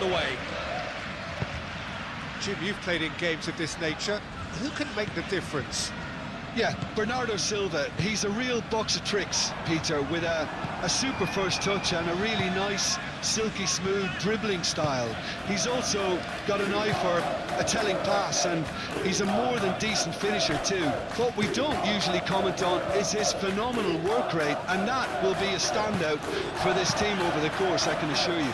the way. Jim, you've played in games of this nature. Who can make the difference? Yeah, Bernardo Silva, he's a real box of tricks, Peter, with a super first touch and a really nice, silky smooth dribbling style. He's also got an eye for a telling pass, and he's a more than decent finisher too. What we don't usually comment on is his phenomenal work rate, and that will be a standout for this team over the course, I can assure you.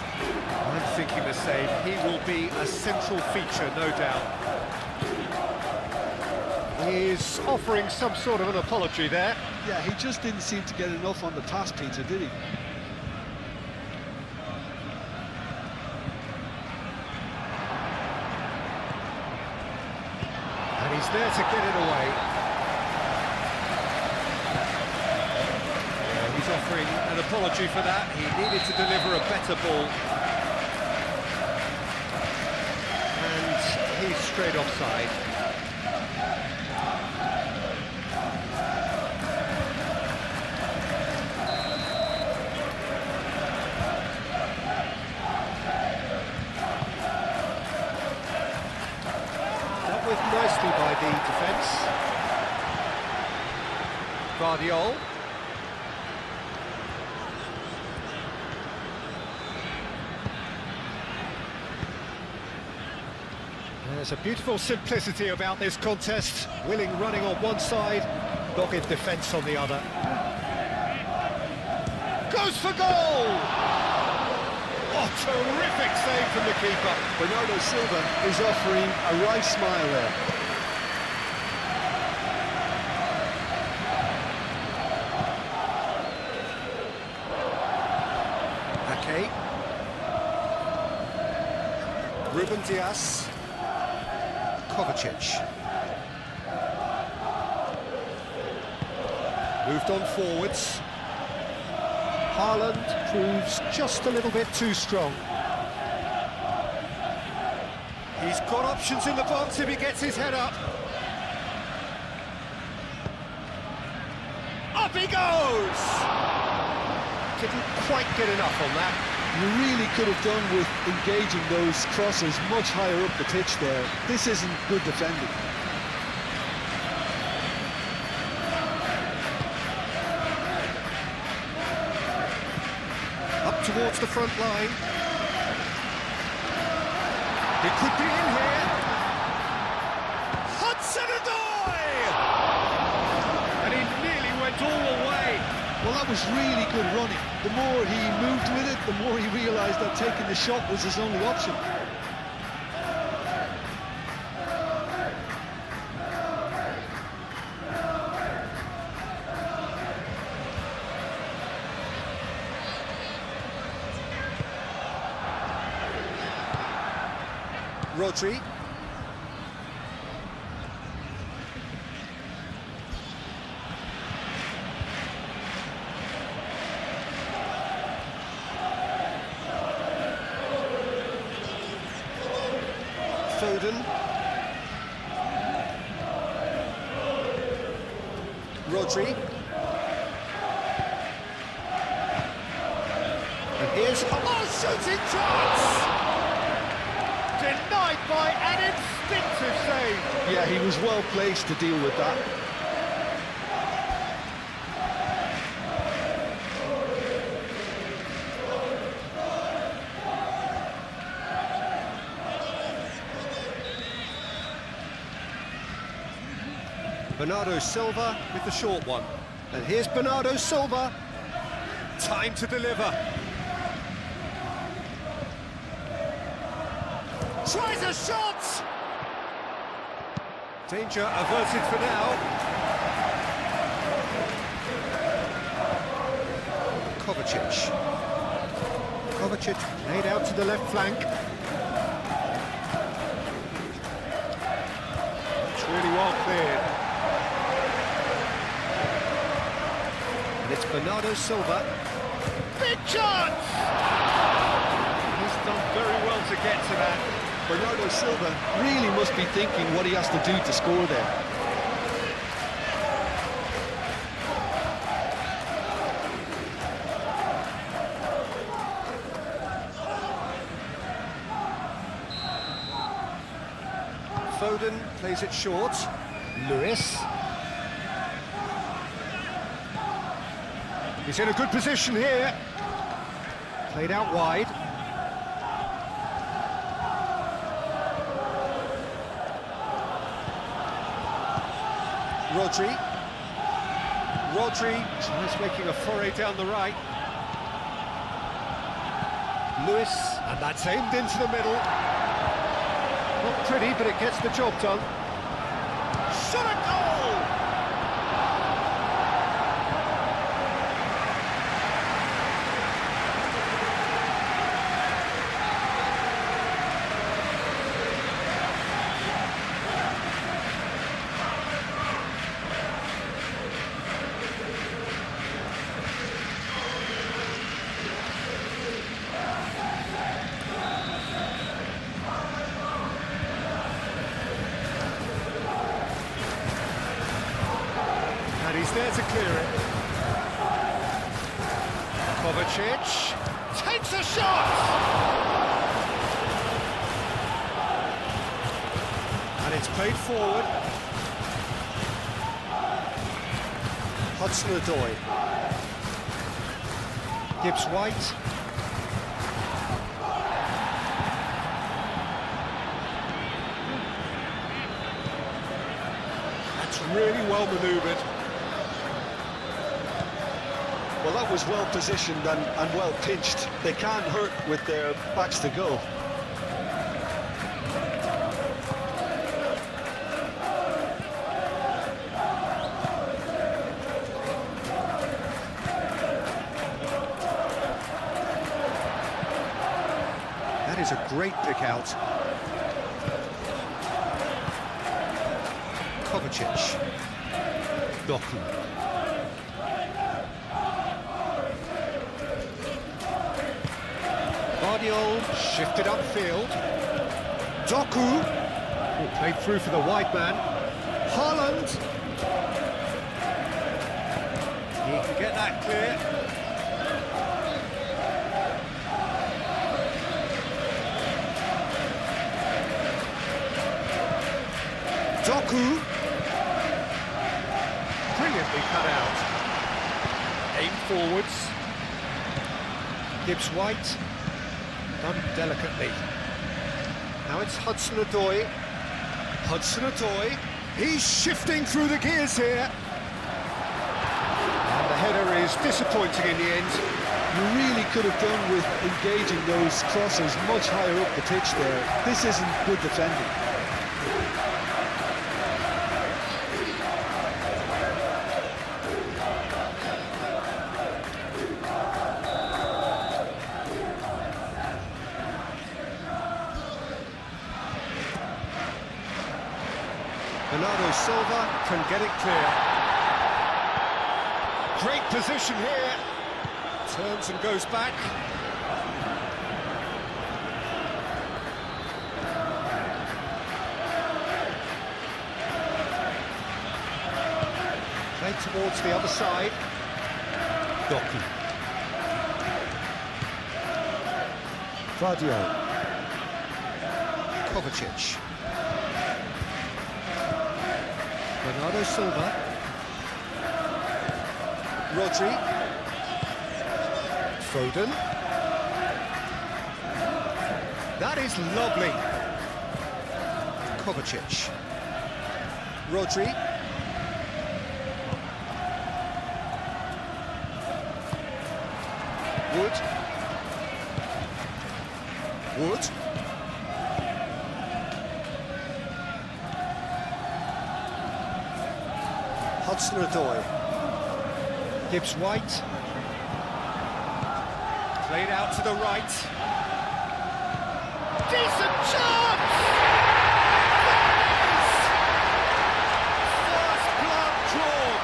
I'm thinking the same. He will be a central feature, no doubt. He's offering some sort of an apology there. Yeah, he just didn't seem to get enough on the pass, Peter, did he? And he's there to get it away. Yeah, he's offering an apology for that. He needed to deliver a better ball. And he's straight offside. With nicely by the defence. Guardiol. There's a beautiful simplicity about this contest. Willing running on one side, dogged defence on the other. Goes for goal! Oh, terrific save from the keeper. Bernardo Silva is offering a right smile there. Okay. Ruben Dias. Kovacic. Moved on forwards. Haaland proves just a little bit too strong. He's got options in the box if he gets his head up. Up he goes! Didn't quite get enough on that. You really could have done with engaging those crosses much higher up the pitch there. This isn't good defending. Up towards the front line. It could be in here. Hudson-Odoi! And he nearly went all the way. Well, that was really good running. The more he moved with it, the more he realised that taking the shot was his only option. Rodri. Foden. Rodri. And here's Hamas shooting chance! Denied by an instinctive save. Yeah, he was well placed to deal with that. Bernardo Silva with the short one. And here's Bernardo Silva. Time to deliver. Tries a shot! Danger averted for now. Kovacic. Kovacic laid out to the left flank. It's really well cleared. And it's Bernardo Silva. Big chance! He's done very well to get to that. Bernardo Silva really must be thinking what he has to do to score there. Foden plays it short. Lewis. He's in a good position here. Played out wide. Rodri tries making a foray down the right. Lewis, and that's aimed into the middle. Not pretty, but it gets the job done. Shot a goal! He's there to clear it. Kovacic takes a shot! And it's played forward. Hudson-Odoi. Gibbs-White. That's really well manoeuvred. Well, that was well positioned and well pinched. They can't hurt with their backs to goal. That is a great pick out. Kovacic. Doku. Guardiola shifted upfield. Doku, who played through for the wide man. Haaland. He can get that clear. Doku. Brilliantly cut out. Aim forwards. Gibbs-White. Done delicately. Now it's Hudson-Odoi. Hudson-Odoi. He's shifting through the gears here. And the header is disappointing in the end. You really could have done with engaging those crosses much higher up the pitch there. This isn't good defending. Bernardo Silva can get it clear. Great position here. Turns and goes back. Played towards the other side. Doku. Guardiola. Kovacic. Bernardo Silva. Rodri. Foden. That is lovely. Kovacic. Rodri. Wood. Hudson-Odoi. Gibbs-White. Played out to the right. Decent chance! First blood drawn.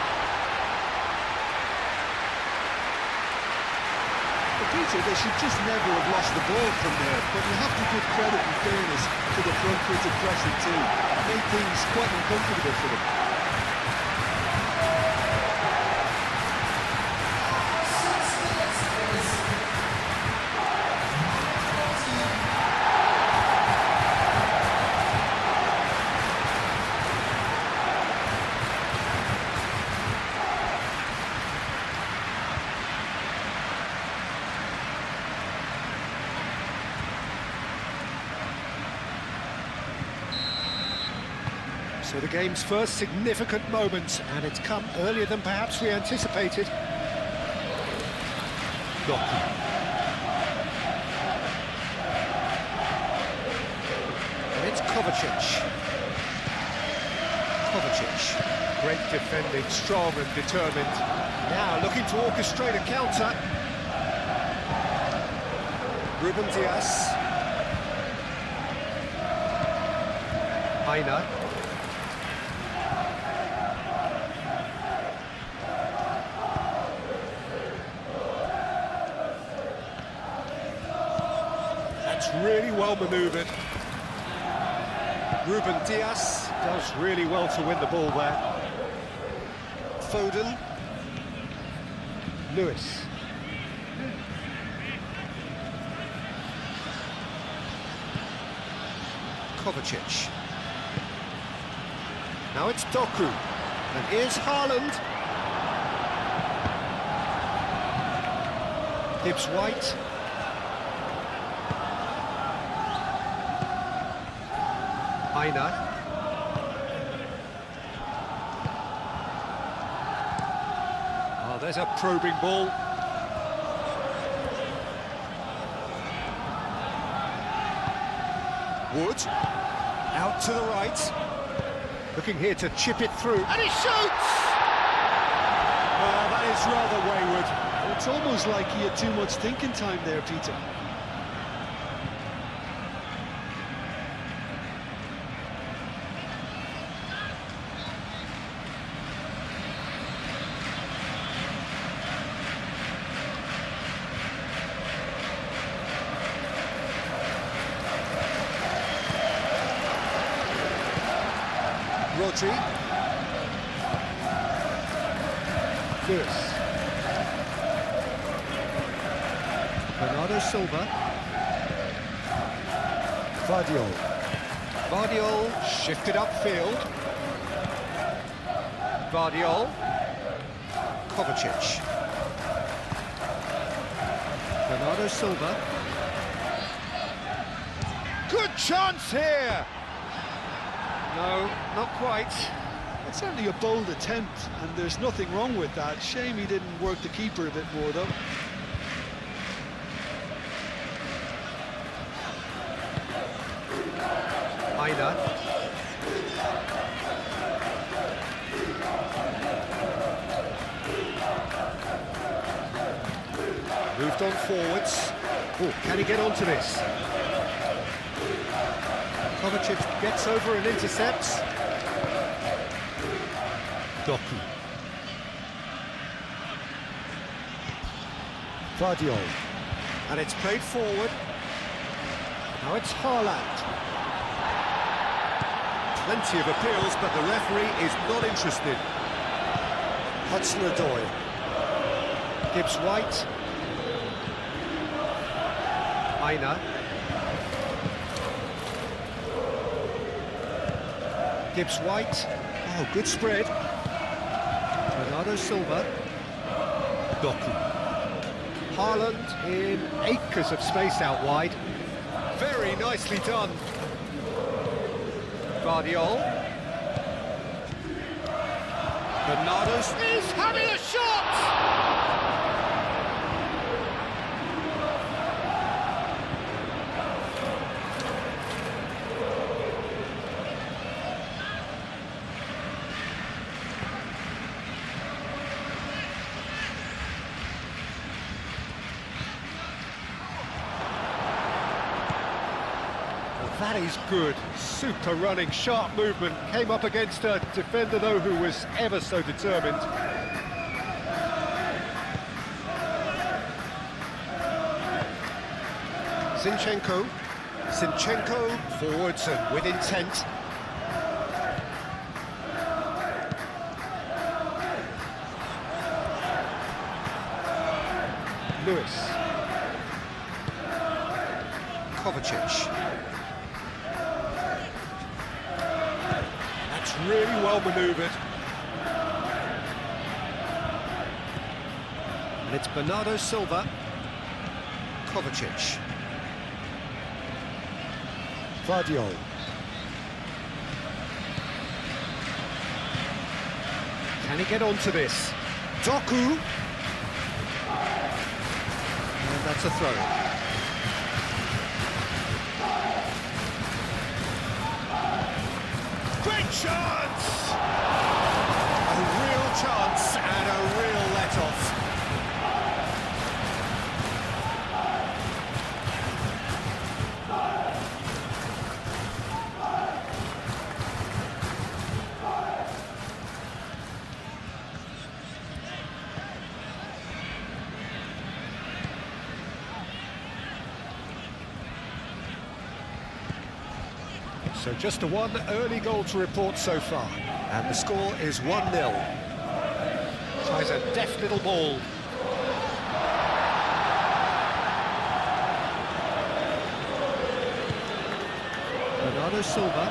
Peter, they should just never have lost the ball from there, but you have to give credit and fairness to the front-footed pressing team. Made things quite uncomfortable for them. So the game's first significant moment, and it's come earlier than perhaps we anticipated. Doku. And it's Kovacic. Great defending, strong and determined. Now looking to orchestrate a counter. Ruben Dias. Aina. That's really well manoeuvred. Ruben Dias does really well to win the ball there. Foden. Lewis. Kovacic. Now it's Doku. And here's Haaland. Gibbs White. Aina. Oh, there's a probing ball. Wood. Out to the right. Looking here to chip it through. And he shoots! Oh, that is rather wayward. It's almost like he had too much thinking time there, Peter. Rodri. Lewis. Bernardo Silva. Vardiol shifted upfield. Vardiol. Kovacic. Bernardo Silva. Good chance here! No, not quite. It's certainly a bold attempt, and there's nothing wrong with that. Shame he didn't work the keeper a bit more, though. Aina. Moved on forwards. Oh, can he get onto this? Kovacic gets over and intercepts. Doku. Vardiol. And it's played forward. Now it's Haaland. Plenty of appeals, but the referee is not interested. Hudson-Odoi. Gibbs White. Aina. Gibbs White. Oh, good spread. Bernardo Silva. Doku. Haaland in acres of space out wide. Very nicely done. Vardiol. Bernardo's is having a shot! That is good. Super running, sharp movement. Came up against a defender, though, who was ever so determined. Zinchenko forwards and with intent. Lewis. Kovacic. That's really well manoeuvred. And it's Bernardo Silva. Kovacic. Vardiol. Can he get onto this? Doku. And that's a throw. Great chance! A real chance and a real let-off. So just a one early goal to report so far. And the score is 1-0. Tries a deft little ball. Bernardo Silva.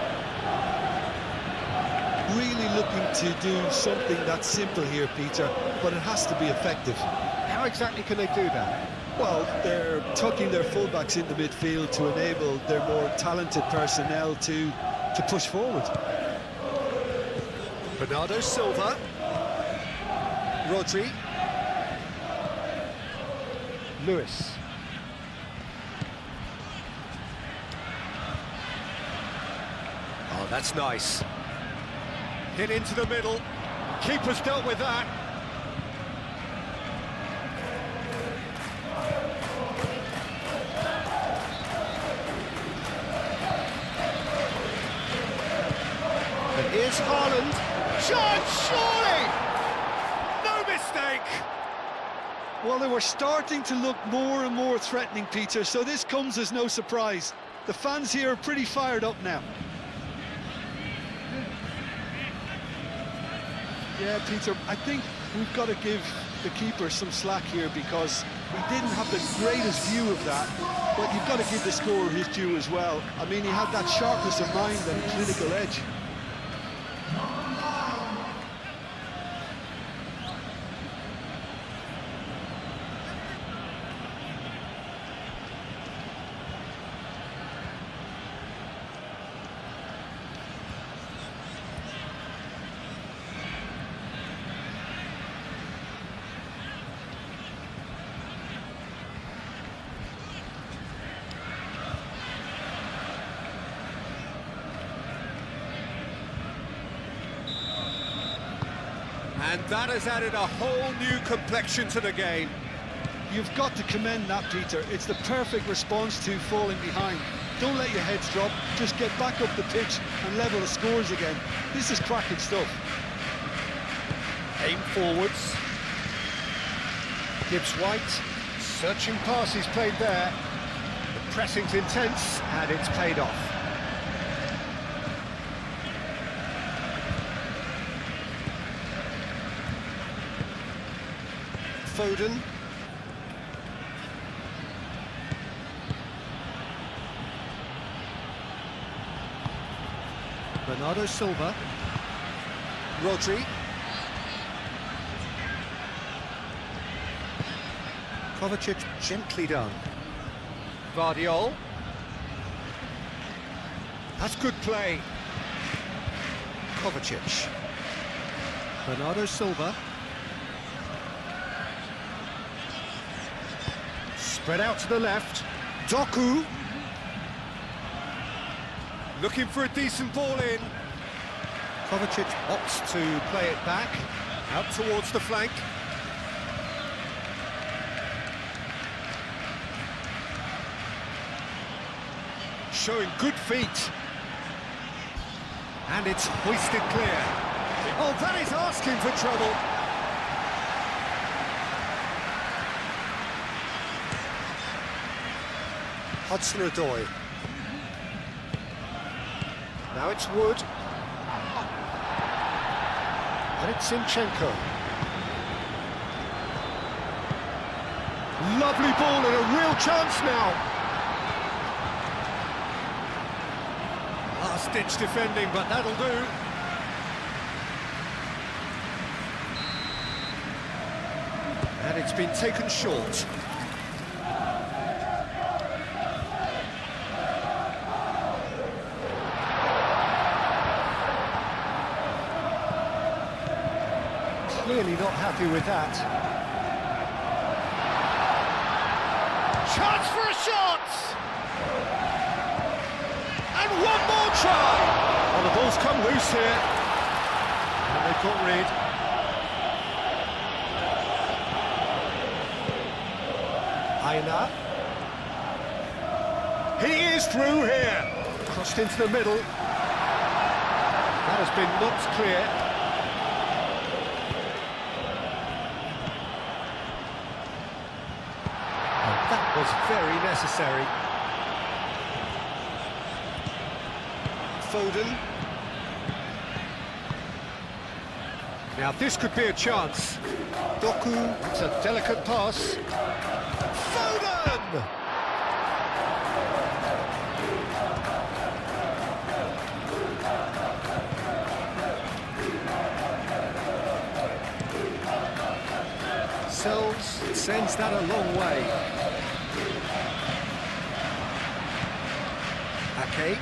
Really looking to do something that's simple here, Peter, but it has to be effective. How exactly can they do that? Well, they're tucking their fullbacks into midfield to enable their more talented personnel to push forward. Bernardo Silva. Rodri. Lewis. Oh, that's nice. Hit into the middle. Keeper's dealt with that. And here's Haaland. Chance, surely! No mistake! Well, they were starting to look more and more threatening, Peter, so this comes as no surprise. The fans here are pretty fired up now. Yeah, Peter, I think we've got to give the keeper some slack here because he didn't have the greatest view of that, but you've got to give the scorer his due as well. I mean, he had that sharpness of mind and clinical edge. And that has added a whole new complexion to the game. You've got to commend that, Peter. It's the perfect response to falling behind. Don't let your heads drop, just get back up the pitch and level the scores again. This is cracking stuff. Aim forwards. Gibbs White, searching passes played there. The pressing's intense and it's paid off. Foden. Bernardo Silva. Rodri. Kovacic gently done. Vardiol. That's good play. Kovacic. Bernardo Silva. Spread out to the left. Doku. Looking for a decent ball in. Kovacic opts to play it back. Out towards the flank. Showing good feet. And it's hoisted clear. Oh, that is asking for trouble. Hudson-Odoi. Now it's Wood. And it's Zinchenko. Lovely ball and a real chance now. Last-ditch defending, but that'll do. And it's been taken short. clearly not happy with that. Chance for a shot! And one more try! Well, the ball's come loose here. And they've got rid. Aina. He is through here. Crossed into the middle. That has been knocked clear. And that was very necessary. Foden. Now this could be a chance. Doku, it's a delicate pass. Foden! Sends that a long way. Ake.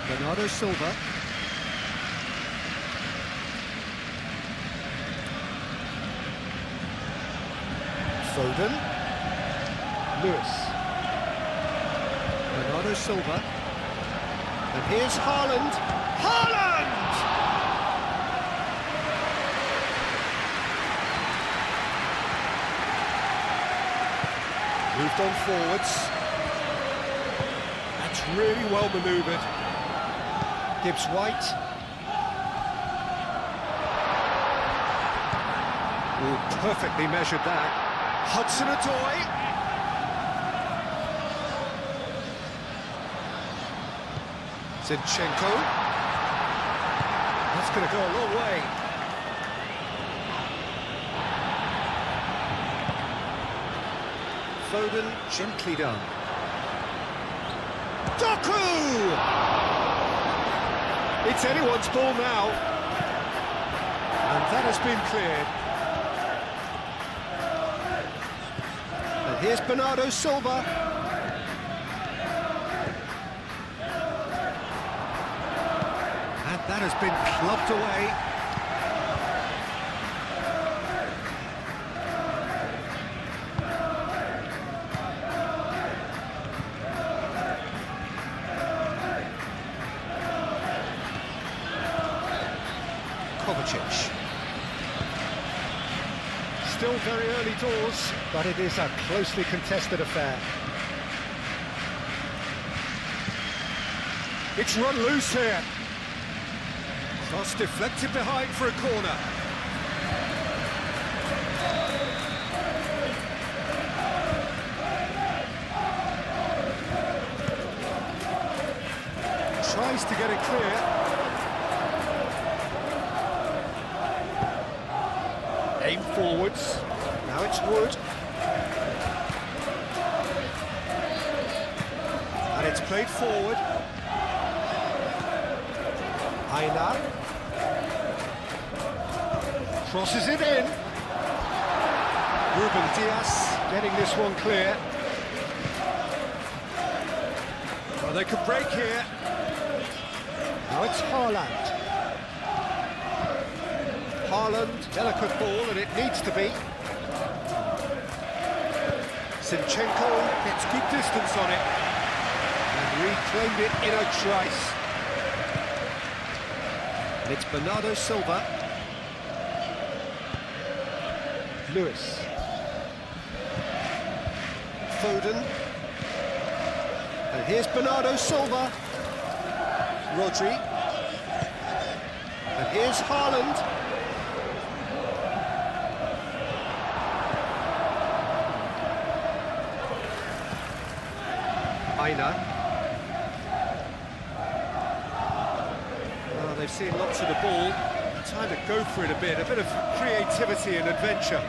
Bernardo Silva. Foden. Lewis. Bernardo Silva. And here's Haaland. Haaland! Moved on forwards. That's really well manoeuvred. Gibbs White. Ooh, perfectly measured that. Hudson-Odoi. Zinchenko. That's going to go a long way. Foden, gently done. Doku! It's anyone's ball now. And that has been cleared. And here's Bernardo Silva. And that has been clubbed away. Still very early doors, but it is a closely contested affair. It's run loose here. Cross deflected behind for a corner. Tries to get it clear. Aim forwards. Now it's Wood. And it's played forward. Aina. Crosses it in. Ruben Dias getting this one clear. Well, they could break here. Now it's Haaland. Haaland, delicate ball, and it needs to be. Zinchenko gets good distance on it and reclaimed it in a trice. And it's Bernardo Silva. Lewis. Foden. And here's Bernardo Silva. Rodri. And here's Haaland. Aina. Well, they've seen lots of the ball. Time to go for it a bit of creativity and adventure.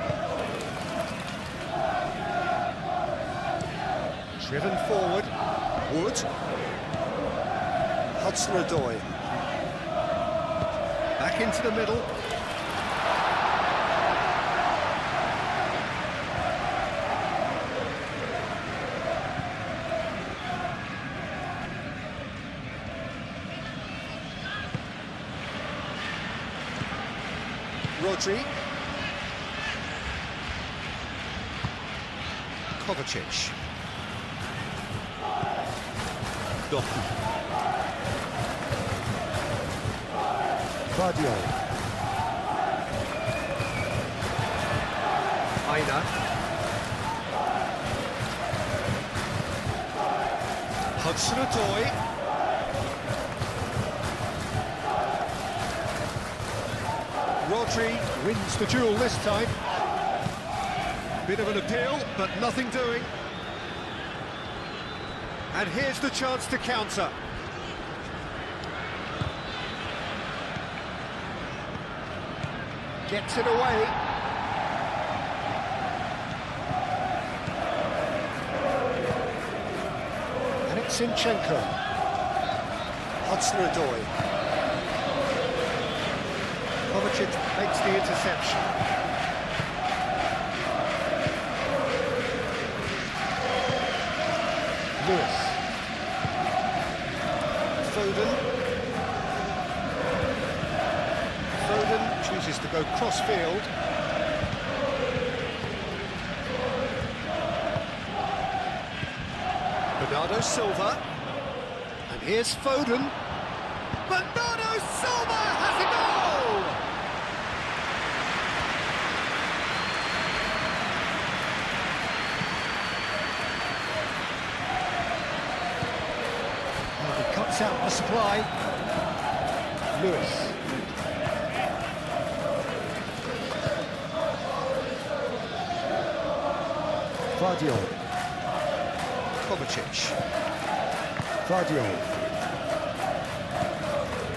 Driven forward. Wood. Hudson-Odoi. Back into the middle. Rodri. Kovacic. Doku. Guardiola. Aina. Hudson-Odoi. Rodri wins the duel this time. Bit of an appeal, but nothing doing. And here's the chance to counter. Gets it away. And it's Zinchenko. Hudson-Odoi. Kovacic makes the interception. Lewis. Foden. Foden chooses to go cross-field. Bernardo Silva. And here's Foden. Bernardo Silva has a goal! Well, he cuts out the supply. Lewis. Guardiola. Kovacic. Guardiola.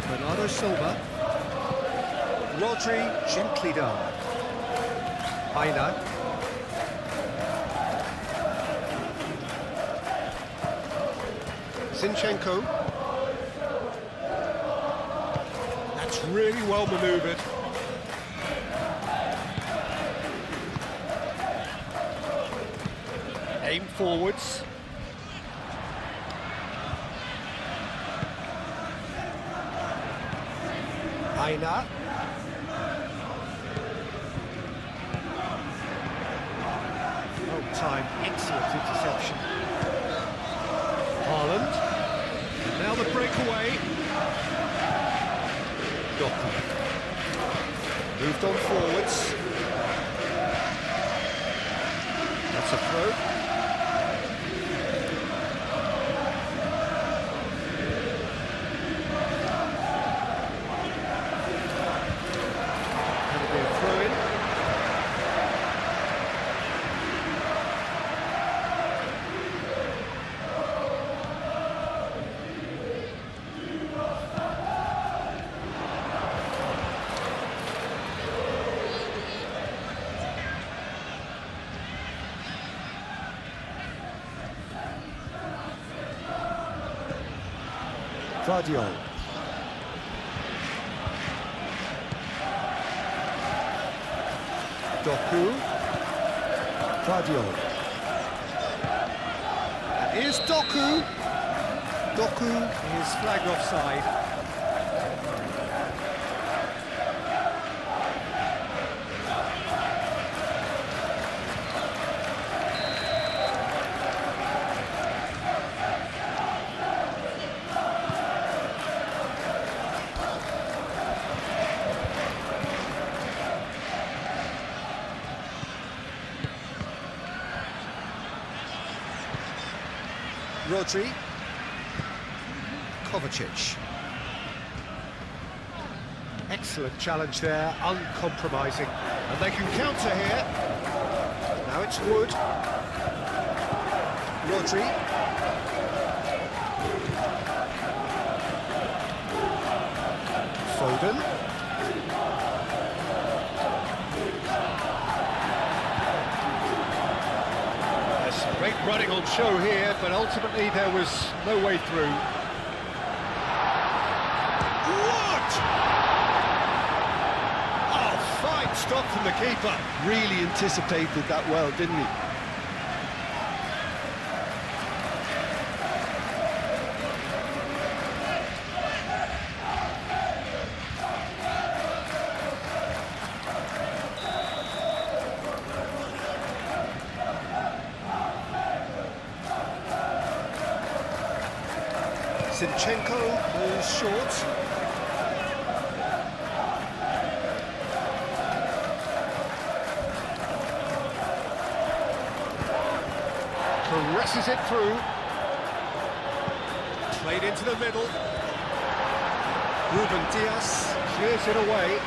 Bernardo Silva. Rodri gently done. Aina. Zinchenko. That's really well manoeuvred. Aim forwards. Aina. Oh, time, excellent interception. Haaland. And now the breakaway. Doku. Moved on forwards. That's a throw. Guardiola. Doku. Guardiola. And here's Doku. Doku is flagged offside. Rodri. Kovacic. Excellent challenge there, uncompromising. And they can counter here. Now it's Wood. Rodri. Foden. Great running on show here, but ultimately there was no way through. What? Oh, fine stop from the keeper. Really anticipated that well, didn't he? Zinchenko moves short. Presses it through. Played into the middle. Ruben Dias clears it away.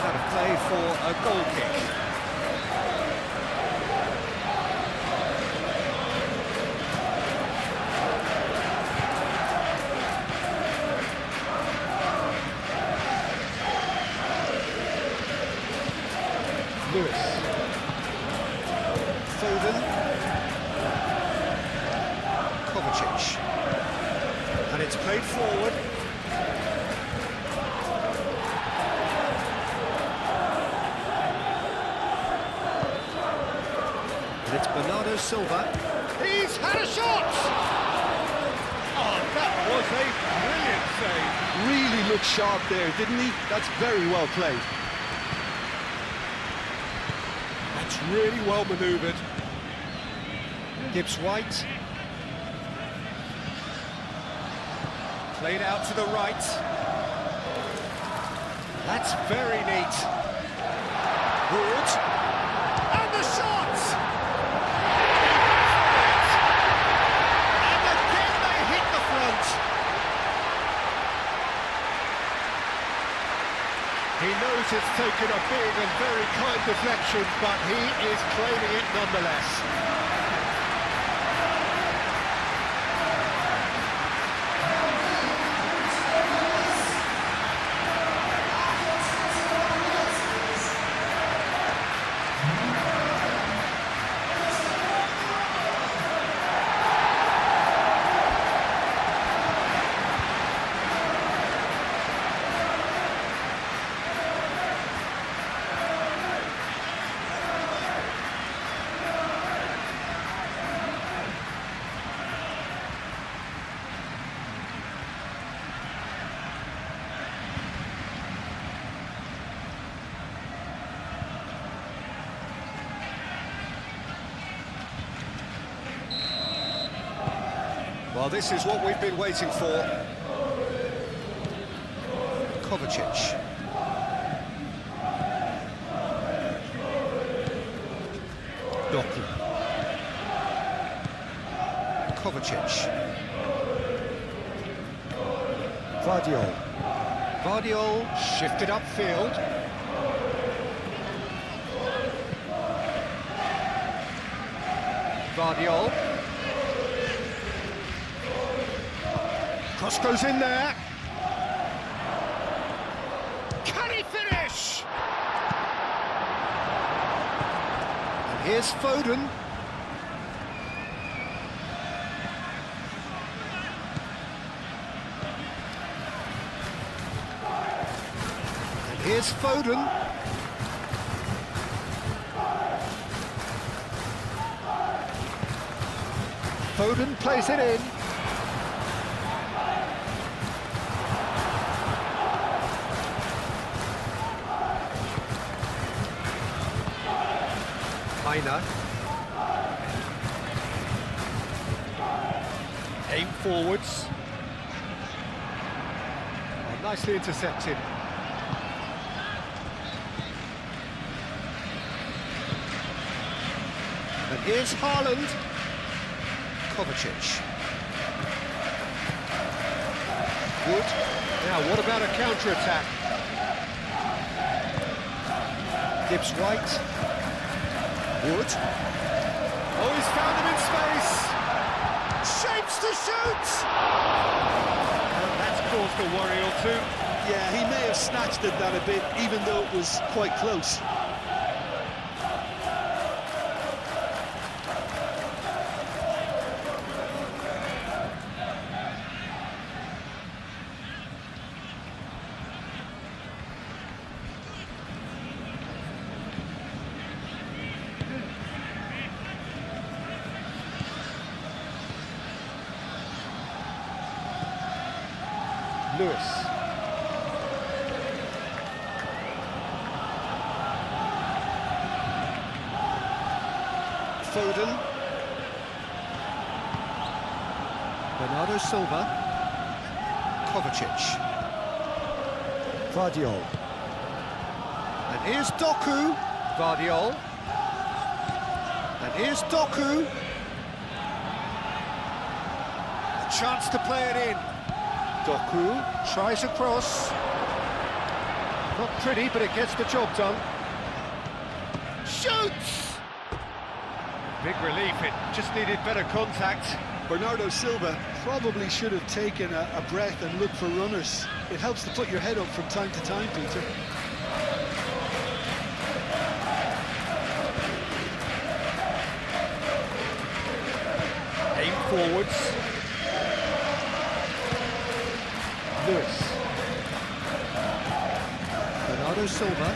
That a play for a goal kick. Lewis, Foden, Kovacic, and it's played forward. And it's Bernardo Silva. He's had a shot! Oh, that was a brilliant save. Really looked sharp there, didn't he? That's very well played. That's really well manoeuvred. Gibbs White. Played out to the right. That's very neat. Wood. And the shot! And again they hit the front. He knows it's taken a big and very kind deflection, but he is claiming it nonetheless. Well, this is what we've been waiting for. Kovacic. Doku. Kovacic. Vardiol. Vardiol shifted upfield. Vardiol. Cross goes in there. Can he finish? And here's Foden. And here's Foden. Foden plays it in. Heiner. Aim forwards. Oh, nicely intercepted. And here's Haaland. Kovacic. Wood. Now, what about a counter-attack? Gibbs White. Wood. Oh, he's found him in space. Shapes to shoot. And that's caused a worry or two. Yeah, he may have snatched at that a bit, even though it was quite close. Lewis. Foden. Bernardo Silva. Kovacic. Guardiol. And here's Doku. Vardiol. And here's Doku. A chance to play it in. Doku tries a cross. Not pretty, but it gets the job done. Shoots! Big relief, it just needed better contact. Bernardo Silva probably should have taken a breath and looked for runners. It helps to put your head up from time to time, Peter. Aim forwards. Lewis. Bernardo Silva.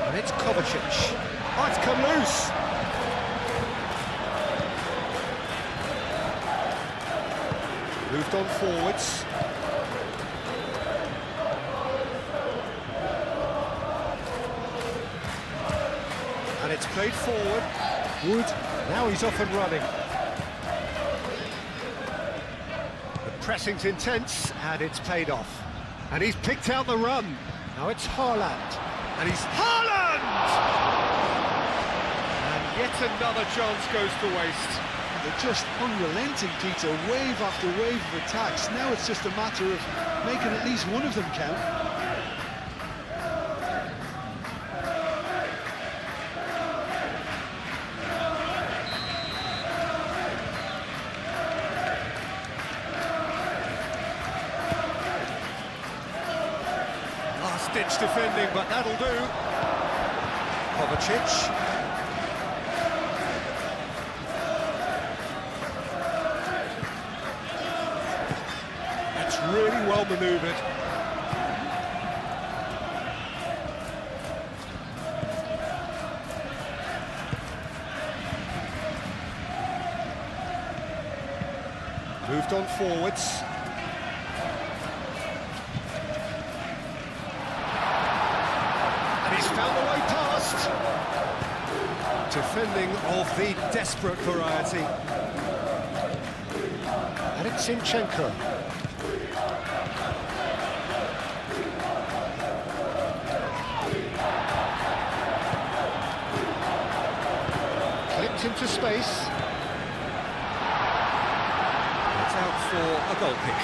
And it's Kovacic. Oh, it's come loose. Moved on forwards. And it's played forward. Wood, now he's off and running. The pressing's intense, and it's paid off. And he's picked out the run. Now it's Haaland. And he's Haaland! And yet another chance goes to waste. They're just unrelenting, Peter, wave after wave of attacks. Now it's just a matter of making at least one of them count. Last-ditch defending, but that'll do. Kovacic. Really well manoeuvred. Moved on forwards. And he's found a way past. Defending of the desperate variety. And it's Zinchenko. Into space. It's out for a goal kick.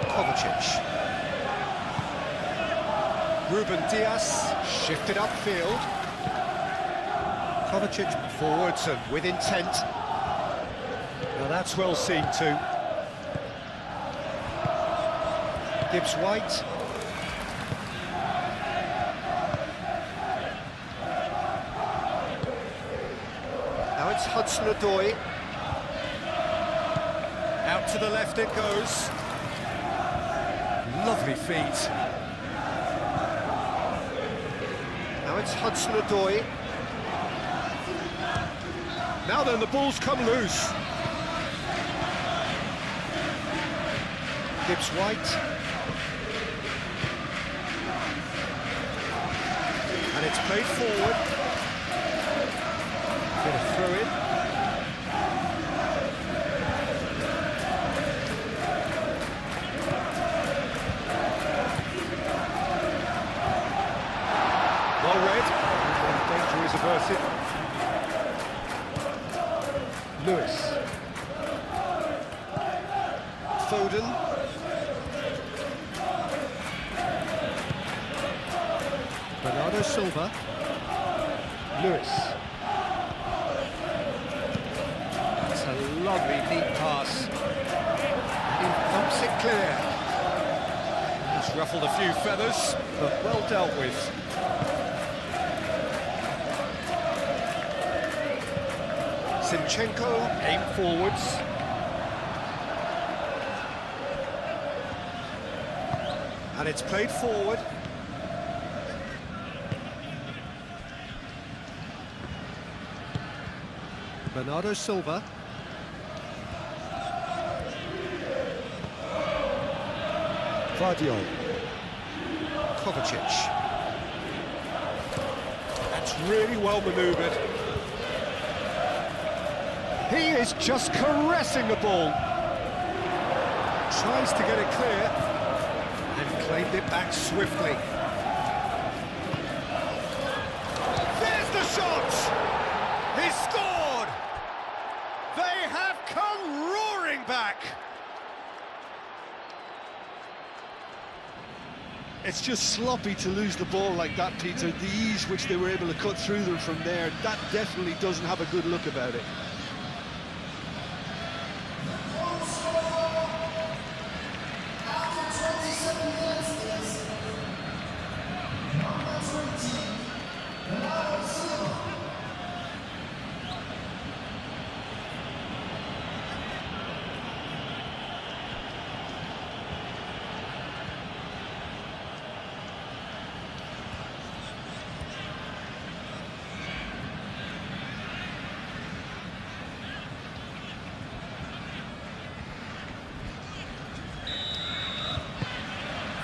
Kovacic. Ruben Dias shifted upfield. Kovacic forwards and with intent. Now that's well seen too. Gibbs White. Now it's Hudson-Odoi. Out to the left it goes. Lovely feet. Now it's Hudson-Odoi. Now then, the ball's come loose. Gibbs White. And it's played forward. Get a throw in. Well read. Danger is averted. Lewis. Foden. Bernardo Silva. Lewis. That's a lovely neat pass. And he thumps it clear. He's ruffled a few feathers, but well dealt with. Zinchenko, aim forwards. And it's played forward. Bernardo Silva. Guardiola. Kovacic. That's really well manoeuvred. He is just caressing the ball. Tries to get it clear and claimed it back swiftly. There's the shot! He scored! They have come roaring back! It's just sloppy to lose the ball like that, Peter. The ease which they were able to cut through them from there, that definitely doesn't have a good look about it.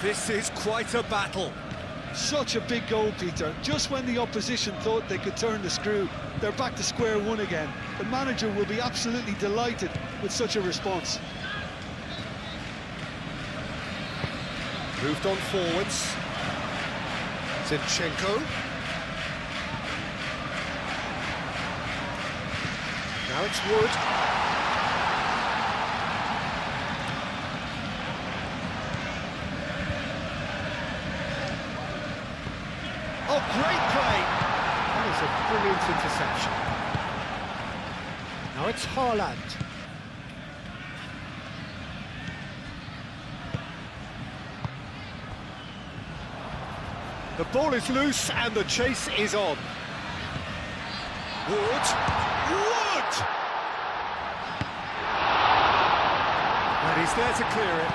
This is quite a battle. Such a big goal, Peter. Just when the opposition thought they could turn the screw, they're back to square one again. The manager will be absolutely delighted with such a response. Moved on forwards. Zinchenko. Now it's Wood. Oh, great play! That is a brilliant interception. Now it's Haaland. The ball is loose and the chase is on. Wood! Wood! And he's there to clear it.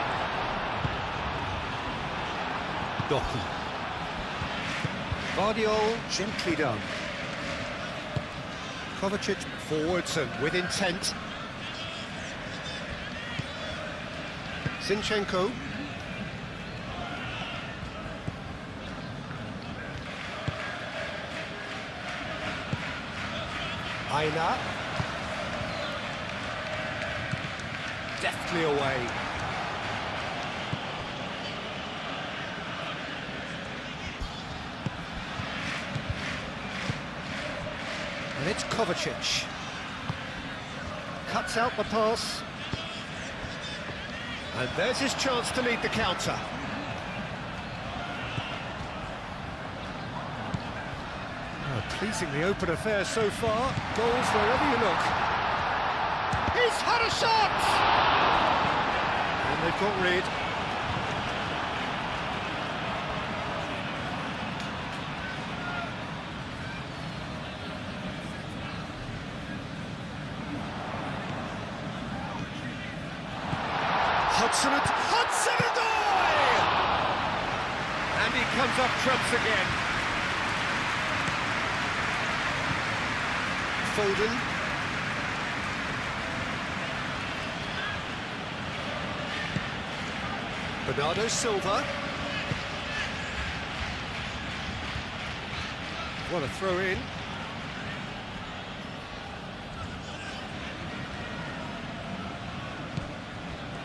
Doku. Guardiola, gently done. Kovacic forwards and with intent. Zinchenko. Aina. Deftly away. And it's Kovacic. Cuts out the pass. And there's his chance to lead the counter. Oh, pleasingly open affair so far. Goals wherever you look. He's had a shot! And they've got rid. Hudson-Odoi! And he comes up trumps again. Foden. Bernardo Silva. What a throw in.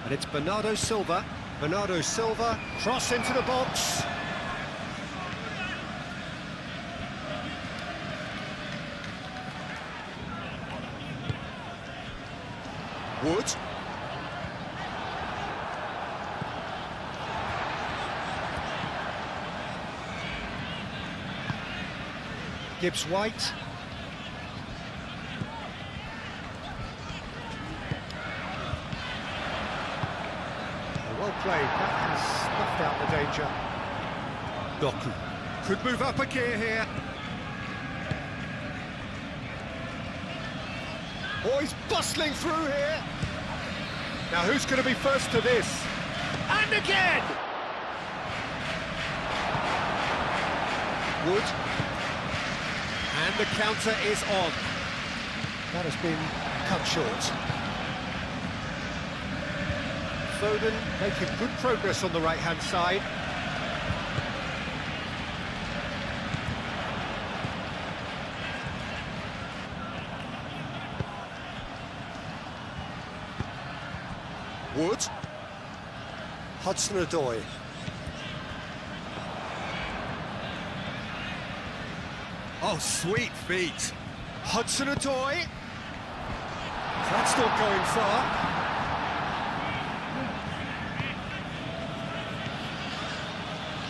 And it's Bernardo Silva. Bernardo Silva, cross into the box. Wood. Gibbs-White. Well played, that has snuffed out the danger. Doku could move up a gear here. Oh, he's bustling through here. Now who's going to be first to this? And again! Wood. And the counter is on. That has been cut short. Foden making good progress on the right-hand side. Wood. Hudson-Odoi. Oh, sweet feet. Hudson-Odoi. That's not going far.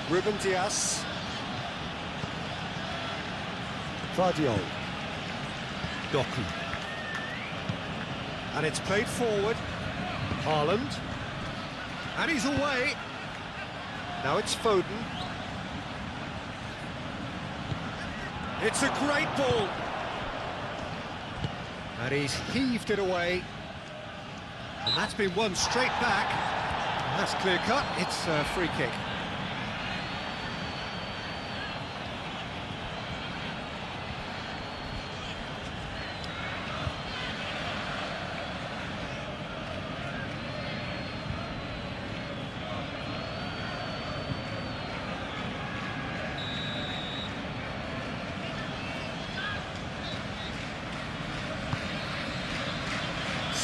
Ruben Dias. Guardiola. Doku. And it's played forward. Haaland. And he's away. Now it's Foden. It's a great ball. And he's heaved it away. And that's been won straight back. And that's clear cut. It's a free kick.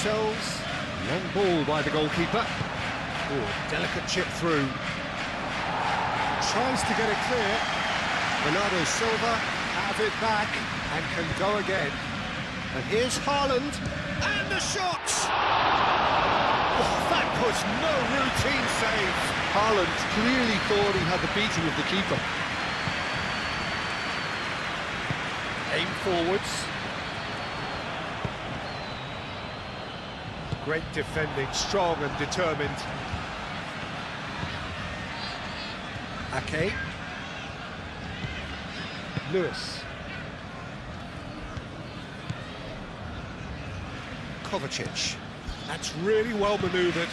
Sells, long ball by the goalkeeper. Oh, delicate chip through. Tries to get it clear. Bernardo Silva have it back and can go again. And here's Haaland, and the shot! Oh, that was no routine save. Haaland clearly thought he had the beating of the keeper. Aim forwards. Great defending, strong and determined. Ake. Lewis. Kovacic. That's really well manoeuvred.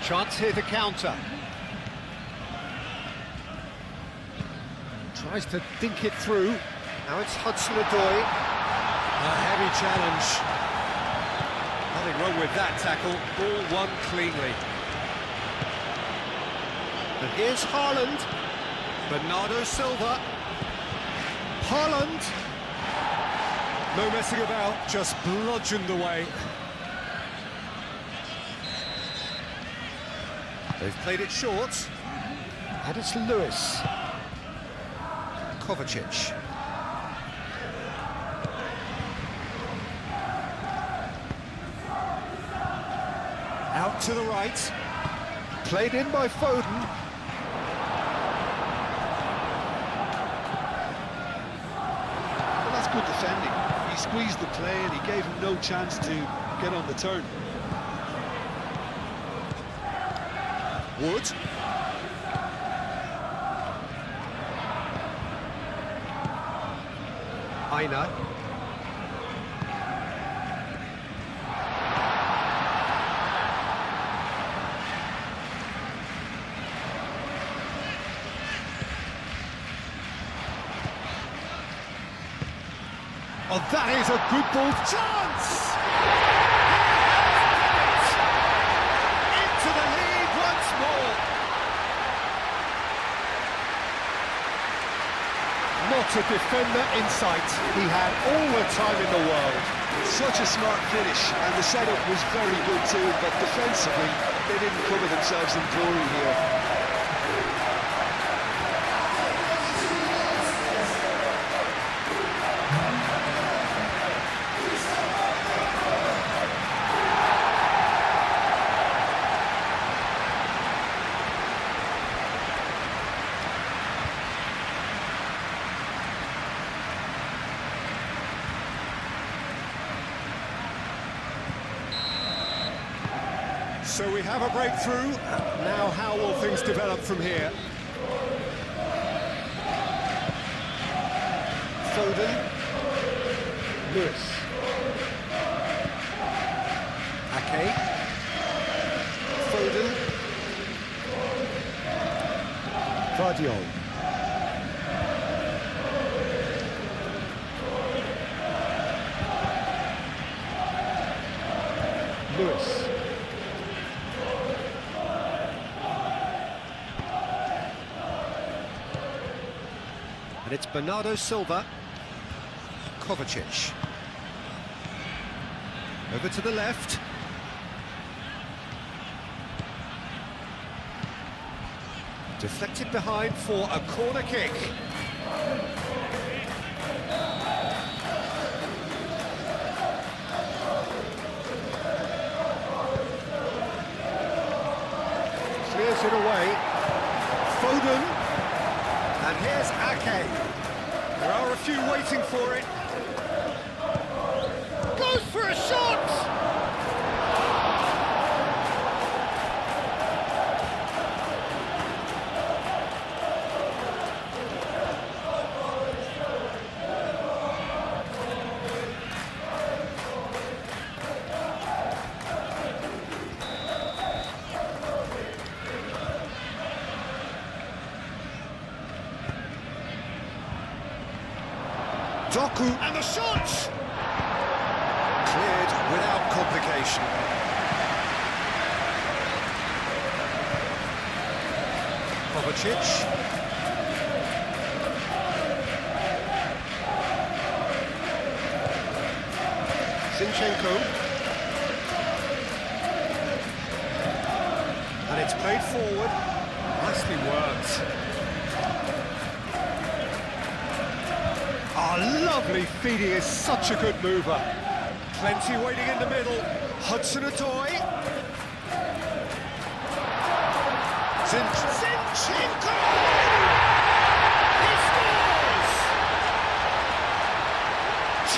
Chance here to counter. Tries to dink it through. Now it's Hudson-Odoi. A heavy challenge. Nothing wrong with that tackle. Ball won cleanly. And here's Haaland. Bernardo Silva. Haaland. No messing about, just bludgeoned away. They've played it short. And it's Lewis. Kovacic. Out to the right. Played in by Foden. Well, that's good defending. He squeezed the play and he gave him no chance to get on the turn. Wood. Aina. Oh, that is a good ball. Chance! Into the lead once more. Not a defender in sight. He had all the time in the world. Such a smart finish, and the setup was very good too, but defensively, they didn't cover themselves in glory here. So we have a breakthrough. Now how will things develop from here? Foden. Lewis. Ake. Foden. Guardiola. Lewis. And it's Bernardo Silva. Kovacic. Over to the left. Deflected behind for a corner kick. Clears it away. Foden. And here's Ake. There are a few waiting for it. Goes for a shot! Doku, and the shot! Cleared without complication. Kovacic. Zinchenko. And it's played forward. Nicely worked. Lovely feed, he is such a good mover. Plenty waiting in the middle. Hudson-Odoi. Zinchenko! He scores!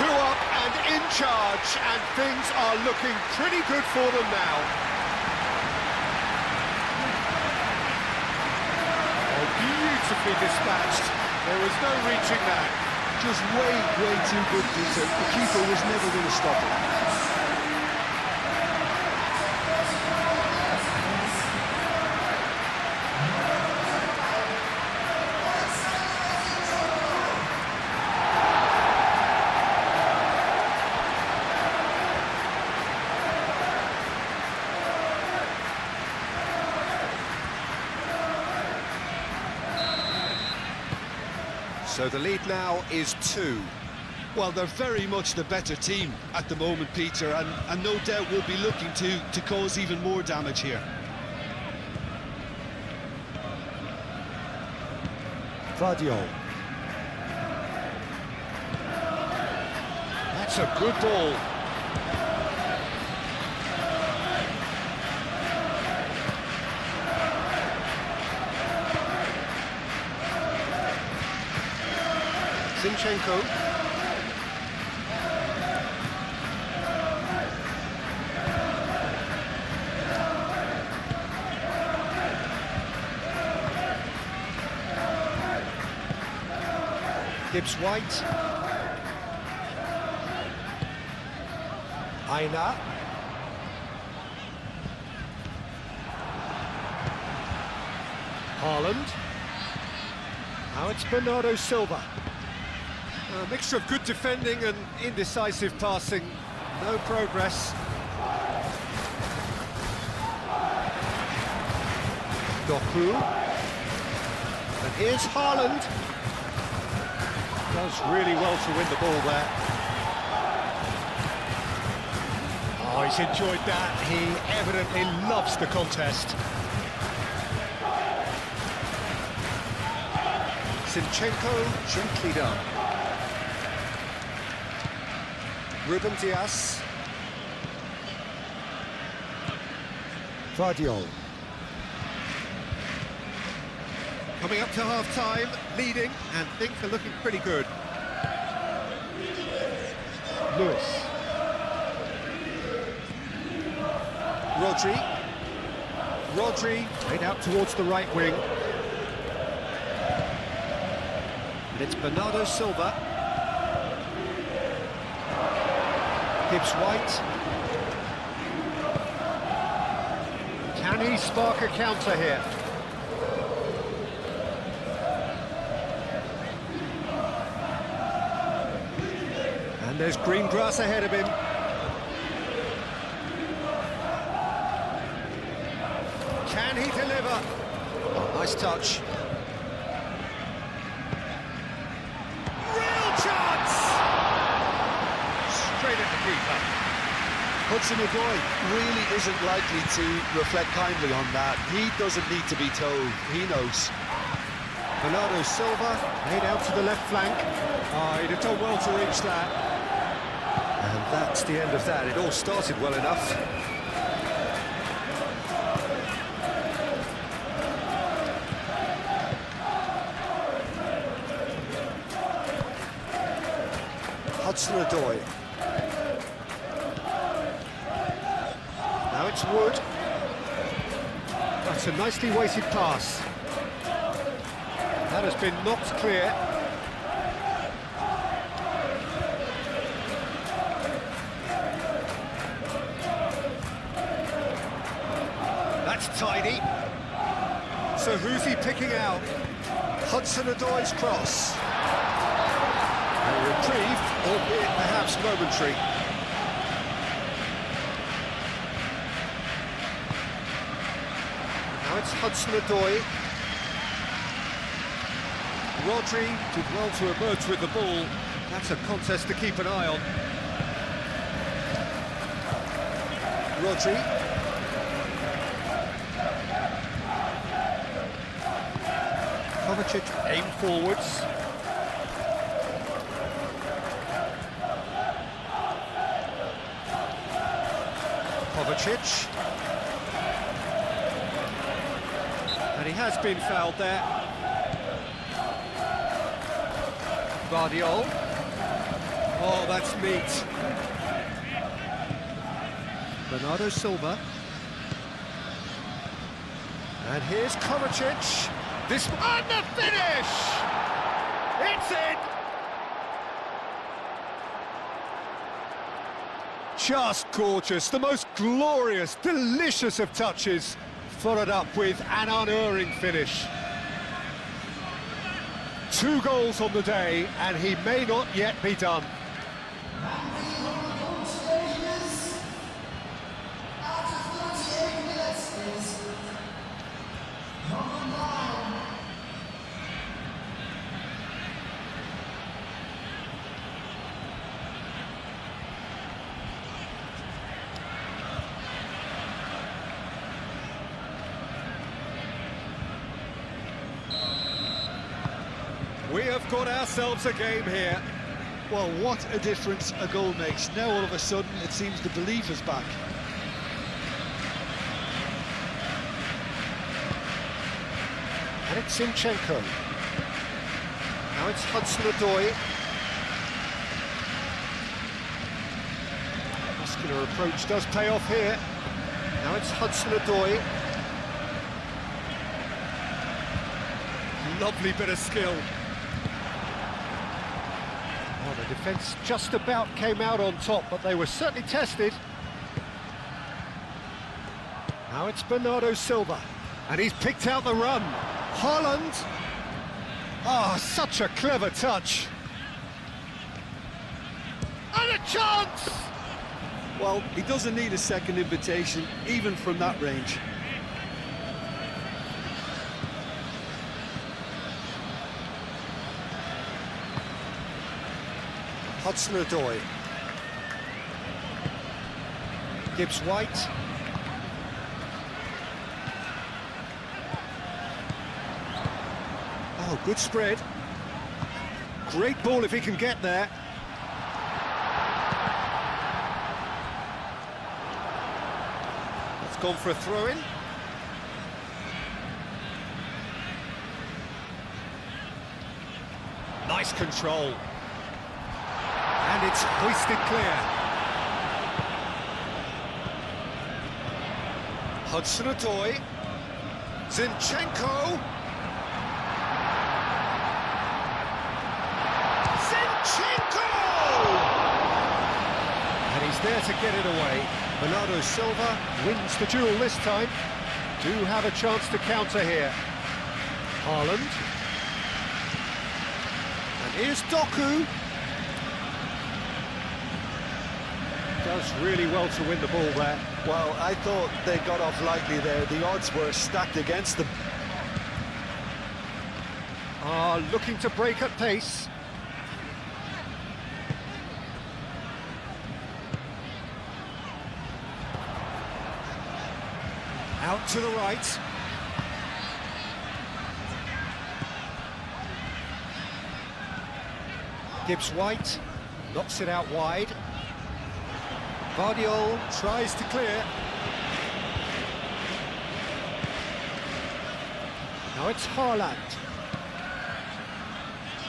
2 up and in charge, and things are looking pretty good for them now. Oh, beautifully dispatched. There was no reaching that. Just way too good, Peter. The keeper was never going to stop it. So the lead now is 2. Well, they're very much the better team at the moment, Peter, and no doubt will be looking to cause even more damage here. Guardiola. That's a good ball. Zinchenko. Gibbs White. Aina. Haaland. Now it's Bernardo Silva. A mixture of good defending and indecisive passing. No progress. Doku. And here's Haaland. Does really well to win the ball there. Oh, he's enjoyed that. He evidently loves the contest. Zinchenko, gently done. Ruben Dias. Guardiola. Coming up to half-time, leading, and things are looking pretty good. Lewis. Rodri. Rodri, laid out towards the right wing. And it's Bernardo Silva. Gibbs White. Can he spark a counter here? And there's green grass ahead of him. Can he deliver? Oh, nice touch. Real chance! Straight at the keeper. Hudson-Odoi really isn't likely to reflect kindly on that. He doesn't need to be told, he knows. Bernardo Silva, laid out to the left flank. Oh, he'd have done well to reach that. And that's the end of that. It all started well enough. Hudson-Odoi. Now it's Wood. That's a nicely weighted pass. That has been knocked clear. That's tidy. So who's he picking out? Hudson-Odoi's cross. A reprieve, albeit perhaps momentary. Now it's Hudson-Odoi. Rodri did well to emerge with the ball. That's a contest to keep an eye on. Rodri. Kovacic aim forwards. Kovacic. And he has been fouled there. Guardiola. Oh, that's neat. Bernardo Silva. And here's Kovacic. This and the finish! It's in! Just gorgeous, the most glorious, delicious of touches, followed up with an unerring finish. 2 goals on the day, and he may not yet be done. We have got ourselves a game here. Well, what a difference a goal makes. Now all of a sudden it seems the belief is back. And it's Zinchenko. Now it's Hudson-Odoi. Muscular approach does pay off here. Now it's Hudson-Odoi. Lovely bit of skill. Oh, the defence just about came out on top, but they were certainly tested. Now it's Bernardo Silva, and he's picked out the run. Haaland. Oh, such a clever touch. And a chance! Well, he doesn't need a second invitation, even from that range. Hudson-Odoi. Gibbs White. Oh, good spread. Great ball if he can get there. That's gone for a throw-in. Nice control. And it's hoisted clear. Hudson-Odoi. Zinchenko! Zinchenko! And he's there to get it away. Bernardo Silva wins the duel this time. Do have a chance to counter here. Haaland. And here's Doku. Does really well to win the ball there. Well, I thought they got off lightly there. The odds were stacked against them. Looking to break at pace. Out to the right. Gibbs-White knocks it out wide. Guardiola tries to clear. Now it's Haaland.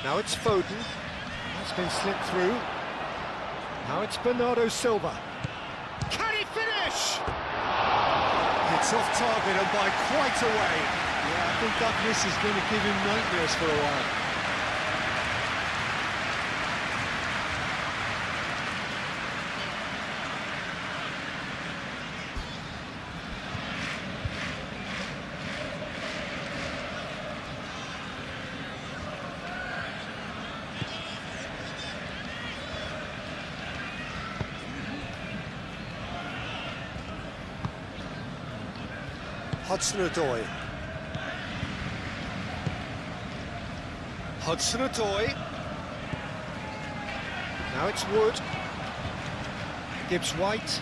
Now it's Foden. That's been slipped through. Now it's Bernardo Silva. Can he finish? It's off target and by quite a way. Yeah, I think that miss is going to give him nightmares for a while. Hudson-Odoi. Hudson-Odoi. Now it's Wood. Gibbs-White.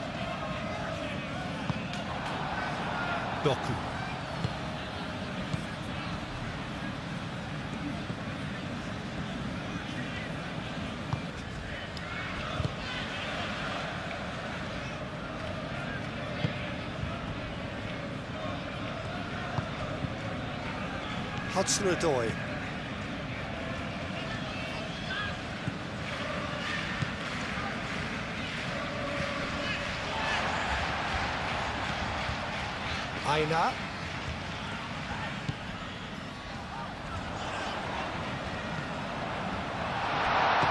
Doku. Hudson-Odoi. Aina.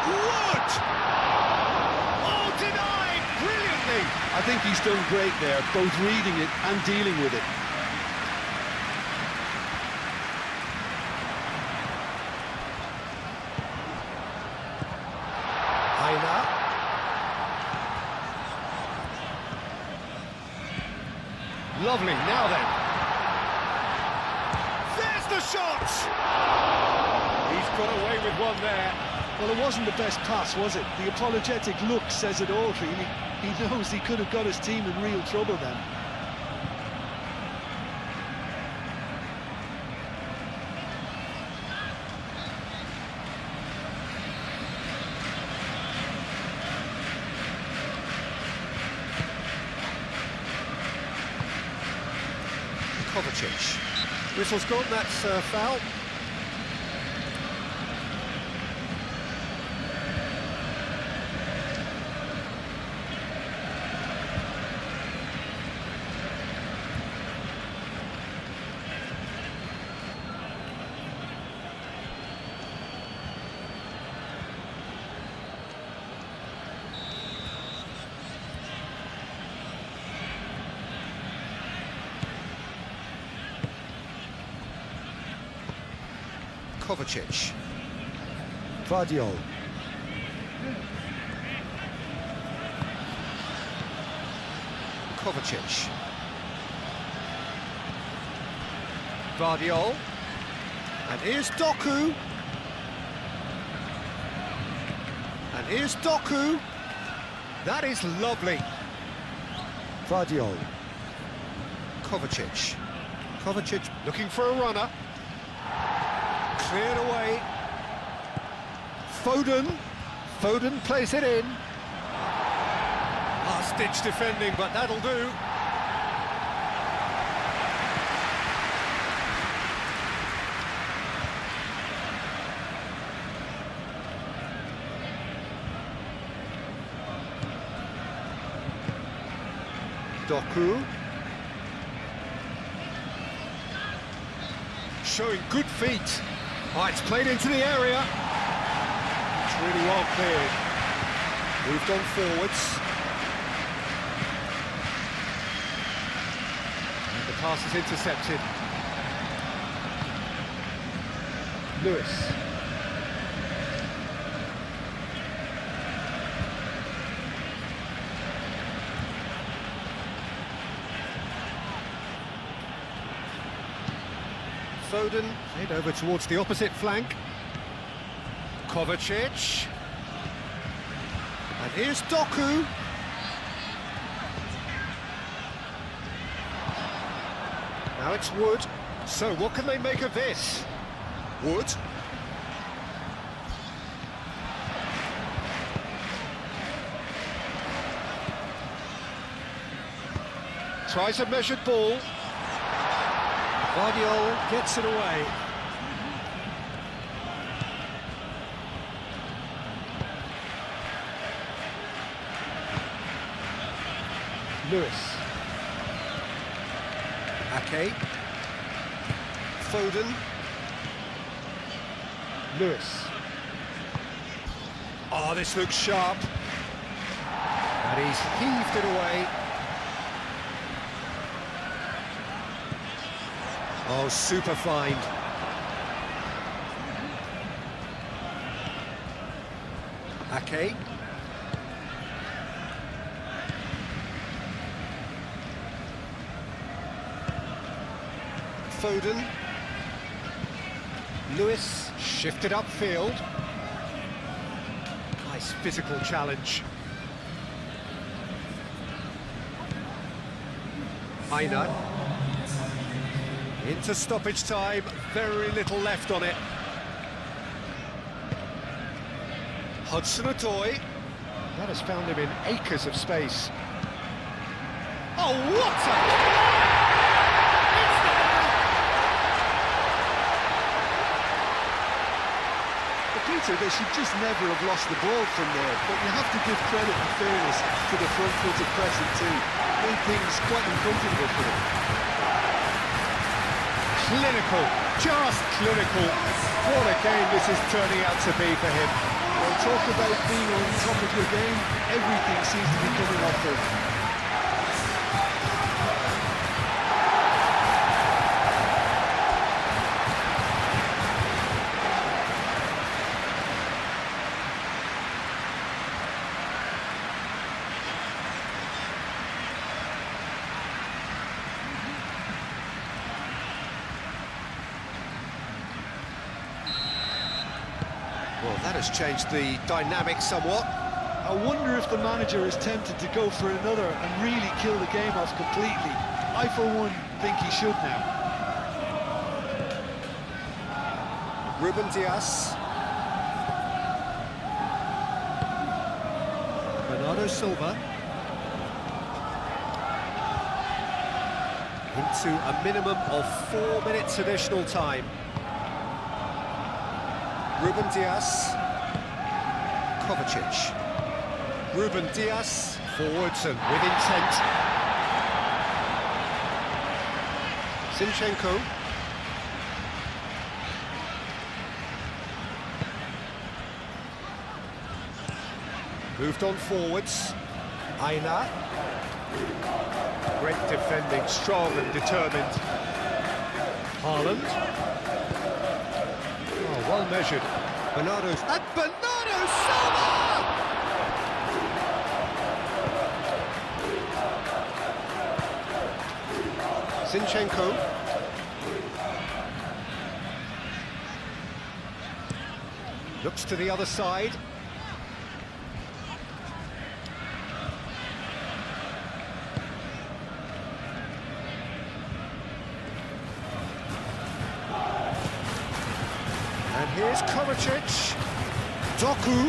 Wood! Oh, denied brilliantly! I think he's done great there, both reading it and dealing with it. Aina. Lovely, now then. There's the shot! He's got away with one there. Well, it wasn't the best pass, was it? The apologetic look says it all, really. He knows he could have got his team in real trouble then. Kovacic. Whistle's gone, that's foul. Kovacic. Guardiola. Kovacic. Guardiola. And here's Doku. And here's Doku. That is lovely. Guardiola. Kovacic. Kovacic looking for a runner. Cleared away. Foden. Foden plays it in. Last-ditch defending, but that'll do. Doku. showing good feet. Oh, it's played into the area. It's really well cleared. Moved on forwards. And the pass is intercepted. Lewis. Foden, played over towards the opposite flank. Kovacic. And here's Doku. Now it's Wood. So what can they make of this? Wood. Tries a measured ball. Guardiola gets it away. Lewis. Ake. Foden. Lewis. Oh, this looks sharp. And he's heaved it away. Oh, super find. Ake. Foden. Lewis shifted upfield. Nice physical challenge. Einar. Into stoppage time, very little left on it. Hudson-Odoi. That has found him in acres of space. Oh, what a... It's there! But Peter, they should just never have lost the ball from there, but you have to give credit and fairness to the front-footed pressing too. Made things quite uncomfortable for them. Clinical, just clinical. What a game this is turning out to be for him. Well, talk about being on top of your game. Everything seems to be coming off there. Well, that has changed the dynamic somewhat. I wonder if the manager is tempted to go for another and really kill the game off completely. I, for one, think he should now. Ruben Dias. Bernardo Silva. Into a minimum of 4 minutes additional time. Ruben Dias. Kovacic. Ruben Dias forwards and with intent. Zinchenko. Moved on forwards. Einar. Great defending, strong and determined. Haaland. Oh, well measured. Bernardo's... And Bernardo Silva! Zinchenko. Looks to the other side. And here's Kovacic. Doku.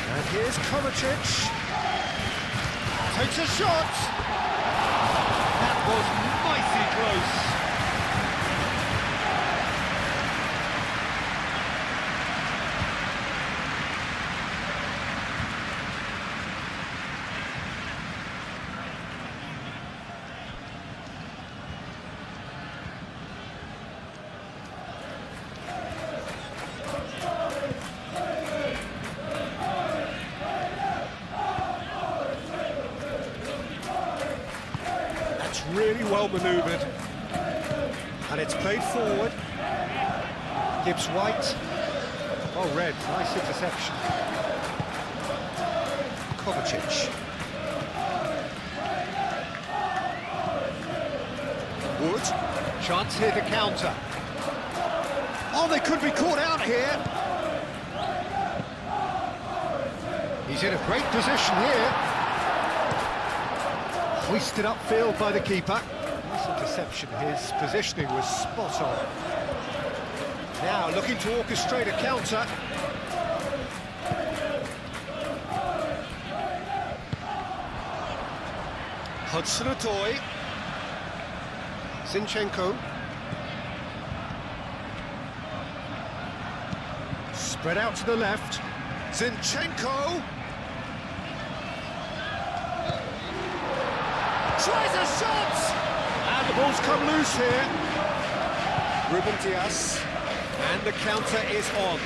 And here's Kovacic. Takes a shot. That was mighty close. well manoeuvred. And it's played forward. Gibbs White. Oh, Red, nice interception. Kovacic. Wood. Chance here to counter. Oh, they could be caught out here. He's in a great position here. Hoisted upfield by the keeper. Nice interception. His positioning was spot on. Now looking to orchestrate a counter. Hudson-Odoi. Zinchenko. Spread out to the left. Zinchenko. Tries a shot! And the ball's come loose here. Ruben Dias. And the counter is on.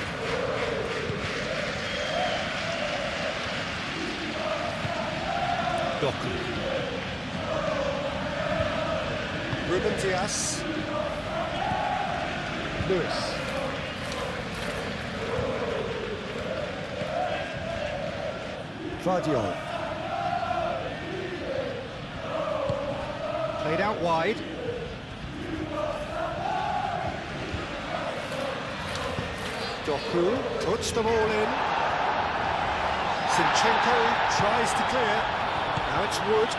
Doku. Ruben Dias. Lewis. Vardiol. Played out wide. Doku puts the ball in. Zinchenko tries to clear. Now it's Wood.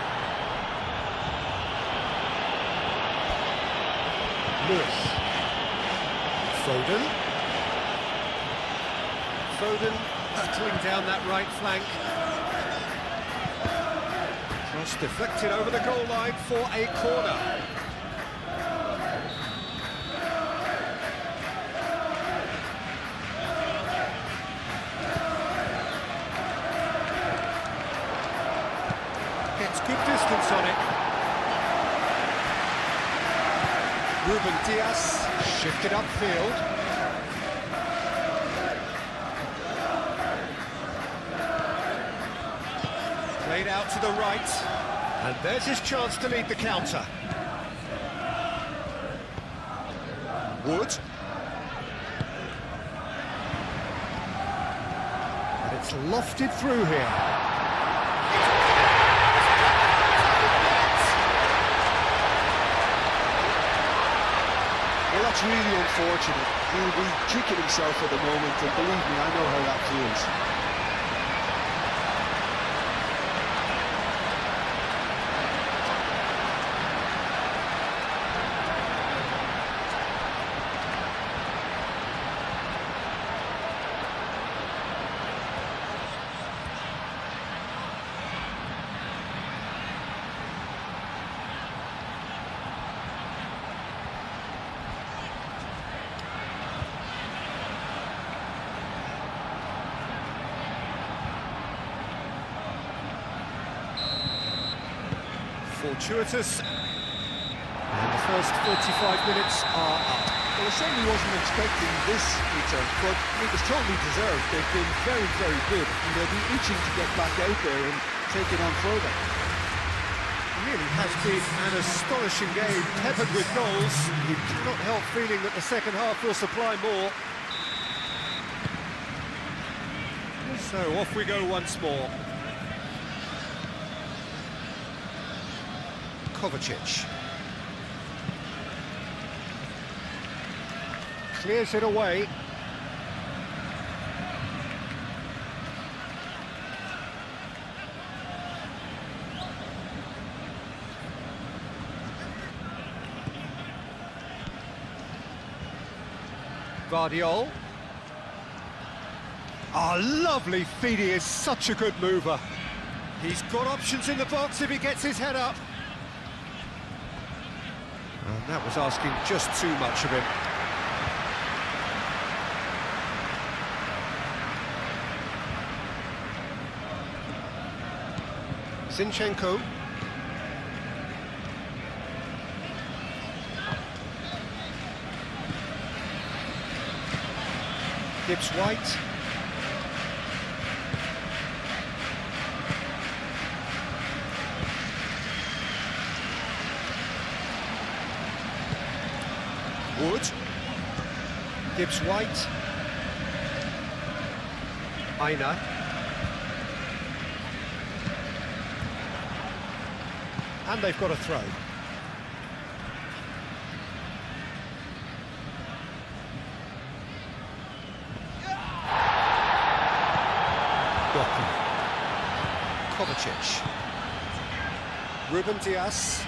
Lewis. Foden. Foden battling down that right flank. Cross deflected over the goal line for a corner. Gets good distance on it. Ruben Dias shifted upfield. Played out to the right, and there's his chance to lead the counter. Wood. And it's lofted through here. Well, that's really unfortunate. He'll be kicking himself at the moment, and believe me, I know how that feels. Fortuitous, and the first 45 minutes are up. Well, I certainly wasn't expecting this, Peter, but it was totally deserved. They've been very, very good, and they'll be itching to get back out there and take it on further. It really has been an astonishing game, peppered with goals. You cannot help feeling that the second half will supply more. So off we go once more. Kovacic. Clears it away. Vardiol. Ah, lovely feed. He is such a good mover. He's got options in the box if he gets his head up. And that was asking just too much of him. Zinchenko. Gibbs White. Wood. Gibbs-White. Aina. And they've got a throw. Doku. Kovacic. Ruben Dias.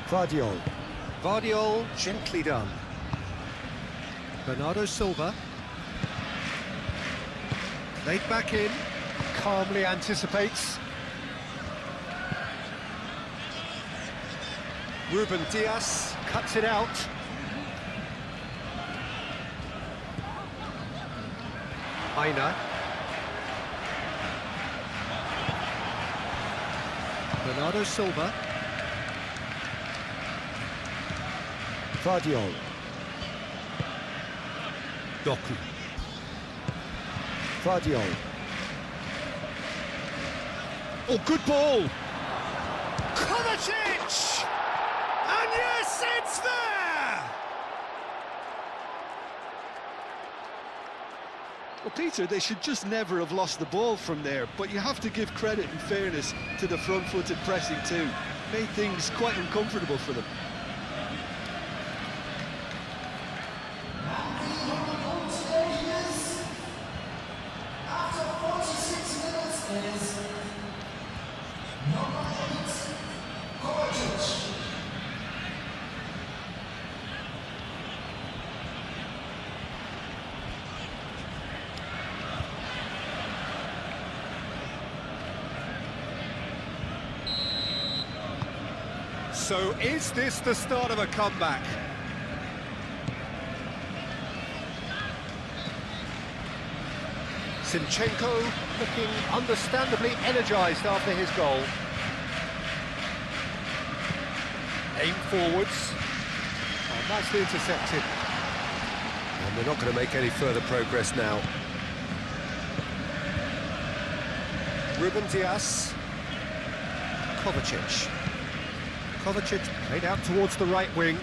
Vardiol. Vardiol, gently done. Bernardo Silva. Laid back in, calmly anticipates. Ruben Dias cuts it out. Aina. Bernardo Silva. Vardiol. Doku. Vardiol. Oh, good ball! Kovacic! And yes, it's there! Well, Peter, they should just never have lost the ball from there, but you have to give credit and fairness to the front-footed pressing too. Made things quite uncomfortable for them. So is this the start of a comeback? Zinchenko looking understandably energised after his goal. Aim forwards. Oh, nicely intercepted. And they're not going to make any further progress now. Ruben Dias. Kovacic. Kovacic played out towards the right wing.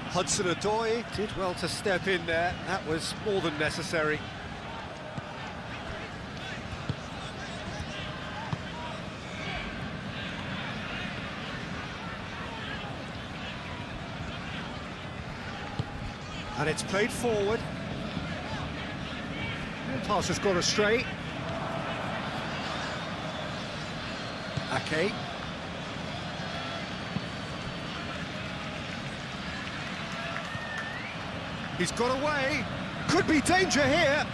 Hudson-Odoi did well to step in there. That was more than necessary. And it's played forward. Pass has gone astray. Ake. He's got away. Could be danger here.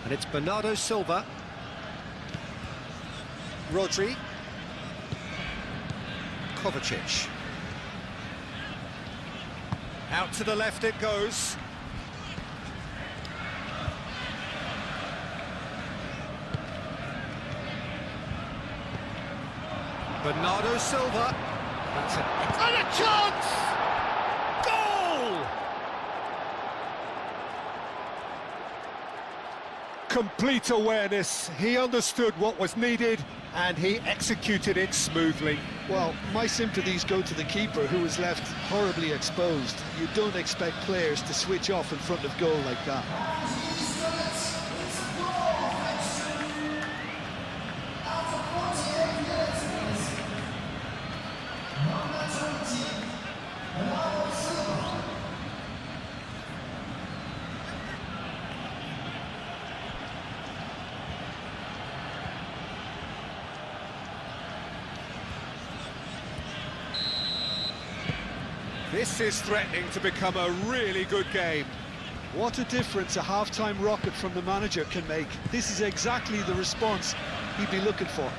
And it's Bernardo Silva. Rodri. Kovacic. Out to the left it goes. Bernardo Silva. That's and a chance! Goal! Complete awareness. He understood what was needed and he executed it smoothly. Well, my sympathies go to the keeper, who was left horribly exposed. You don't expect players to switch off in front of goal like that. This is threatening to become a really good game. What a difference a half-time rocket from the manager can make. This is exactly the response he'd be looking for.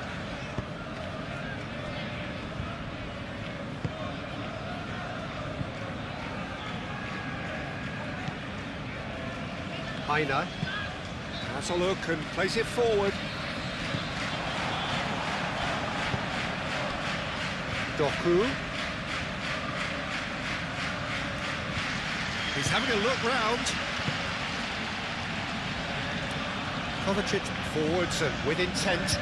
Aina has a look and plays it forward. Doku. He's having a look round. Kovacic forwards and with intent.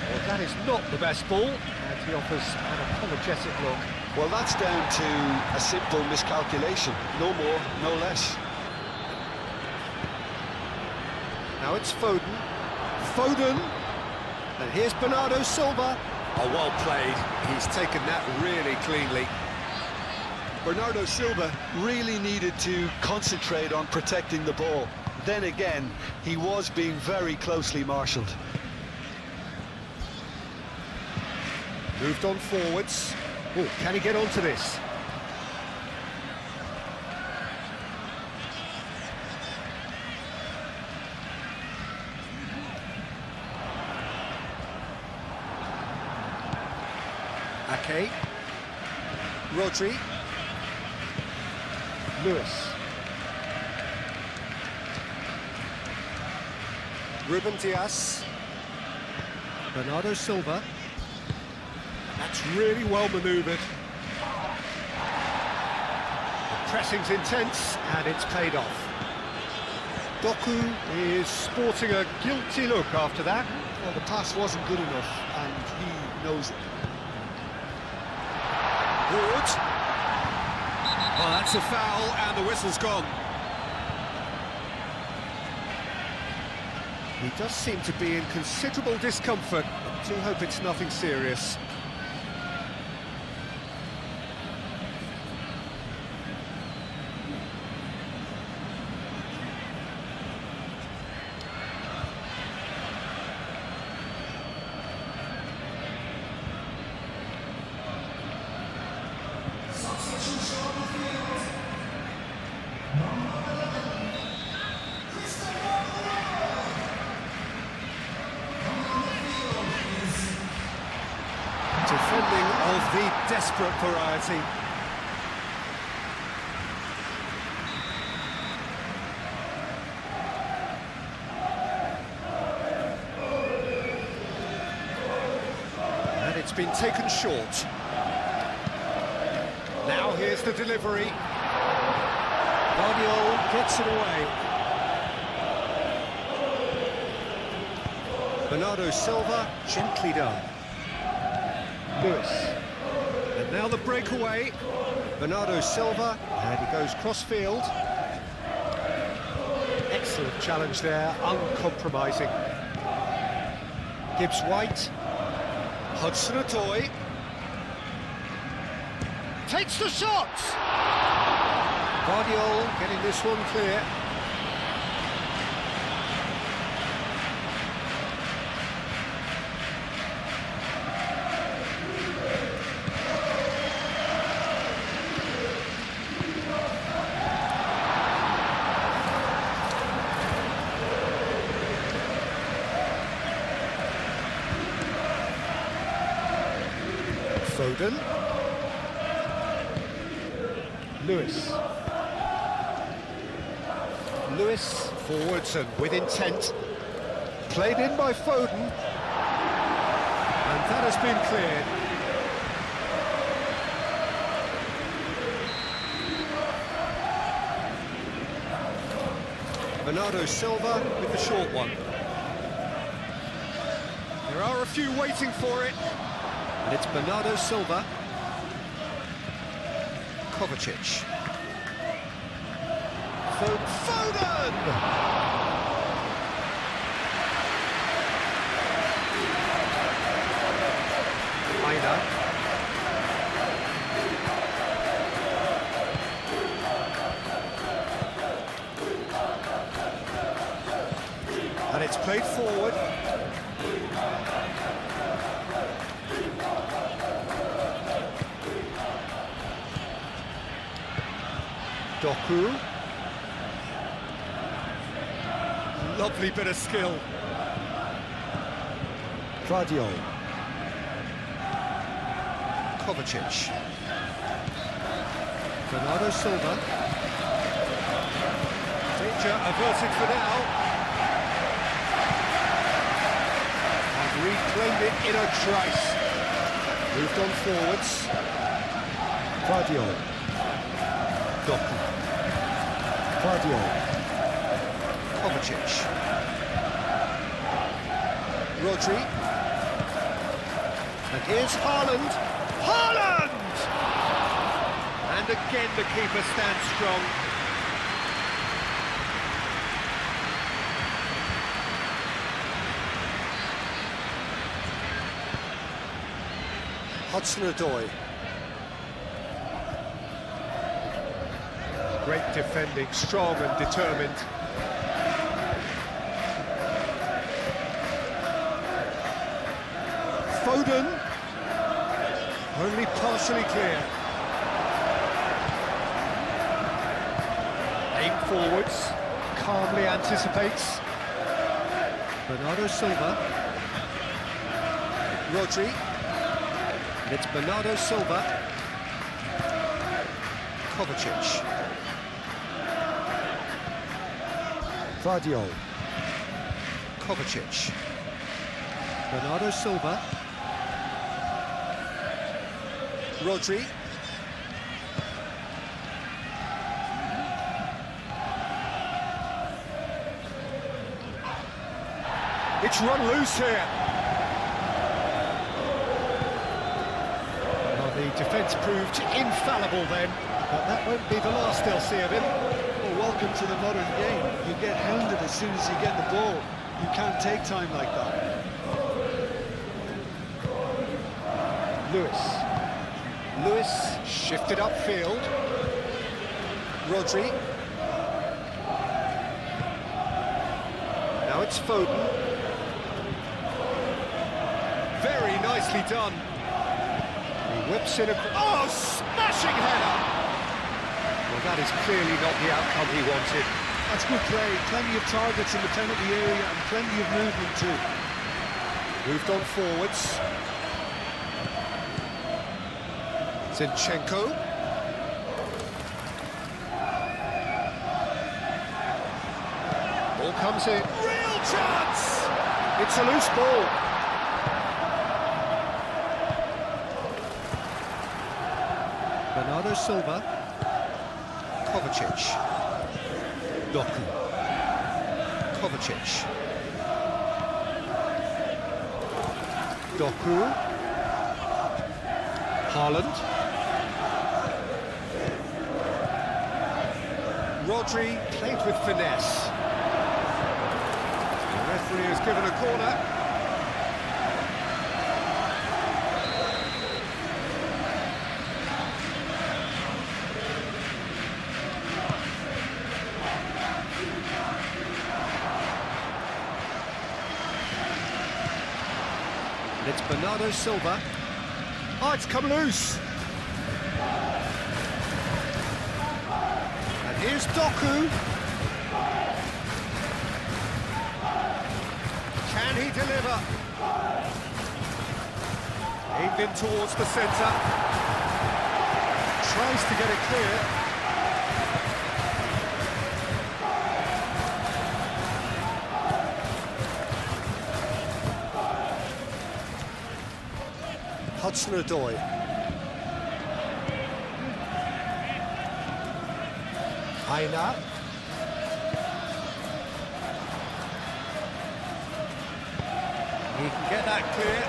Well, that is not the best ball, and he offers an apologetic look. Well, that's down to a simple miscalculation. No more, no less. Now it's Foden. Foden! And here's Bernardo Silva. Oh, well played. He's taken that really cleanly. Bernardo Silva really needed to concentrate on protecting the ball. Then again, he was being very closely marshalled. Moved on forwards. Oh, can he get onto this? Ake. Rodri. Lewis. Ruben Dias. Bernardo Silva. That's really well manoeuvred. The pressing's intense, and it's paid off. Doku is sporting a guilty look after that. Well, the pass wasn't good enough, and he knows it. Ward. Oh, that's a foul, and the whistle's gone. He does seem to be in considerable discomfort. I do hope it's nothing serious. Defending of the desperate variety. And it's been taken short. Now here's the delivery. Guardiola gets it away. Bernardo Silva, gently done. Lewis. And now the breakaway. Bernardo Silva, and he goes cross-field. Excellent challenge there, uncompromising. Gibbs-White. Hudson-Odoi. Takes the shot! Guardiola getting this one clear. Foden. Lewis. Lewis forwards and with intent. Played in by Foden. And that has been cleared. Bernardo Silva with the short one. There are a few waiting for it. And it's Bernardo Silva. Kovacic. Foden! Aina. And it's played forward. Doku. Lovely bit of skill. Guardiola. Kovacic. Bernardo Silva. Danger averted for now. And reclaimed it in a trice. Moved on forwards. Guardiola. Doku. Guardiola. Kovacic. Rodri. And here's Haaland. Haaland! And again the keeper stands strong. Hudson-Odoi. Great defending, strong and determined. Foden. Only partially clear. Aim forwards, calmly anticipates. Bernardo Silva. Rodri. And it's Bernardo Silva. Kovacic. Guardiola. Kovacic. Bernardo Silva. Rodri. It's run loose here. Well, the defence proved infallible then, but that won't be the last they'll see of him. Well, welcome to the modern game. You get hounded as soon as you get the ball. You can't take time like that. Lewis shifted upfield. Rodri. Now it's Foden. Very nicely done. He whips in a... Oh, smashing header! Well, that is clearly not the outcome he wanted. That's good play. Plenty of targets in the penalty area and plenty of movement too. Moved on forwards. Zinchenko. Ball comes in. Real chance! It's a loose ball. Bernardo Silva. Kovacic. Doku. Kovacic. Doku. Haaland. Rodri played with finesse. The referee has given a corner. And it's Bernardo Silva. Oh, it's come loose. And here's Doku. Can he deliver? Aimed in towards the centre. Tries to get it clear. Hudson-Odoi. Heiner. He can get that clear.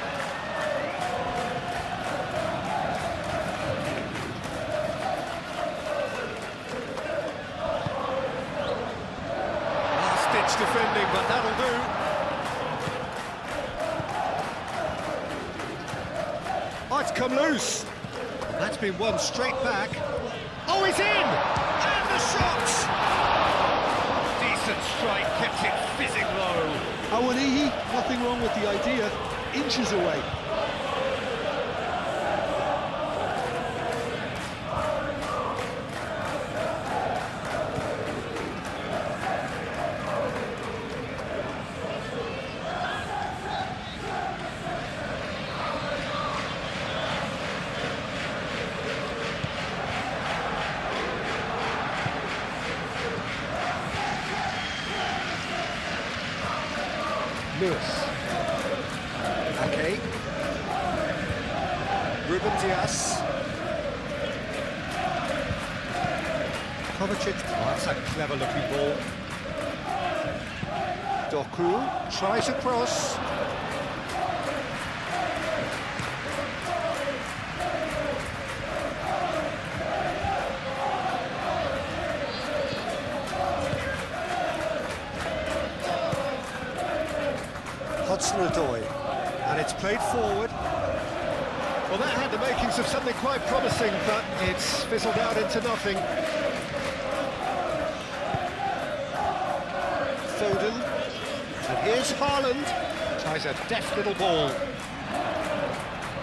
Last-ditch defending, but that'll do. Oh, it's come loose. That's been won straight back. Oh, he's in! And the shot! Decent strike, kept it fizzing low. Awanihi, nothing wrong with the idea. Inches away. Lewis. Ake. Ruben Dias. Kovacic, oh, that's a clever-looking ball. Doku tries a cross. Hudson-Odoi. And it's played forward. Well, that had the makings of something quite promising, but it's fizzled out into nothing. Foden. And here's Haaland. Tries a deft little ball.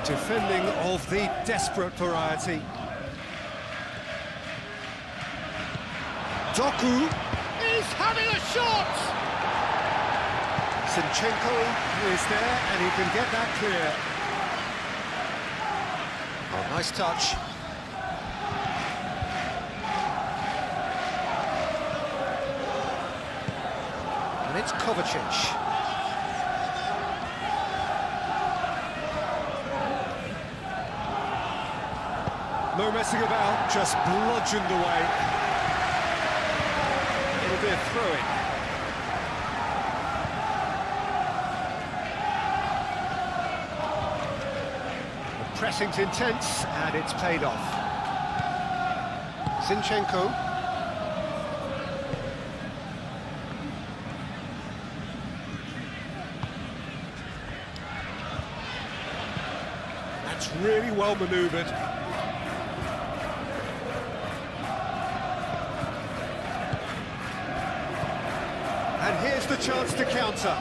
Defending of the desperate variety. Doku is having a shot! Zinchenko is there, and he can get that clear. Oh, nice touch. And it's Kovacic. No messing about, just bludgeoned away. It'll be a throw-in. Pressing's intense, and it's paid off. Zinchenko. That's really well manoeuvred. And here's the chance to counter.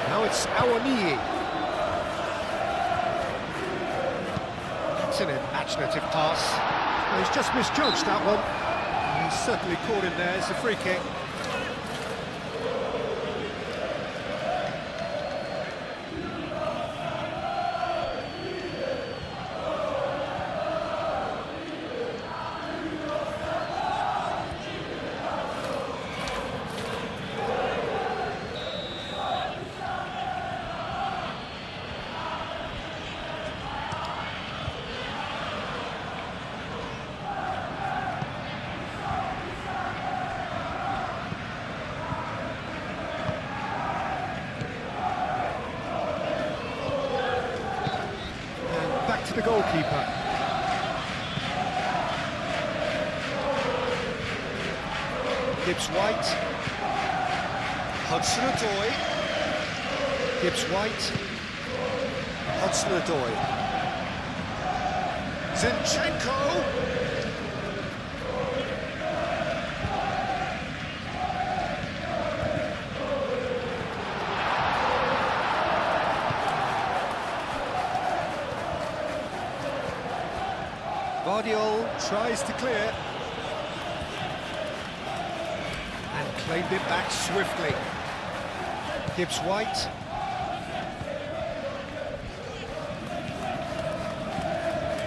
Now it's Awoniyi. It's an imaginative pass. Well, he's just misjudged that one. He's certainly caught him there. It's a free kick. To the goalkeeper. Gibbs-White. Hudson-Odoi. Gibbs-White. Hudson-Odoi. Zinchenko. Guardiola tries to clear and claimed it back swiftly. Gibbs-White.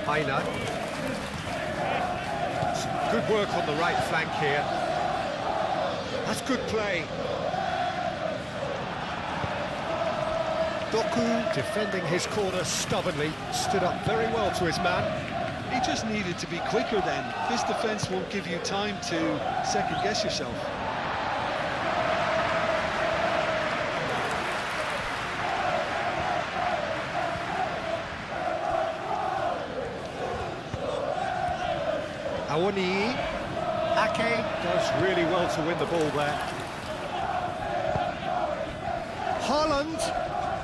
Heiner. Some good work on the right flank here. That's good play. Doku defending his corner stubbornly, stood up very well to his man. He just needed to be quicker then. This defence won't give you time to second-guess yourself. Awoniyi. Ake does really well to win the ball there. Haaland.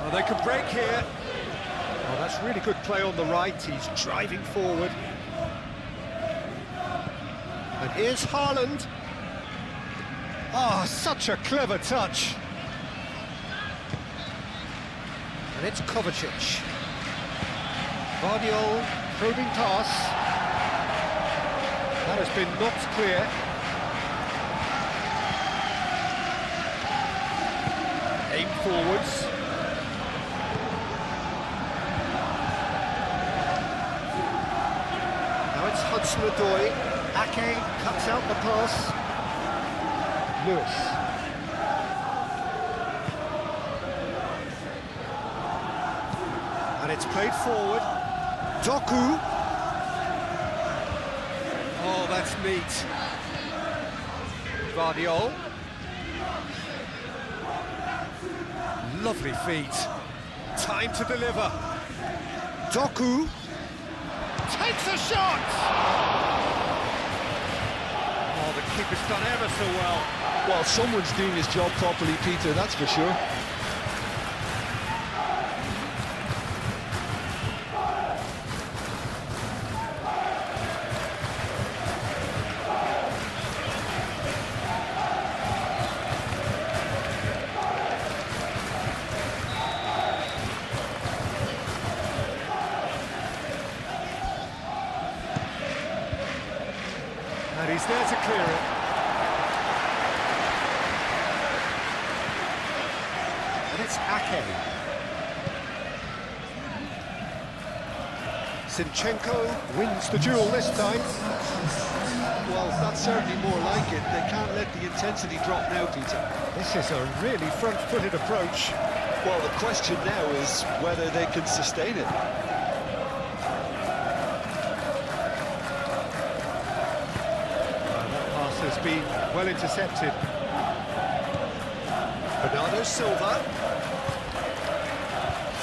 Oh, they could break here. Oh, that's really good play on the right. He's driving forward. And here's Haaland. Oh, such a clever touch. And it's Kovacic. Guardiola probing pass. That has been knocked clear. Aim forwards. Now it's Hudson-Odoi. Ake cuts out the pass. Lewis. It's played forward. Doku. Oh, that's neat. Guardiol. Lovely feet. Time to deliver. Doku. Takes a shot! Oh, the keeper's done ever so well. Well, someone's doing his job properly, Peter, that's for sure. And he's there to clear it. And it's Ake. Zinchenko wins the duel this time. Well, that's certainly more like it. They can't let the intensity drop now, Peter. This is a really front-footed approach. Well, the question now is whether they can sustain it. Has been well intercepted. Bernardo Silva.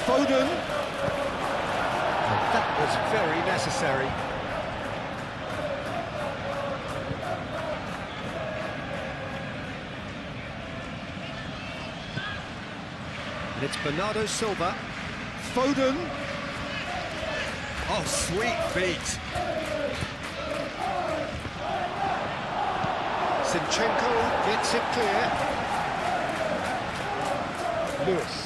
Foden. And that was very necessary. And it's Bernardo Silva. Foden. Oh, sweet feet. Zinchenko gets it clear. Lewis.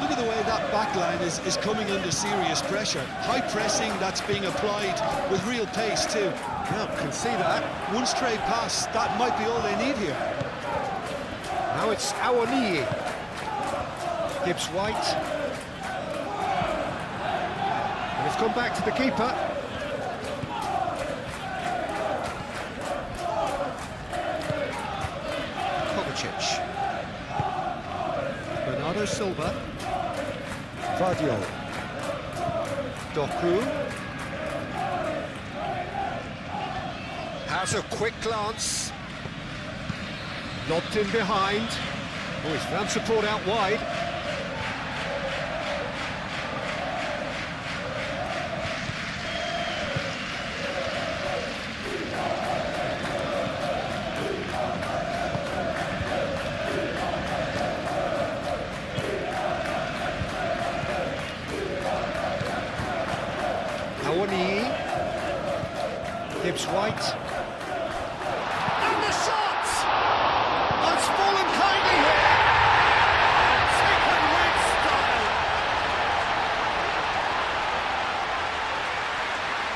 Look at the way that back line is coming under serious pressure. High pressing that's being applied with real pace too. Yeah, can see that. One stray pass, that might be all they need here. Now it's Awoniyi. Gibbs White. And it's gone back to the keeper. Bernardo Silva. Guardiol. Doku. Has a quick glance. Lobbed in behind. Oh, he's found support out wide. Awoniyi. Gibbs White. And the shot! Oh, it's fallen kindly here. Taken with style.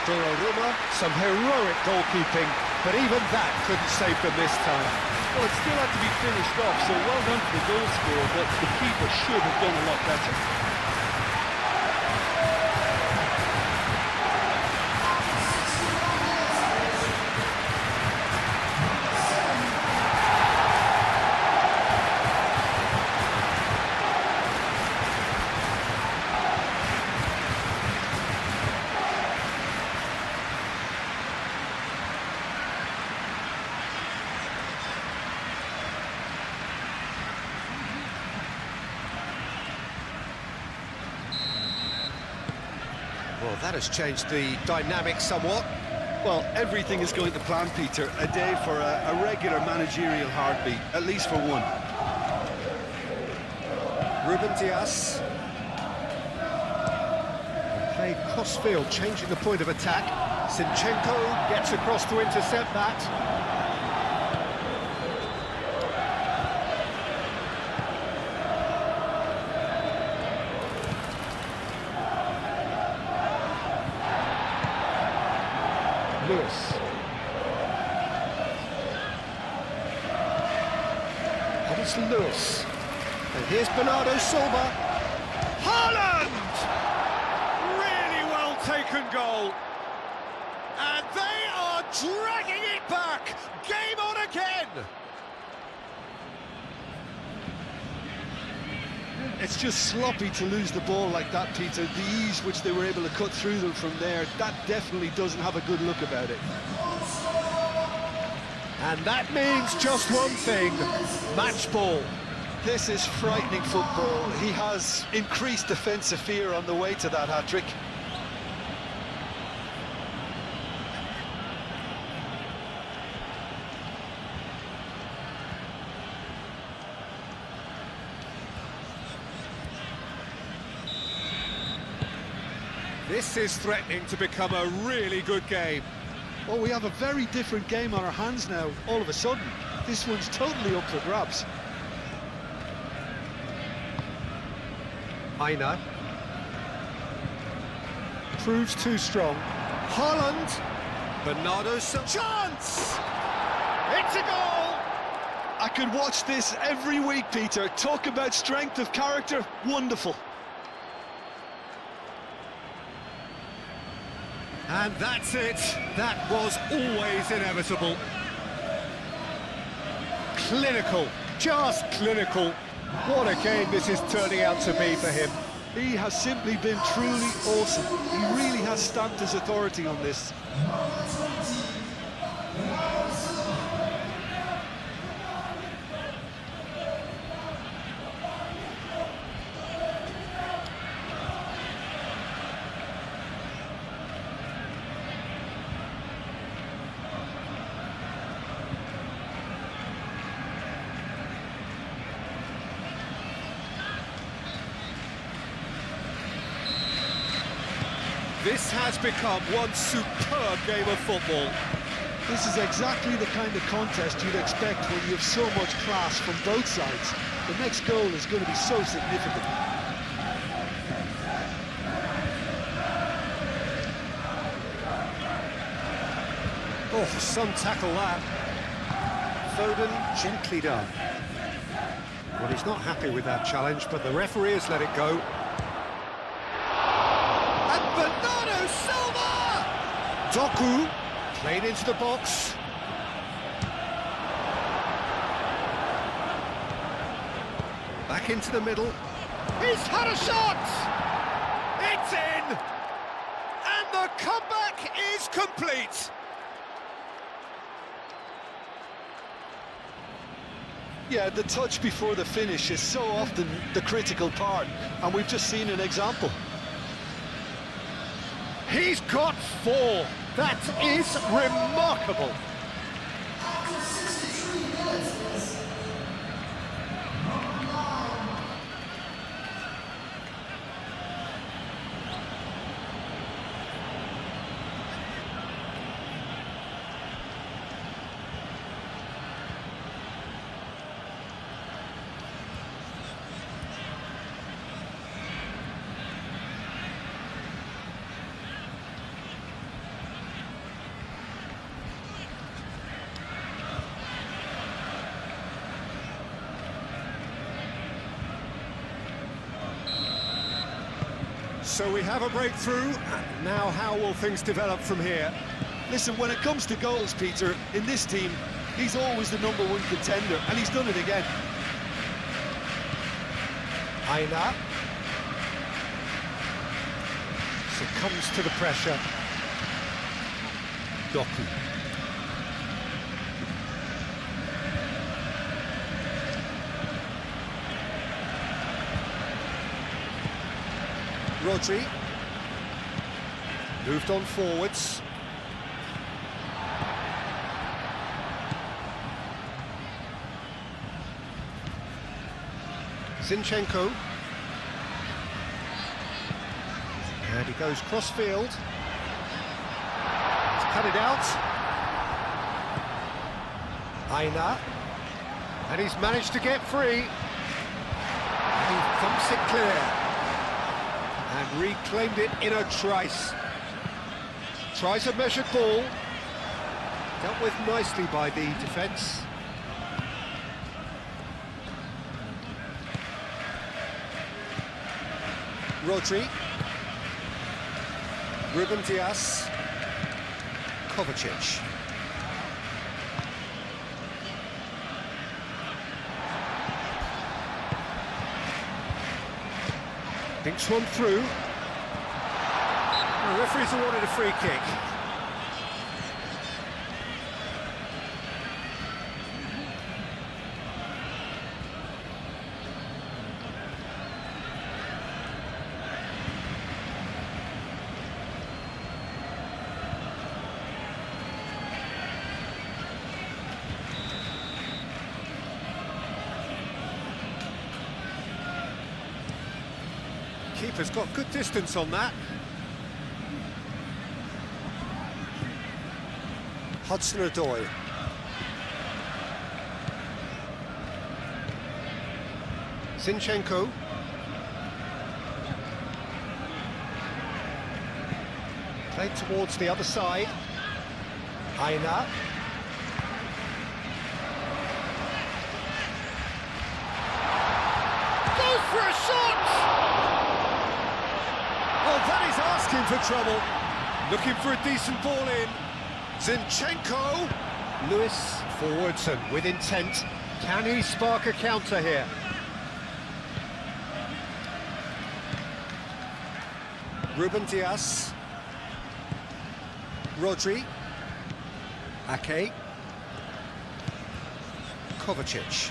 Donnarumma, some heroic goalkeeping, but even that couldn't save them this time. Well, it still had to be finished off, so well done for the goal scorer, but the keeper should have done a lot better. Well, that has changed the dynamic somewhat. Well, everything is going to plan, Peter. A day for a regular managerial heartbeat, at least for one. Ruben Dias. Played cross-field, changing the point of attack. Zinchenko gets across to intercept that. Lewis. And it's Lewis. And here's Bernardo Silva. Haaland! Really well taken goal. And they are dragging it back. Game on again. It's just sloppy to lose the ball like that, Peter. The ease which they were able to cut through them from there, that definitely doesn't have a good look about it. And that means just one thing, match ball. This is frightening football. He has increased defensive fear on the way to that hat-trick. This is threatening to become a really good game. Well, we have a very different game on our hands now, all of a sudden. This one's totally up for grabs. Aina. Proves too strong. Holland. Bernardo Silva. Chance! It's a goal! I could watch this every week, Peter. Talk about strength of character, wonderful. And that's it. That was always inevitable. Clinical, just clinical. What a game this is turning out to be for him. He has simply been truly awesome. He really has stamped his authority on this. This has become one superb game of football. This is exactly the kind of contest you'd expect when you have so much class from both sides. The next goal is going to be so significant. Oh, some tackle that. Foden gently done. Well, he's not happy with that challenge, but the referee has let it go. Bernardo Silva! Doku played into the box. Back into the middle. He's had a shot! It's in! And the comeback is complete! Yeah, the touch before the finish is so often the critical part, and we've just seen an example. He's got 4. That is remarkable. So we have a breakthrough. Now how will things develop from here? Listen, when it comes to goals, Peter, in this team, he's always the #1 contender, and he's done it again. Aina succumbs to the pressure. Doku. Rodri moved on forwards. Zinchenko. And he goes cross-field. He's cut it out. Aina. And he's managed to get free. And he thumps it clear. And reclaimed it in a trice. Tries a measured ball. Dealt with nicely by the defence. Rodri. Ruben Dias. Kovacic. Thinks one through. The referee's awarded a free kick. Keeper's got good distance on that. Hudson-Odoi. Zinchenko. Played towards the other side. Aina. Goes for a shot! Oh, that is asking for trouble. Looking for a decent ball in. Zinchenko. Lewis forwards and with intent. Can he spark a counter here? Ruben Dias. Rodri. Ake. Kovacic.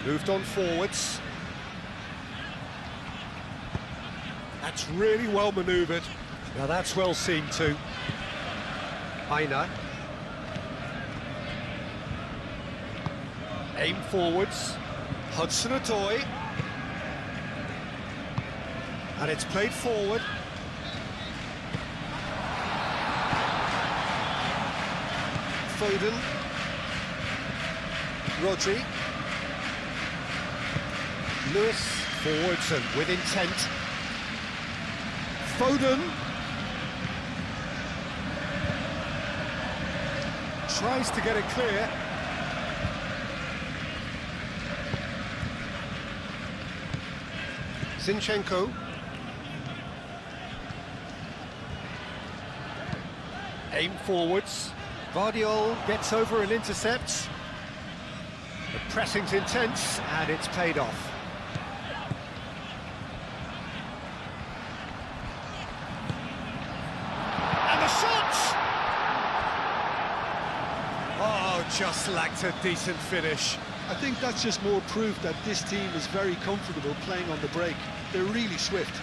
Moved on forwards. That's really well manoeuvred. Now that's well seen too. Aina. Aim forwards. Hudson-Odoi. And it's played forward. Foden. Rodri. Lewis forwards and with intent. Foden. Tries to get it clear. Zinchenko. Aim forwards. Vardiol gets over and intercepts. The pressing's intense and it's paid off. And the shot! Oh, just lacked a decent finish. I think that's just more proof that this team is very comfortable playing on the break. They're really swift.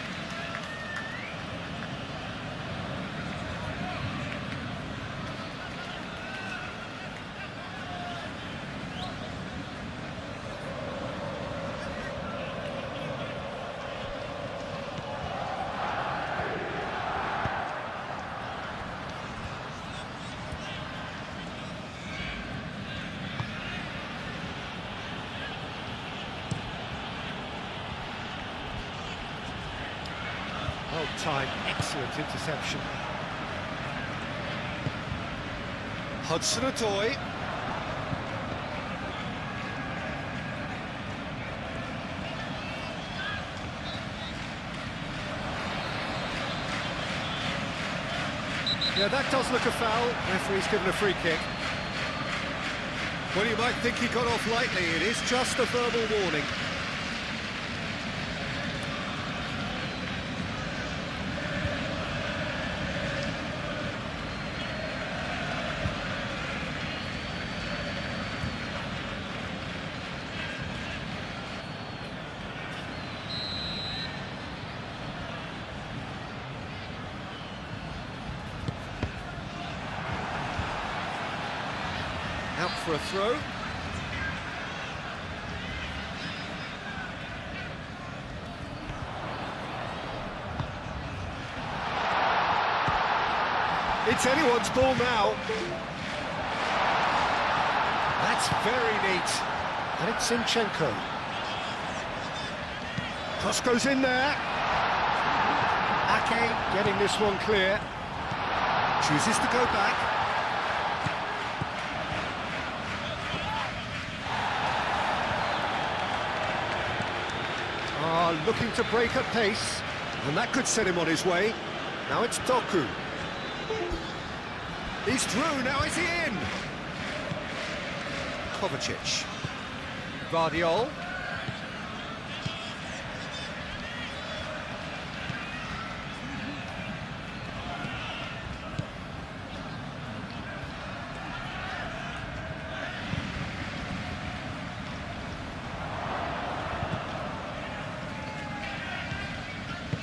Well timed, excellent interception. Hudson-Odoi. Yeah, that does look a foul. Referee's given a free kick. Well, you might think he got off lightly. It is just a verbal warning. Out for a throw. It's anyone's ball now. That's very neat. And it's Zinchenko. Cross goes in there. Ake getting this one clear. Chooses to go back. Looking to break at pace, and that could set him on his way. Now it's Doku. He's through, now is he in? Kovacic. Vardiol.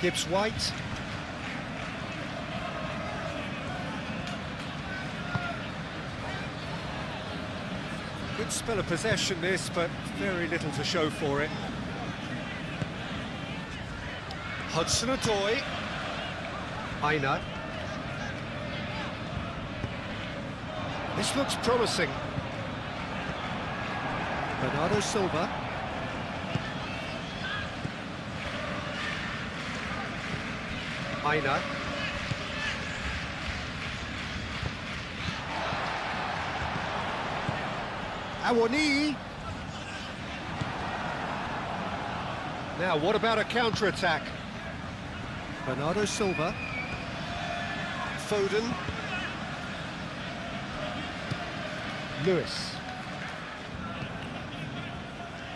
Gibbs White. Good spell of possession this, but very little to show for it. Hudson-Odoi. Aina. This looks promising. Bernardo Silva. Aina. Awani. Now, what about a counter-attack? Bernardo Silva. Foden. Lewis.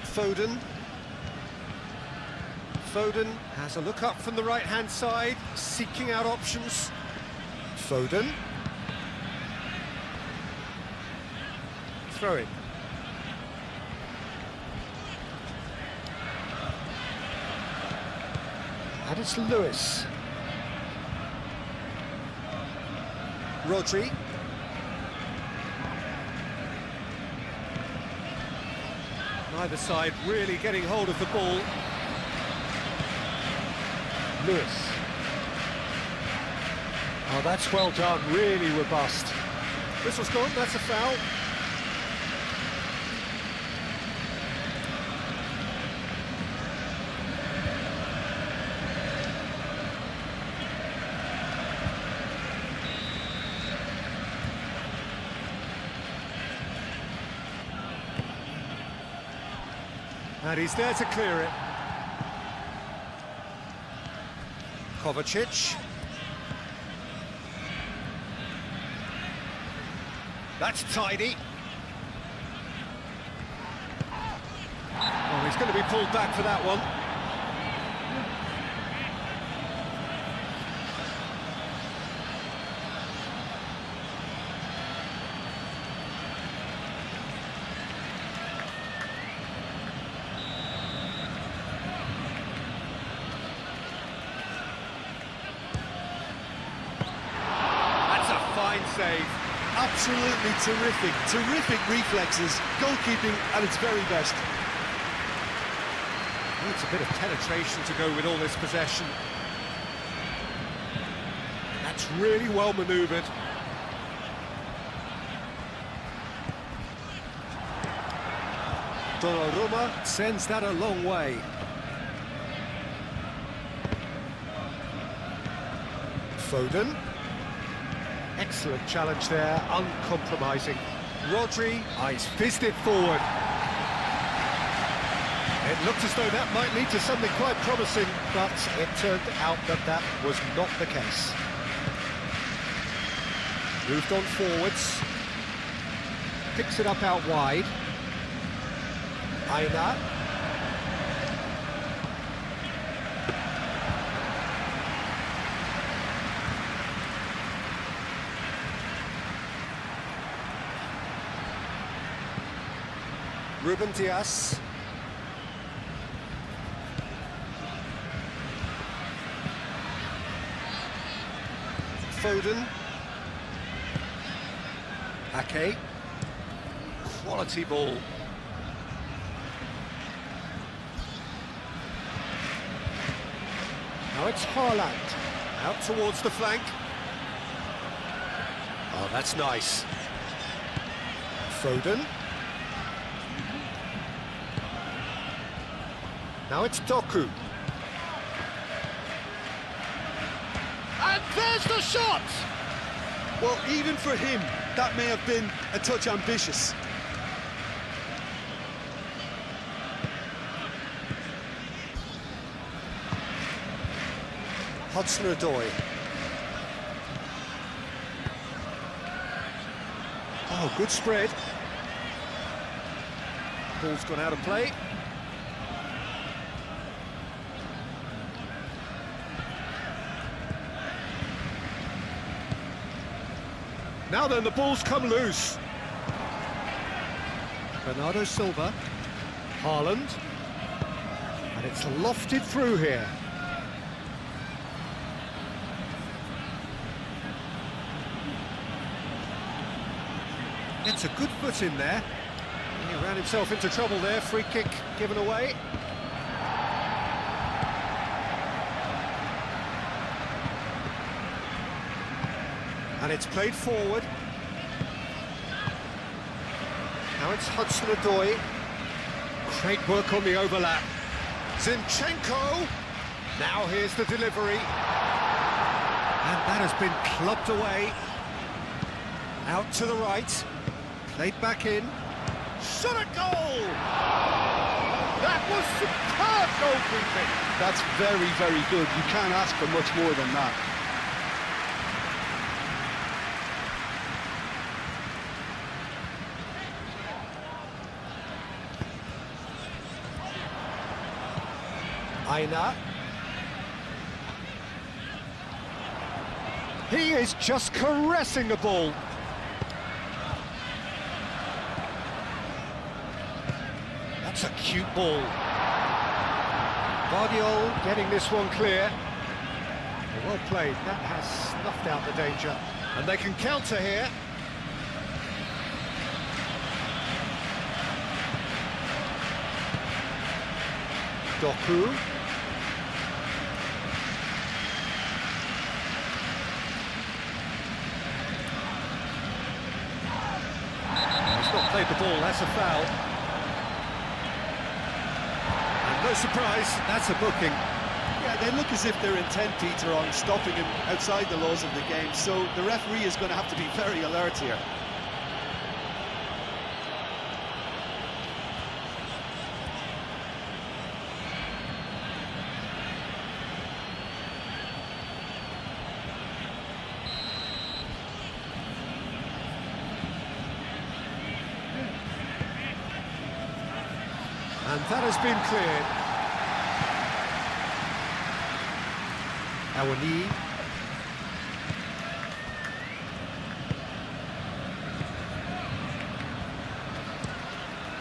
Foden. Foden has a look up from the right-hand side, seeking out options. Foden. Throw it. And it's Lewis. Rodri. Neither side really getting hold of the ball. Lewis. Oh, that's well done, really robust. Whistle's gone, that's a foul. And he's there to clear it. Kovacic. That's tidy. Oh, he's going to be pulled back for that one. Save. Absolutely terrific reflexes, goalkeeping at its very best. Needs a bit of penetration to go with all this possession. That's really well manoeuvred. Donnarumma sends that a long way. Foden. Excellent challenge there, uncompromising. Rodri, he's fizzed it forward. It looked as though that might lead to something quite promising, but it turned out that that was not the case. Moved on forwards. Picks it up out wide. Aina. Ruben Dias. Foden. Ake. Quality ball. Now it's Haaland. Out towards the flank. Oh, that's nice. Foden. Now it's Doku. And there's the shot! Well, even for him, that may have been a touch ambitious. Hudson-Odoi. Oh, good spread. Ball's gone out of play. Now then, the ball's come loose. Bernardo Silva. Haaland. And it's lofted through here. Gets a good foot in there. He ran himself into trouble there. Free kick given away. And it's played forward. Now it's Hudson-Odoi. Great work on the overlap. Zinchenko. Now here's the delivery. And that has been clubbed away. Out to the right. Played back in. Shot a goal! That was superb goalkeeping. That's very, very good. You can't ask for much more than that. Aina. He is just caressing the ball. That's a cute ball. Guardiol getting this one clear. Well played, that has snuffed out the danger. And they can counter here. Doku. He's not played the ball, that's a foul. And no surprise, that's a booking. Yeah, they look as if they're intent, Peter, on stopping him outside the laws of the game, so the referee is going to have to be very alert here. And that has been cleared. Awani.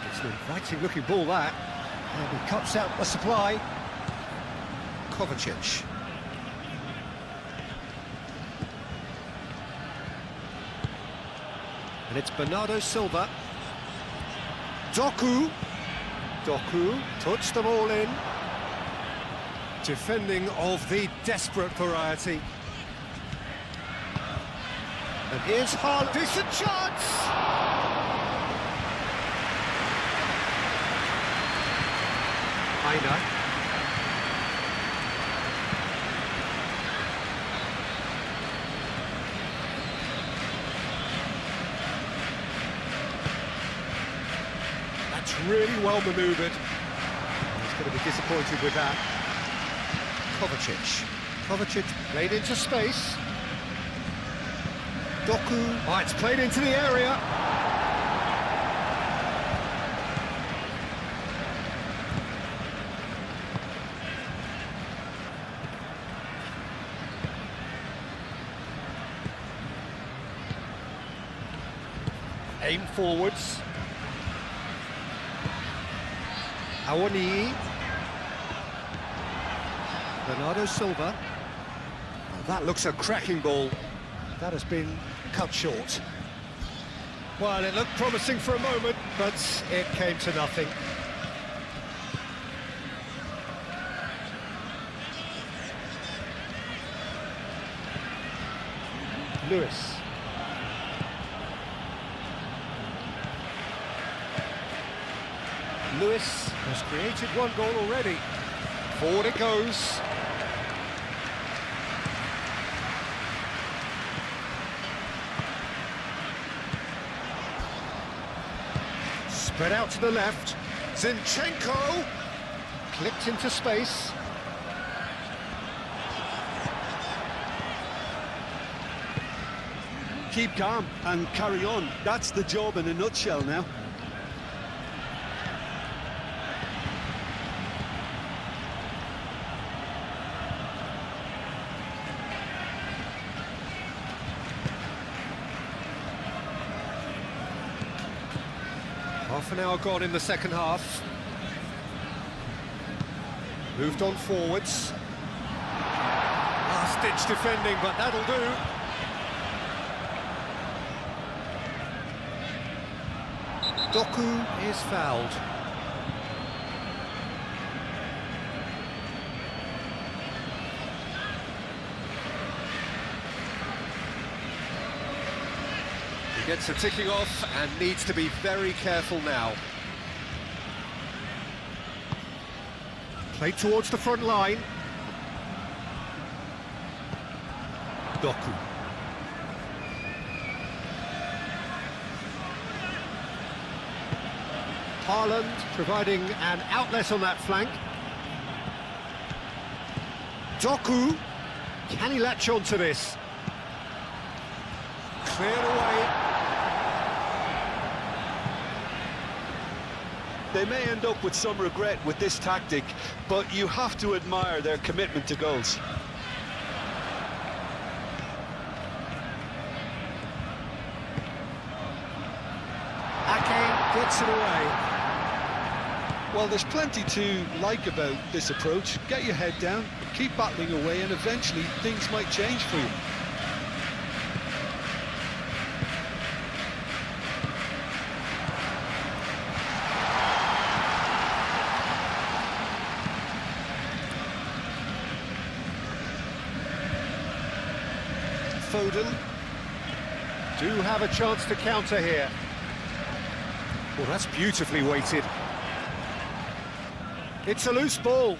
It's an inviting looking ball, that. And he cuts out the supply. Kovacic. And it's Bernardo Silva. Doku. Doku touched them all in. Defending of the desperate variety. And here's Haaland. Decent chance! Aina. That's really well manoeuvred. He's going to be disappointed with that. Kovacic. Kovacic played into space. Doku. Oh, it's played into the area. Aim forwards. Awani. Bernardo Silva. Oh, that looks a cracking ball. That has been cut short. Well, it looked promising for a moment, but it came to nothing. Lewis. Lewis has created one goal already. Forward it goes. Spread out to the left. Zinchenko. Clipped into space. Keep calm and carry on. That's the job in a nutshell now. Half an hour gone in the second half. Moved on forwards. Last-ditch defending, but that'll do. Doku is fouled. He gets a ticking off and needs to be very careful now. Played towards the front line. Doku. Haaland providing an outlet on that flank. Doku. Can he latch on to this? Cleared away. They may end up with some regret with this tactic, but you have to admire their commitment to goals. Ake gets it away. Well, there's plenty to like about this approach. Get your head down, keep battling away, and eventually things might change for you. Foden do have a chance to counter here. Well, that's beautifully weighted. It's a loose ball.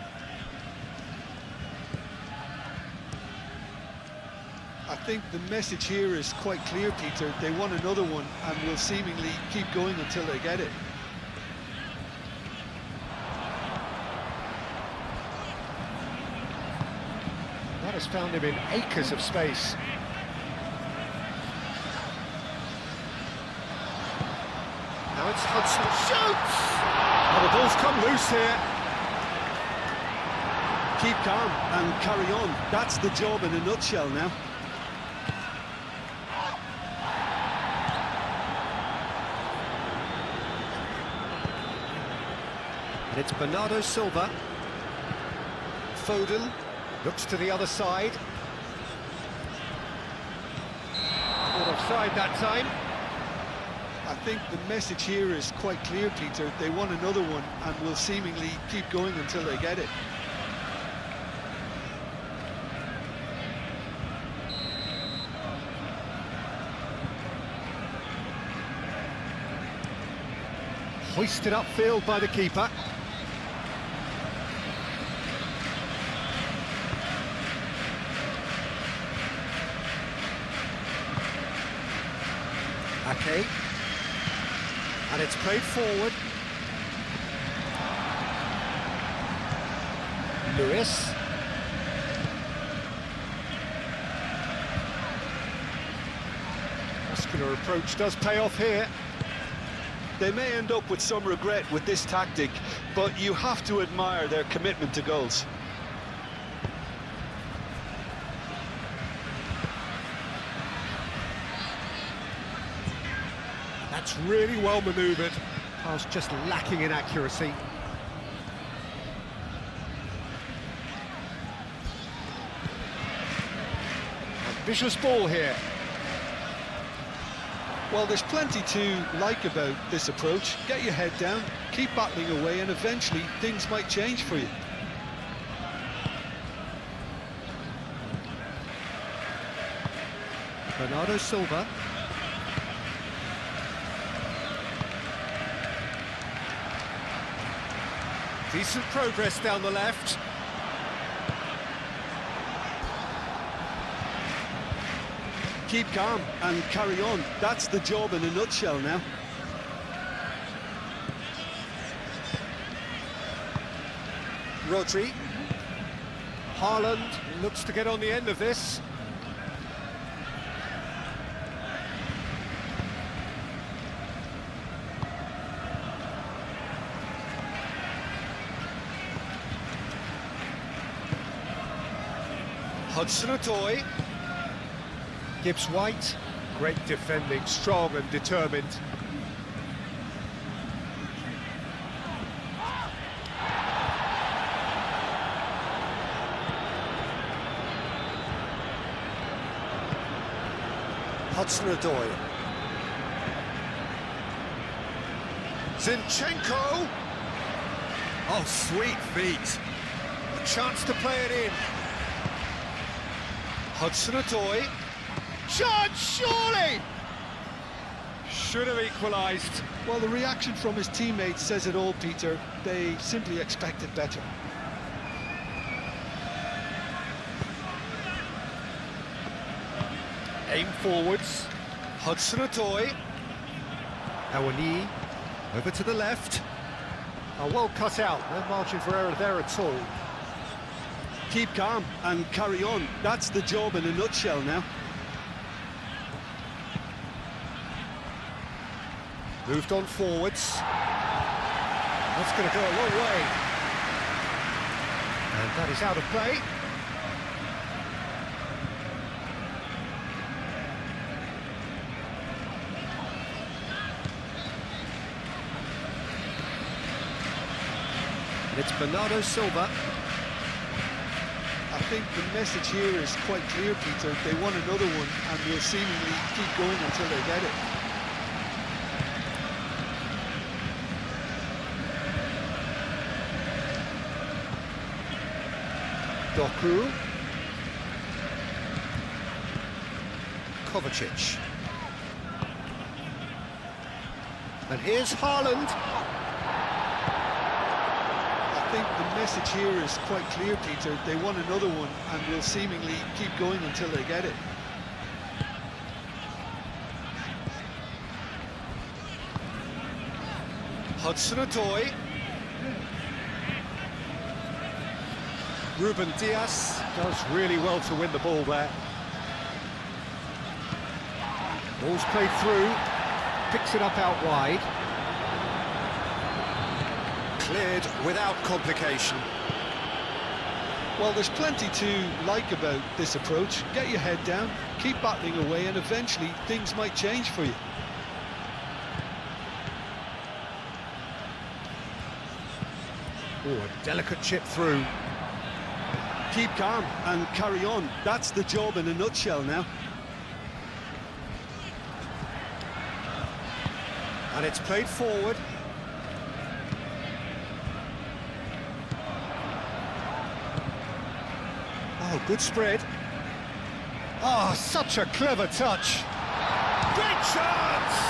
I think the message here is quite clear, Peter. They want another one and will seemingly keep going until they get it. That has found him in acres of space. Now it's Hudson, shoots! Oh, the ball's come loose here. Keep calm and carry on. That's the job in a nutshell now. And it's Bernardo Silva. Foden looks to the other side. Caught offside that time. I think the message here is quite clear, Peter. They want another one and will seemingly keep going until they get it. Hoisted upfield by the keeper. Ake. And it's played forward. Lewis. Muscular approach does pay off here. They may end up with some regret with this tactic, but you have to admire their commitment to goals. That's really well manoeuvred. Pass just lacking in accuracy. Ambitious ball here. Well, there's plenty to like about this approach. Get your head down, keep battling away, and eventually things might change for you. Bernardo Silva. Decent progress down the left. Keep calm and carry on. That's the job in a nutshell now. Rodri. Haaland looks to get on the end of this. Hudson-Odoi. Gibbs-White. Great defending, strong and determined. Hudson-Odoi. Zinchenko. Oh, sweet feet. A chance to play it in. Hudson-Odoi. Chance, surely! Should have equalised. Well, the reaction from his teammates says it all, Peter. They simply expected better. Aim forwards. Hudson-Odoi. Awani over to the left. Oh, well cut out. No margin for error there at all. Keep calm and carry on. That's the job in a nutshell now. Moved on forwards. That's going to go a long way. And that is out of play. And it's Bernardo Silva. I think the message here is quite clear, Peter. They want another one and will seemingly keep going until they get it. Doku. Kovacic. And here's Haaland. I think the message here is quite clear, Peter. They want another one and will seemingly keep going until they get it. Hudson-Odoi. Ruben Dias does really well to win the ball there. Ball's played through, picks it up out wide. Cleared without complication. Well, there's plenty to like about this approach. Get your head down, keep battling away, and eventually things might change for you. Oh, a delicate chip through. Keep calm and carry on. That's the job in a nutshell now. And it's played forward. Oh, good spread. Oh, such a clever touch. Great chance!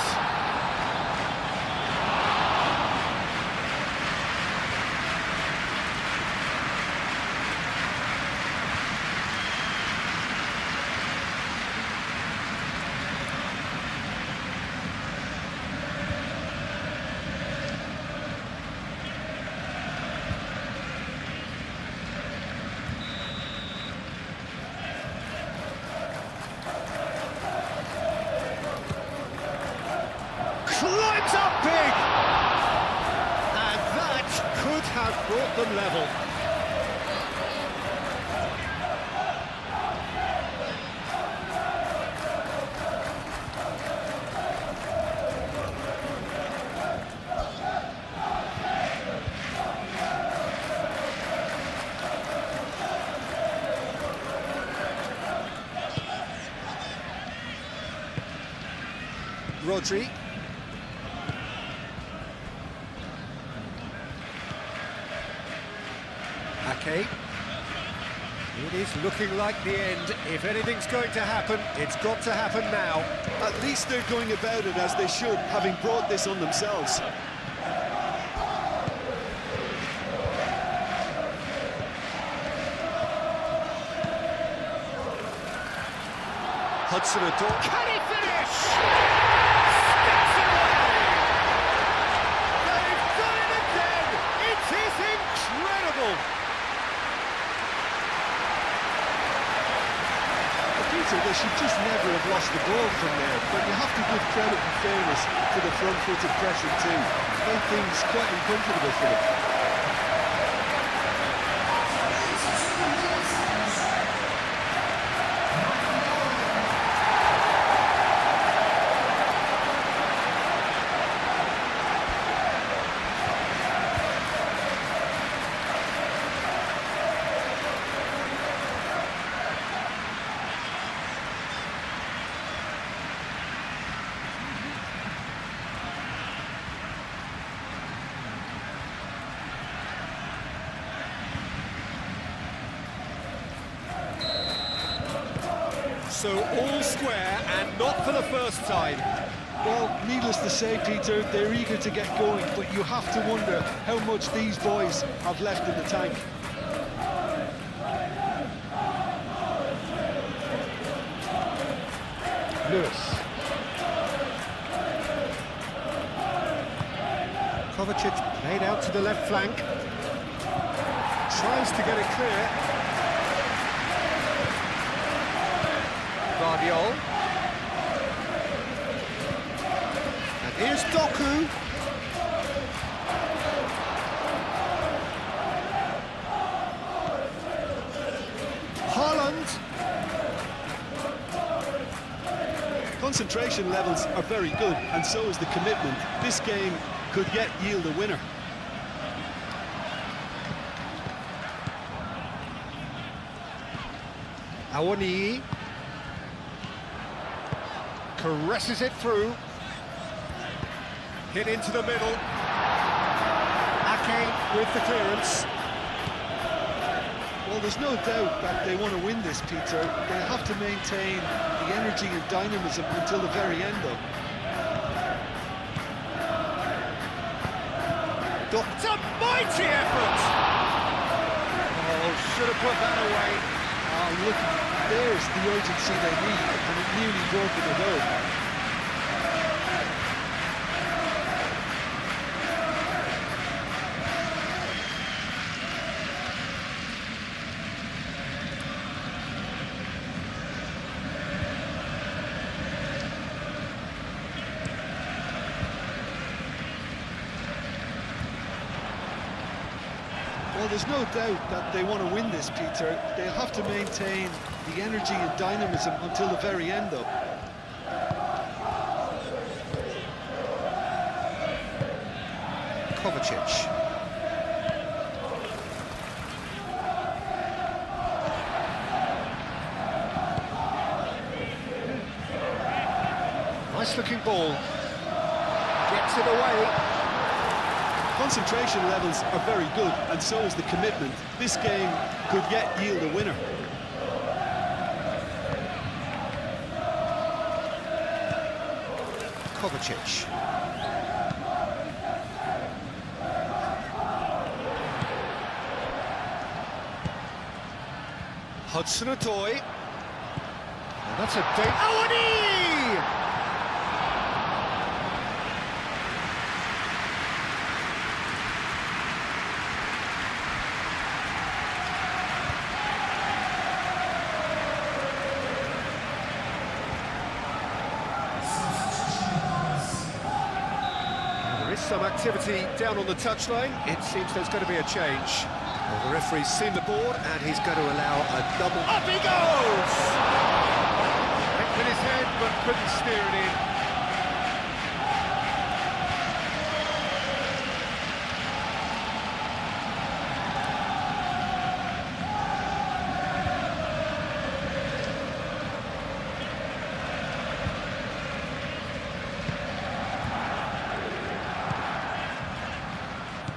Climbs up big! And that could have brought them level. Rodri. Ake. It is looking like the end. If anything's going to happen, it's got to happen now. At least they're going about it as they should, having brought this on themselves. Hudson-Odoi. Can he finish? Steps away! They've done it again! It is incredible! Peter, they should just never have lost the ball from there, but you have to give credit and fairness to the front-footed pressing too. Made things quite uncomfortable for them. So all square, and not for the first time. Well, needless to say, Peter, they're eager to get going, but you have to wonder how much these boys have left in the tank. Lewis. Kovacic played out to the left flank. Tries to get it clear. Guardiol. And here's Doku. Haaland. Concentration levels are very good, and so is the commitment. This game could yet yield a winner. Awani caresses it through. Hit into the middle. Ake with the clearance. Well, there's no doubt that they want to win this, Peter. They have to maintain the energy and dynamism until the very end, though. It's a mighty effort! Oh, should have put that away. Oh, look, there's the urgency they need, and it nearly brought them a goal. Well, there's no doubt that they want to win this, Peter. They'll have to maintain the energy and dynamism until the very end, though. Kovacic. Nice looking ball. Gets it away. Concentration levels are very good, and so is the commitment. This game could yet yield a winner. Kovacic. Hudson-Odoi. And that's a Awani! Some activity down on the touchline. It seems there's going to be a change. Well, the referee's seen the board and he's going to allow a double. Up he goes! Went with his head but couldn't steer it in.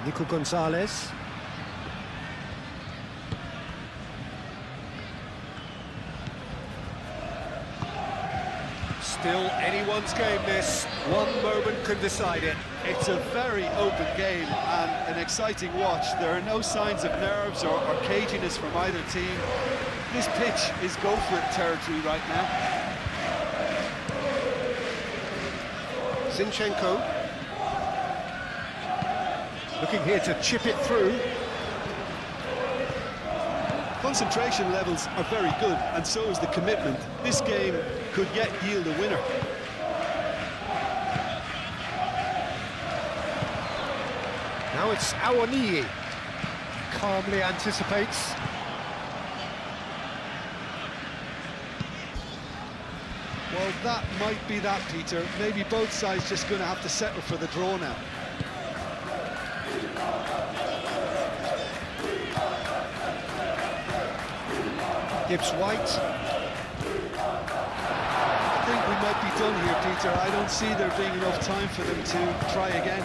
Nico Gonzalez. Still anyone's game, this. One moment can decide it. It's a very open game and an exciting watch. There are no signs of nerves or caginess from either team. This pitch is go-for-it territory right now. Zinchenko. Looking here to chip it through. Concentration levels are very good, and so is the commitment. This game could yet yield a winner. Now it's Awani. Calmly anticipates. Well, that might be that, Peter. Maybe both sides just going to have to settle for the draw now. Gibbs White. I think we might be done here, Peter. I don't see there being enough time for them to try again.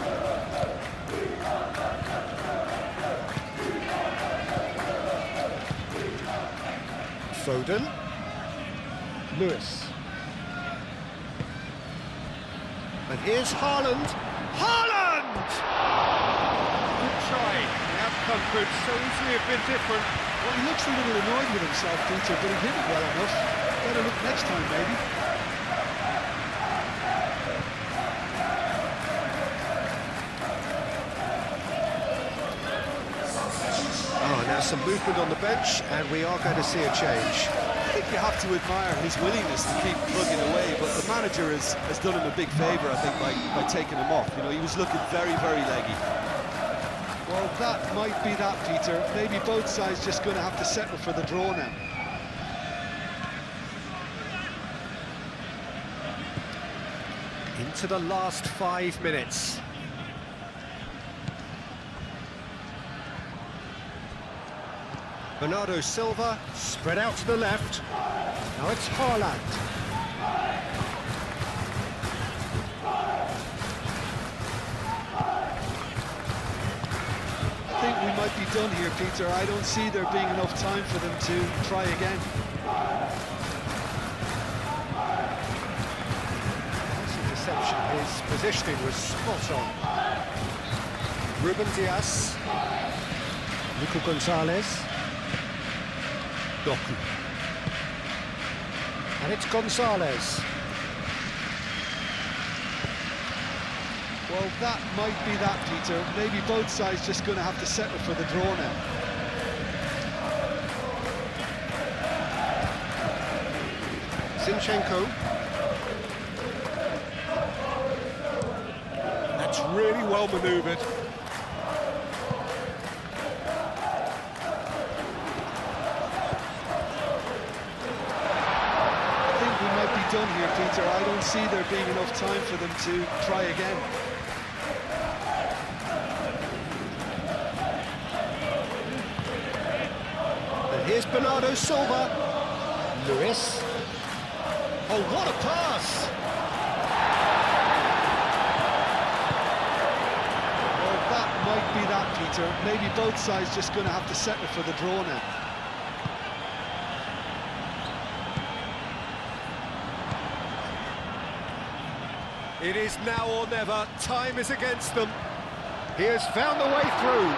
Foden. Lewis. And here's Haaland. Haaland! Good try. The outcome could so easily have been different. Well, he looks a little annoyed with himself, Peter, but he hit it well enough. Better look next time, maybe. Oh, now some movement on the bench, and we are going to see a change. I think you have to admire his willingness to keep plugging away, but the manager has done him a big favour, I think, by taking him off. You know, he was looking very, very leggy. Well, that might be that, Peter. Maybe both sides just going to have to settle for the draw now. Into the last 5 minutes. Bernardo Silva, spread out to the left. Now it's Haaland. I think we might be done here, Peter. I don't see there being enough time for them to try again. That's a deception. His positioning was spot on. Ruben Dias. Nico Gonzalez. Doku. And it's Gonzalez. Well, that might be that, Peter. Maybe both sides just going to have to settle for the draw now. Zinchenko. That's really well manoeuvred. Done here, Peter. I don't see there being enough time for them to try again. And here's Bernardo Silva. Lewis. Oh, what a pass! Well, that might be that, Peter. Maybe both sides just going to have to settle for the draw now. It is now or never. Time is against them. He has found the way through.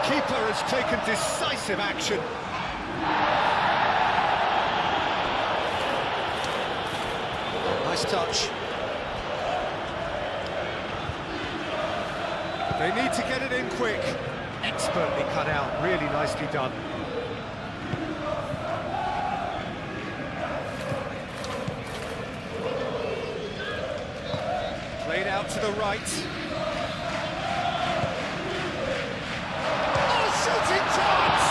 Keeper has taken decisive action. Nice touch. They need to get it in quick. Expertly cut out, really nicely done. Played out to the right. Oh, shooting chance!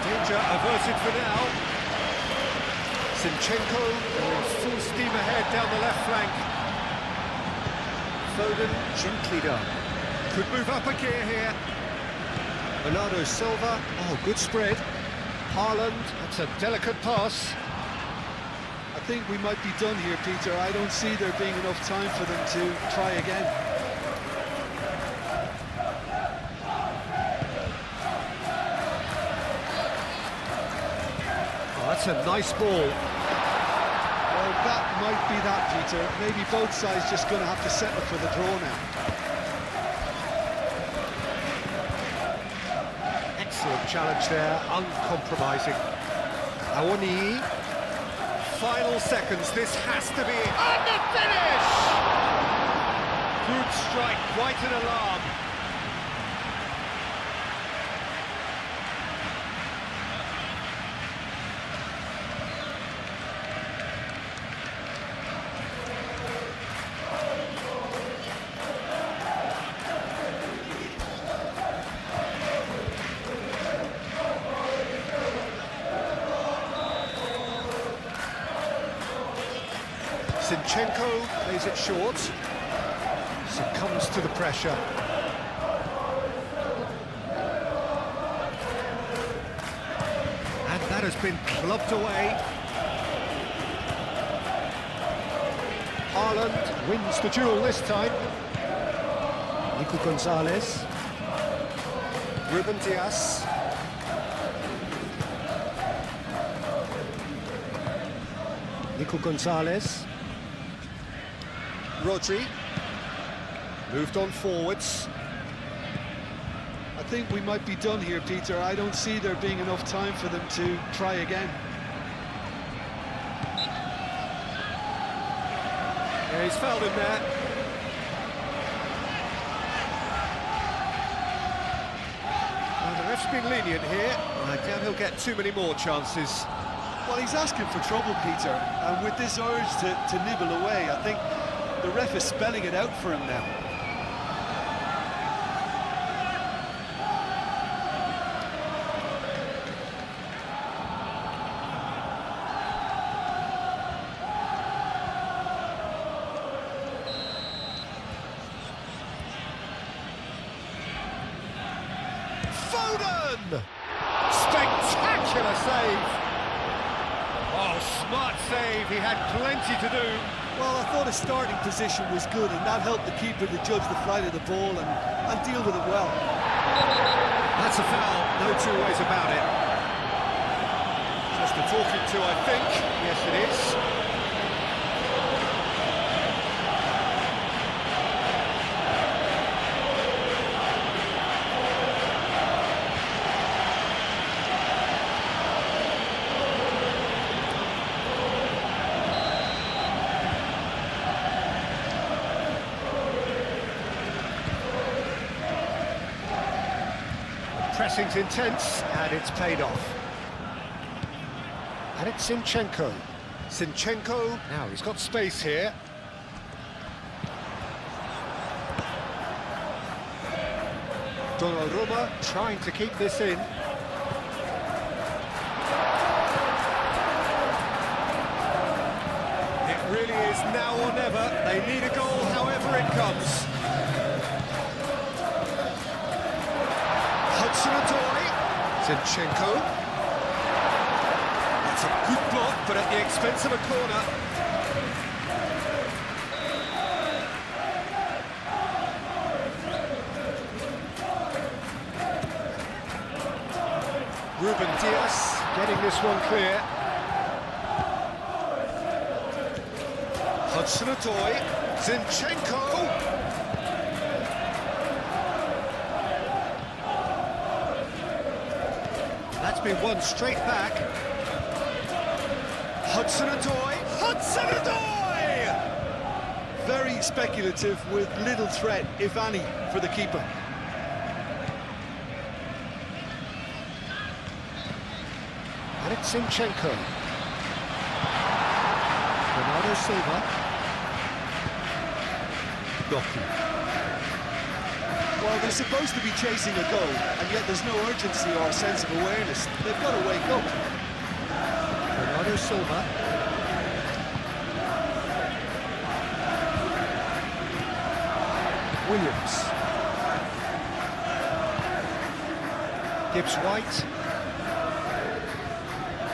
Danger averted for now. Zinchenko going full steam ahead down the left flank. Foden gently done. Could move up a gear here. Bernardo Silva. Oh, good spread. Haaland. That's a delicate pass. I think we might be done here, Peter. I don't see there being enough time for them to try again. Oh, that's a nice ball. Well, that might be that, Peter. Maybe both sides just going to have to settle for the draw now. Excellent challenge there, uncompromising. Awani. Final seconds, this has to be it. And the finish! Good strike, quite an alarm. Zinchenko plays it short, succumbs to the pressure. And that has been clubbed away. Haaland wins the duel this time. Nico Gonzalez. Ruben Dias. Nico Gonzalez. Rodri. Moved on forwards. I think we might be done here, Peter. I don't see there being enough time for them to try again. Yeah, he's fouled him there. Well, the ref's been lenient here. I doubt he'll get too many more chances. Well, he's asking for trouble, Peter, and with this urge to nibble away, I think the ref is spelling it out for him now. Foden! Spectacular save! Oh, smart save, he had plenty to do. Well, I thought his starting position was good, and that helped the keeper to judge the flight of the ball and deal with it well. That's a foul, no two ways about it. Just a talking to, I think. Yes, it is. Pressing's intense, and it's paid off. And it's Zinchenko. Zinchenko, now he's got space here. Donnarumma trying to keep this in. It really is now or never. They need a goal however it comes. Zinchenko. That's a good block, but at the expense of a corner. Ruben Dias getting this one clear. Hudson-Odoi. Zinchenko. That's been won straight back. Hudson-Odoi! Hudson-Odoi! Very speculative with little threat, if any, for the keeper. And it's Zinchenko. Bernardo Silva. Doku. Well, they're supposed to be chasing a goal, and yet there's no urgency or sense of awareness. They've got to wake up. Bernardo Silva. Williams. Gibbs-White.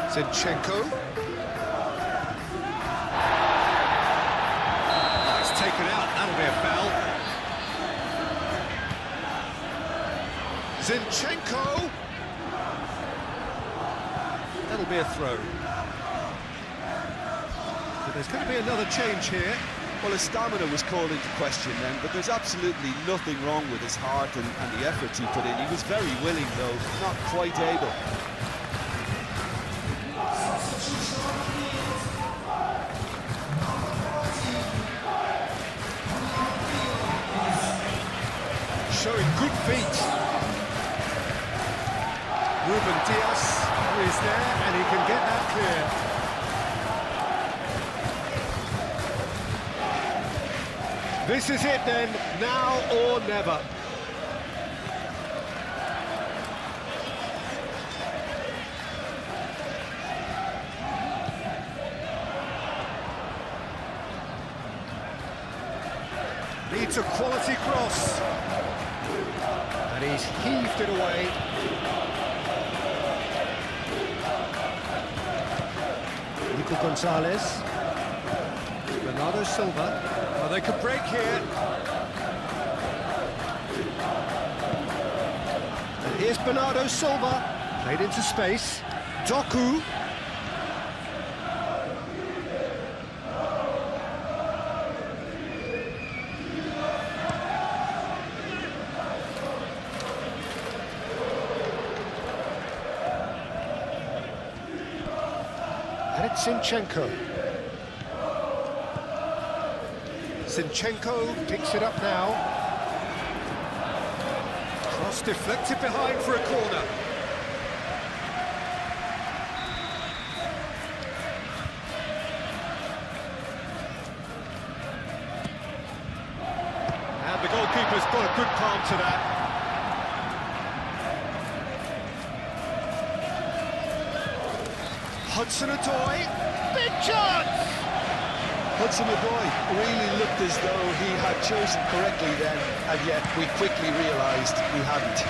Zinchenko. Oh, it's taken out, that'll be a foul. Zinchenko! That'll be a throw. But there's going to be another change here. Well, his stamina was called into question then, but there's absolutely nothing wrong with his heart and the efforts he put in. He was very willing, though, not quite able. Showing good feet. Ruben Dias is there, and he can get that clear. This is it then, now or never. Needs a quality cross. And he's heaved it away. Nico Gonzalez. Bernardo Silva. Well, they could break here. And here's Bernardo Silva. Played into space. Doku. And it's Zinchenko. Zinchenko picks it up now. Cross deflected behind for a corner. And the goalkeeper's got a good palm to that. Hudson-Odoi, big chance! Hudson-Odoi really looked as though he had chosen correctly then, and yet we quickly realised he hadn't.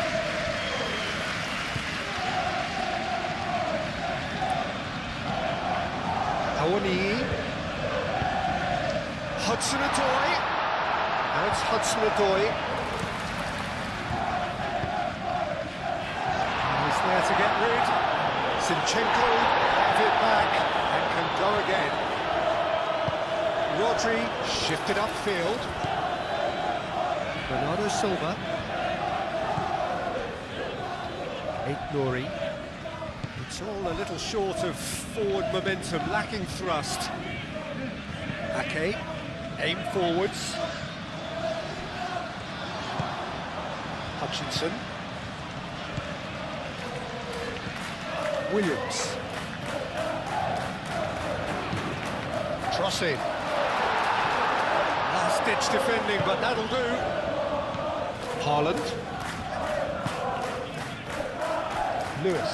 Awani. Hudson-Odoi. And it's Hudson-Odoi. He's there to get rid. Zinchenko have it back and can go again. Rodri shifted upfield. Bernardo Silva. Nori. It's all a little short of forward momentum, lacking thrust. Ake, aim forwards. Hutchinson. Williams. Trossing. Last-ditch defending, but that'll do. Haaland. Lewis.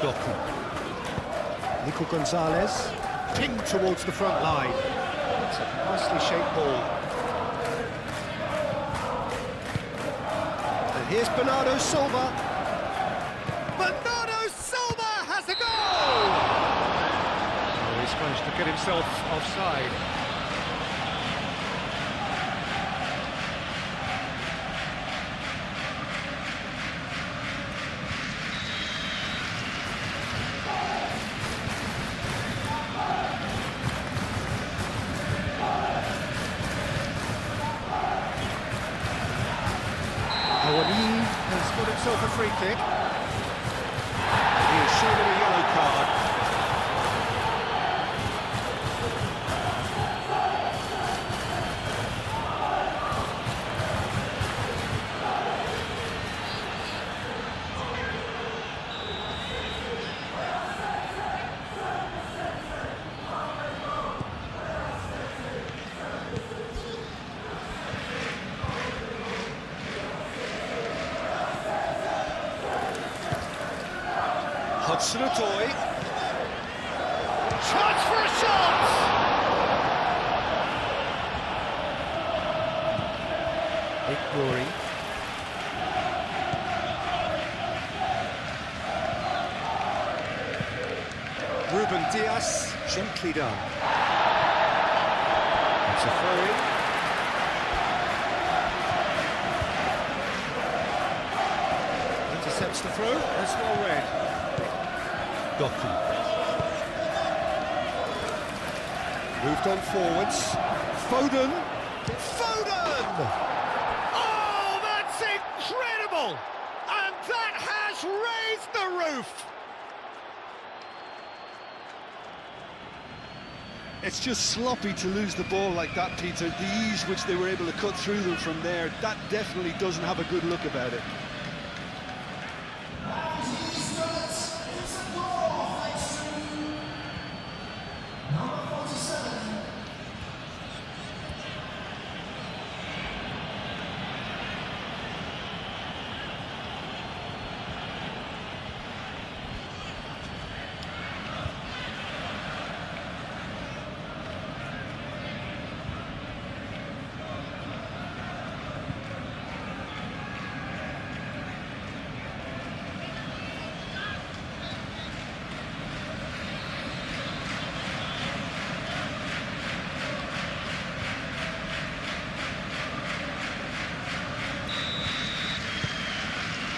Doku. Nico Gonzalez. Pinged towards the front line. It's a nicely shaped ball. And here's Bernardo Silva. Bernardo Silva has a goal! Oh, he's managed to get himself offside. Awani has got himself a free kick. He is shown a yellow card. Hudson-Odoi. Chance for a shot! Nori. Ruben Dias, gently done. It's a throw-in. Intercepts the throw, that's well read. Doku. Moved on forwards. Foden! Foden! Oh, that's incredible! And that has raised the roof! It's just sloppy to lose the ball like that, Peter. The ease which they were able to cut through them from there, that definitely doesn't have a good look about it.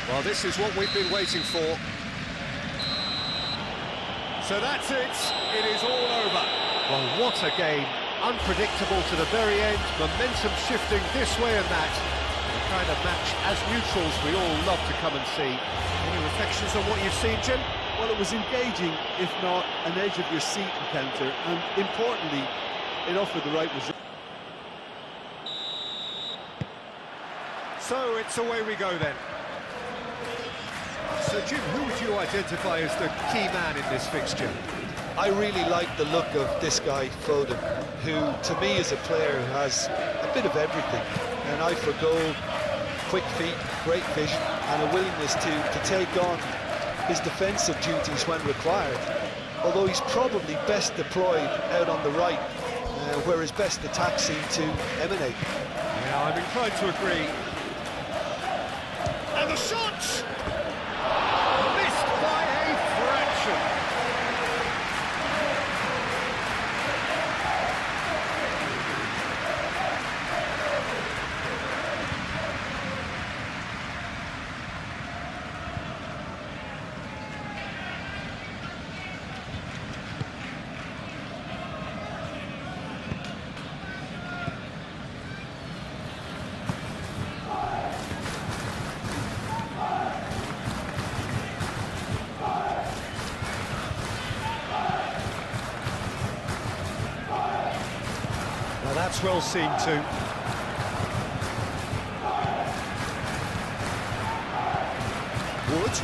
Well, this is what we've been waiting for. So that's it. It is all over. Well, what a game. unpredictable to the very end, momentum shifting this way and that. The kind of match, as neutrals, we all love to come and see. Any reflections on what you've seen, Jim? Well, it was engaging, if not an edge-of-your-seat encounter, and importantly, it offered the right result. So it's away we go then. So Jim, who would you identify as the key man in this fixture? I really like the look of this guy, Foden, who, to me, is a player who has a bit of everything. An eye for goal, quick feet, great vision, and a willingness to take on his defensive duties when required. Although he's probably best deployed out on the right, where his best attacks seem to emanate. Yeah, I'm inclined to agree. And the shot! Missed by a fraction. Well, that's well seen too. Wood.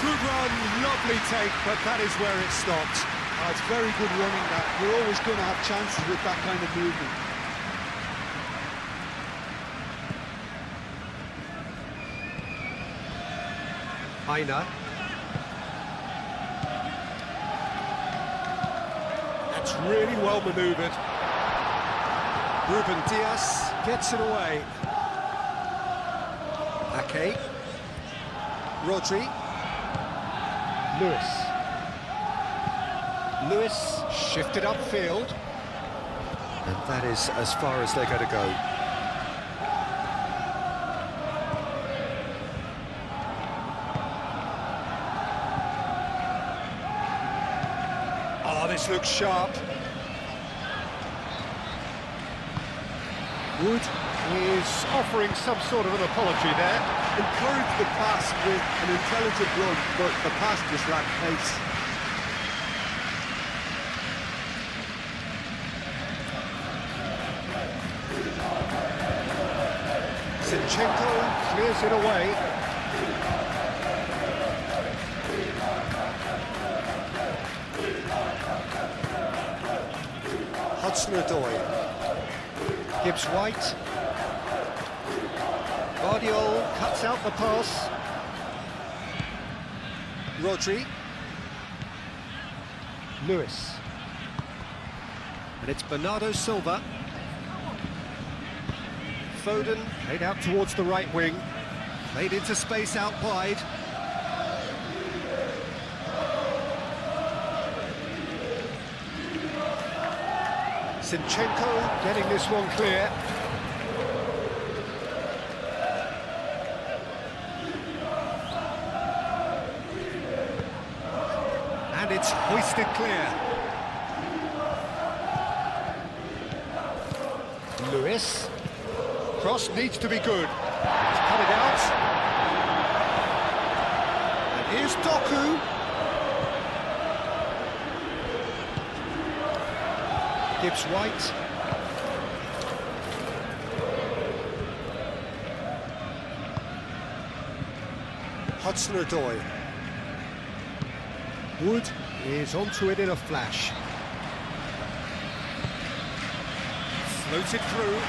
Good run, lovely take, but that is where it stopped. It's very good running that. You're always going to have chances with that kind of movement. Aina. That's really well manoeuvred. Ruben Diaz gets it away. Ake. Rodri. Lewis. Lewis shifted upfield. And that is as far as they're going to go. Oh, this looks sharp. Wood is offering some sort of an apology there. Encouraged the pass with an intelligent run, but the pass just lacked pace. Zinchenko clears it away. Hudson-Odoi. Gibbs-White. Guardiola cuts out the pass. Rodri. Lewis. And it's Bernardo Silva. Foden played out towards the right wing. Played into space out wide. Zinchenko getting this one clear. And it's hoisted clear. Lewis. Cross needs to be good. He's cut it out. And here's Doku. Gibbs-White. Hudson-Odoi. Wood is onto it in a flash. Floated through.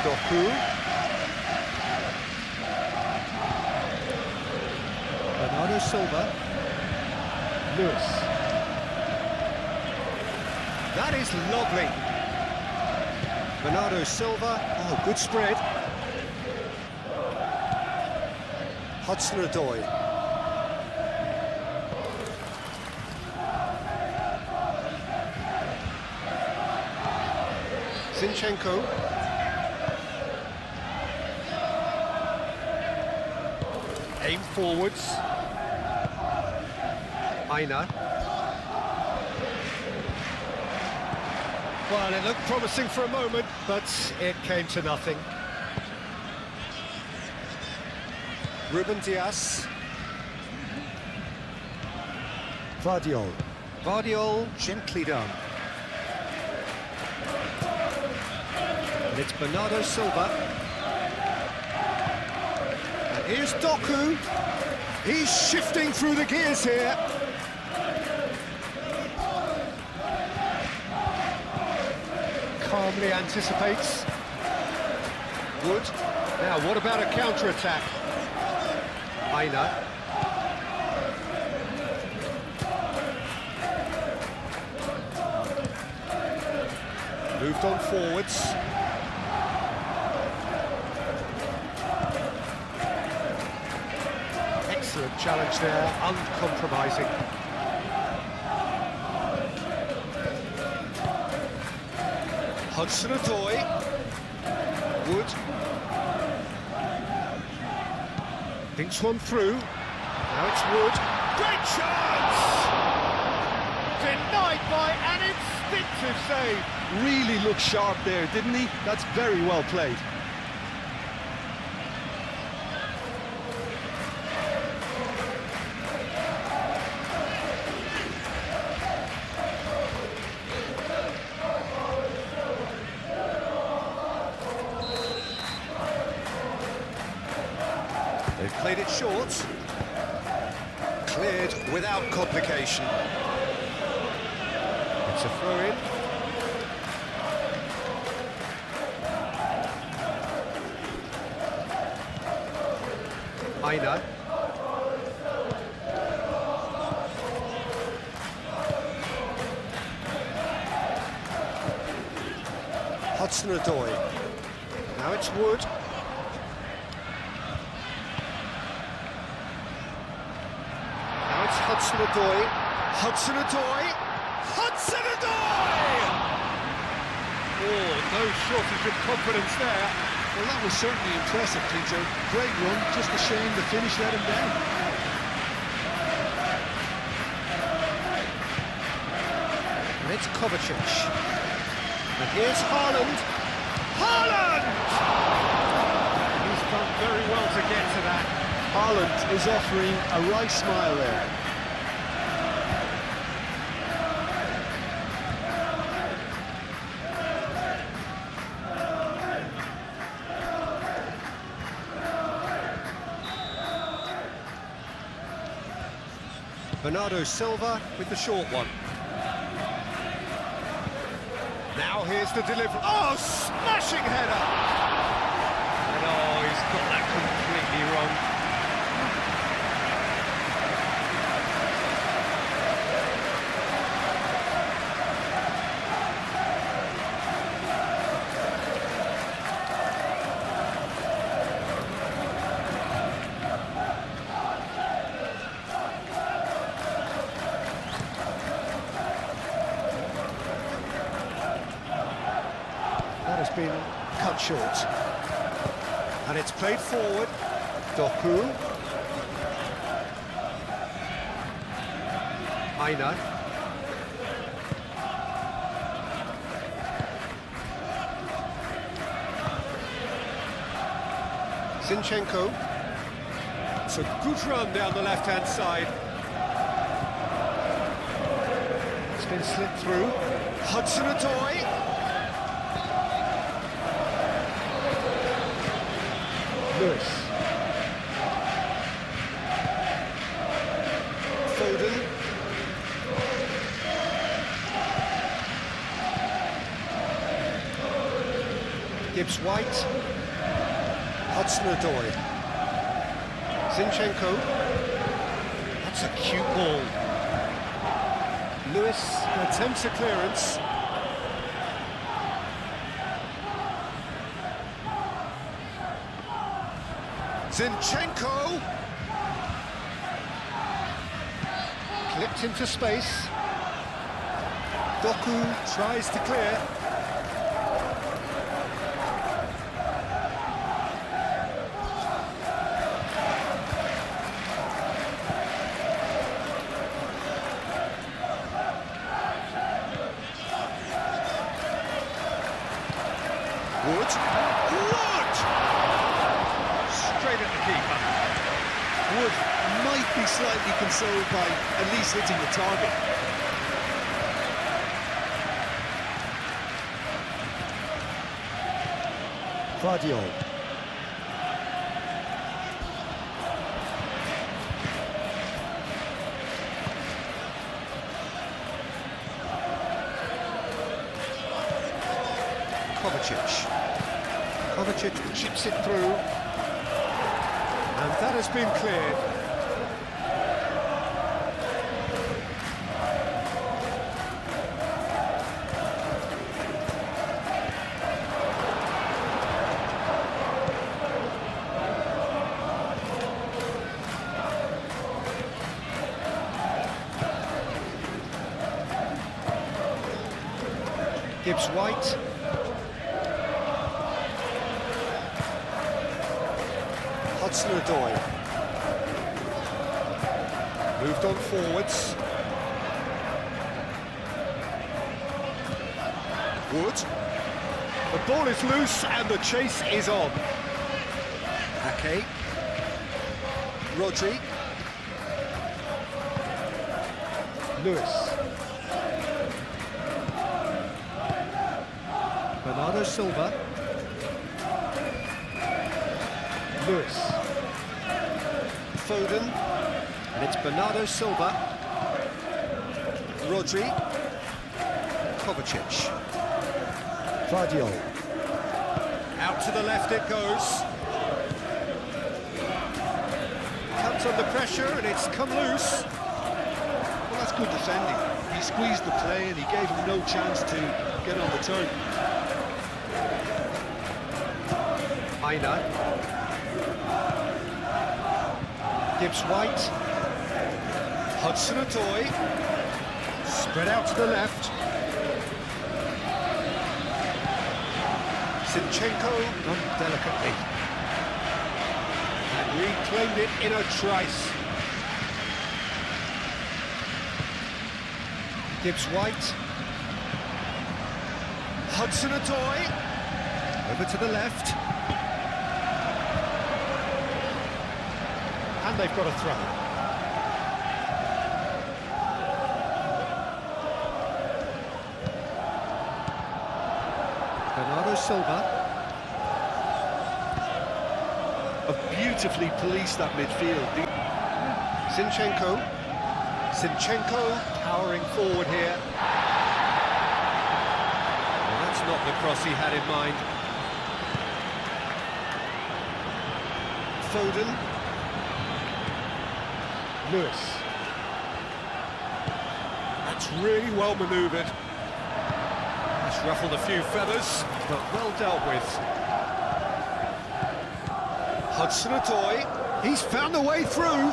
Doku. Bernardo Silva. Lewis. That is lovely. Bernardo Silva. Oh, good spread. Hudson-Odoi. Zinchenko. Aim forwards. Aina. Well, it looked promising for a moment, but it came to nothing. Ruben Dias. Vardiol. Vardiol, gently done. And it's Bernardo Silva. And here's Doku. He's shifting through the gears here. Calmly anticipates. Wood. Now, what about a counter-attack? Aina. Moved on forwards. Excellent challenge there, uncompromising. Hudson-Odoi. Wood. Thinks one through. Now it's Wood. Great chance! Denied by an instinctive save. Really looked sharp there, didn't he? That's very well played. They've played it short. Cleared without complication. It's a throw-in. Aina. Hudson-Odoi. Now it's Wood. Now it's Hudson-Odoi. Hudson-Odoi. Hudson-Odoi! Oh, no shortage of confidence there. Well, that was certainly impressive, Peter. Great run, just a shame the finish let him down. And it's Kovacic. And here's Haaland. Haaland! He's done very well to get to that. Haaland is offering a right smile there. Bernardo Silva with the short one. Now here's the delivery. Oh, smashing header! And oh, he's got that completely wrong. That has been cut short. And it's played forward. Doku. Aina. Zinchenko. It's a good run down the left-hand side. It's been slipped through. Hudson-Odoi. Lewis. Foden. Gibbs-White. Hudson-Odoi. Zinchenko. That's a cute ball. Lewis attempts a clearance. Zinchenko! Clipped into space. Doku tries to clear. straight at the keeper. Wood might be slightly consoled by at least hitting the target. Vardiol. Kovacic chips it through, and that has been cleared. Gibbs-White. Hudson-Odoi. Moved on forwards. Wood. The ball is loose and the chase is on. Ake. Rodri. Lewis. Bernardo Silva. Lewis. Foden. And it's Bernardo Silva. Rodri. Kovacic. Vardiol. Out to the left it goes. Comes under pressure and it's come loose. Well, that's good defending. He squeezed the play and he gave him no chance to get on the turn. Aina. Gibbs-White. Hudson-Odoi. Spread out to the left. Zinchenko done delicately. And reclaimed it in a trice. Gibbs-White. Hudson-Odoi. Over to the left. And they've got a throw. Bernardo Silva. Have beautifully policed that midfield. Zinchenko. Powering forward here. Well, that's not the cross he had in mind. Foden. Lewis. That's really well manoeuvred. That's ruffled a few feathers, but well dealt with. Hudson-Odoi. He's found a way through.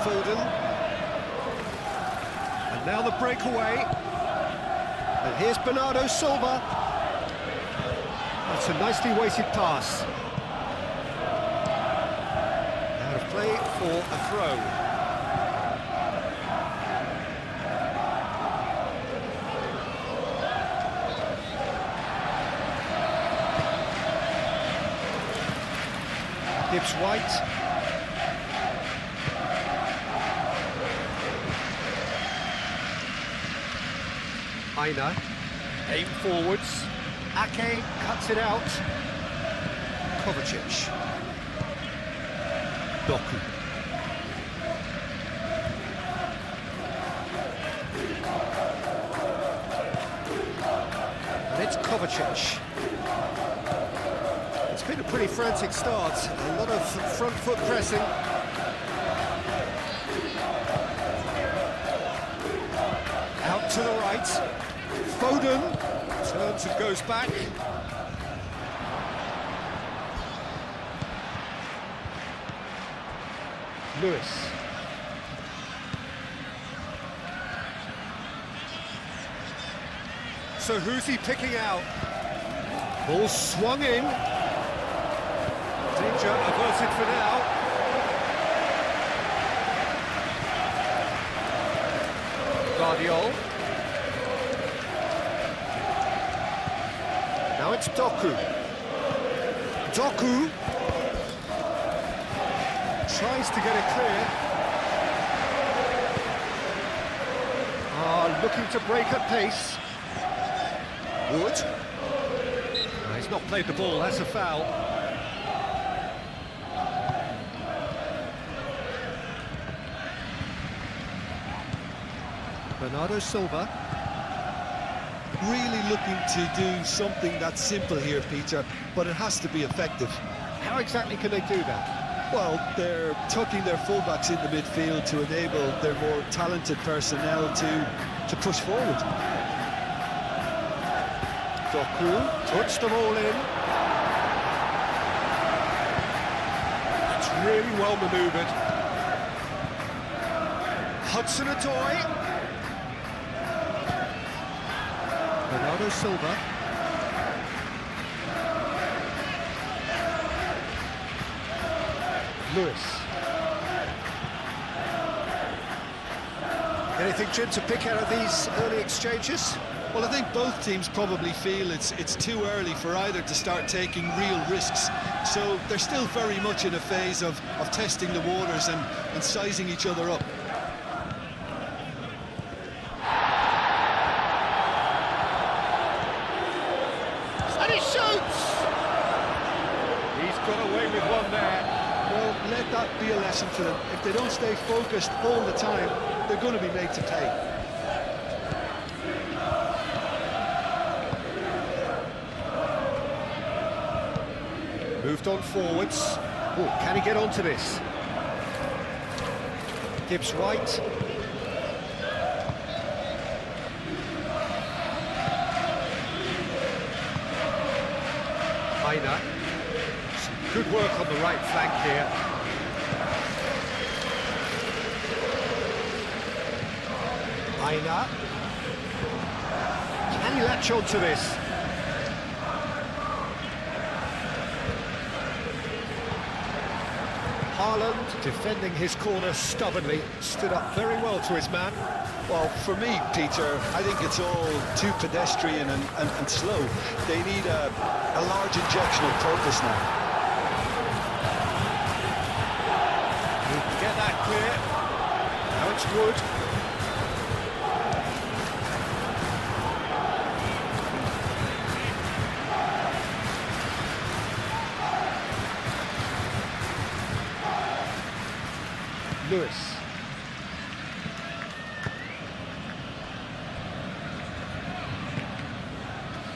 Foden. And now the breakaway. And here's Bernardo Silva. That's a nicely weighted pass. Out of play for a throw. Gibbs-White. Aina. Aim forwards. Ake cuts it out. Kovacic. Doku. And it's Kovacic. It's been a pretty frantic start. A lot of front foot pressing. Out to the right. Foden turns and goes back. Lewis. So who's he picking out? Ball swung in. Danger averted for now. Vardiol. Now it's Doku. Doku tries to get it clear. Looking to break at pace. Wood. He's not played the ball, that's a foul. Bernardo Silva. Really looking to do something that's simple here, Peter, but it has to be effective. How exactly can they do that? Well, they're tucking their fullbacks in the midfield to enable their more talented personnel to push forward. Doku touched them all in. That's really well manoeuvred. Hudson-Odoi. Bernardo Silva. Lewis. Anything, Jim, to pick out of these early exchanges? Well, I think both teams probably feel it's too early for either to start taking real risks. So they're still very much in a phase of testing the waters and sizing each other up. And he shoots! He's got away with one there. Well, let that be a lesson for them. If they don't stay focused all the time, they're going to be made to pay. Moved on forwards. Oh, can he get onto this? Gibbs White. Maina. Some good work on the right flank here. Maina. Can he latch onto this? Haaland, defending his corner stubbornly, stood up very well to his man. Well, for me, Peter, I think it's all too pedestrian and slow. They need a large injection of purpose now. He can get that clear. Now it's Wood. Lewis.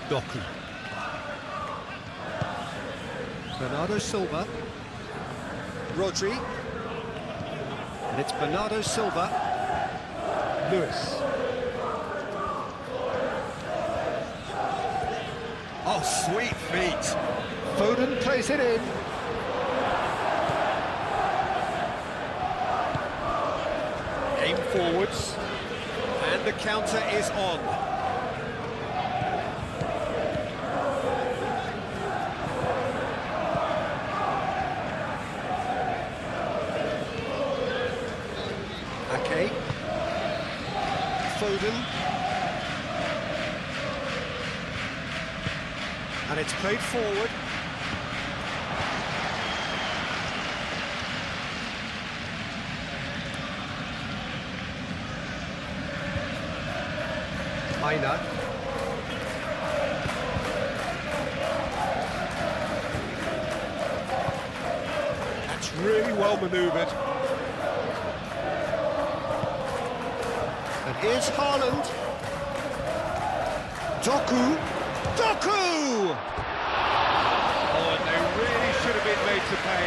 Doku. Bernardo Silva. Rodri. And it's Bernardo Silva. Lewis. Oh, sweet feet. Foden plays it in. Aim forwards. And the counter is on. Okay. Foden. And it's played forward. Maina. That's really well manoeuvred. And here's Haaland. Doku. Doku! Oh, and they really should have been made to pay.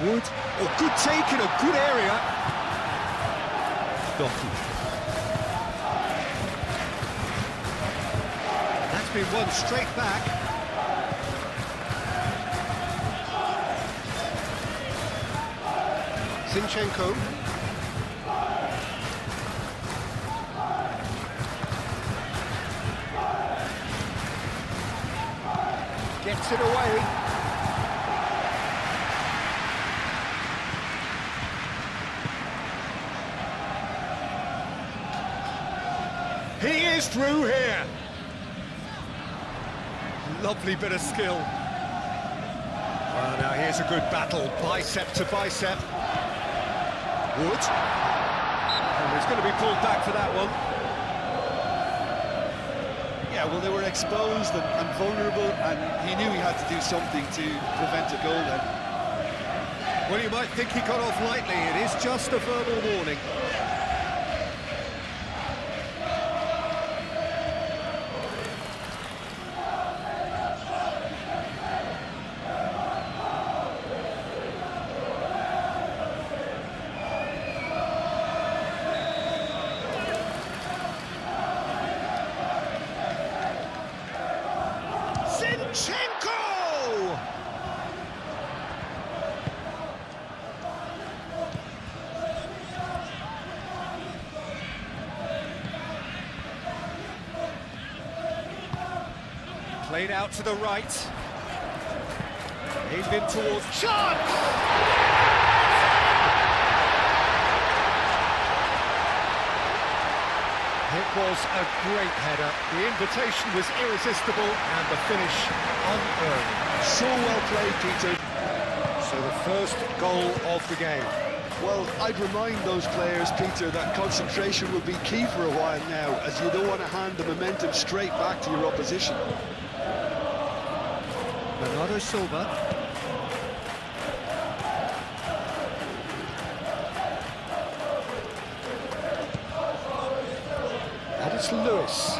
Wood. Oh, good take in a good area. Doku. That's It's been won straight back. Zinchenko. Gets it away. He is through here. Lovely bit of skill. Well, now here's a good battle, bicep to bicep. Wood. And he's going to be pulled back for that one. Yeah, well, they were exposed and vulnerable, and he knew he had to do something to prevent a goal then. Well, you might think he got off lightly. It is just a verbal warning. Zinchenko! Played out to the right. Aimed in towards... Chance! It was a great header. The invitation was irresistible and the finish unearned. So well played, Peter. So the first goal of the game. Well, I'd remind those players, Peter, that concentration will be key for a while now, as you don't want to hand the momentum straight back to your opposition. Bernardo Silva. And it's Lewis.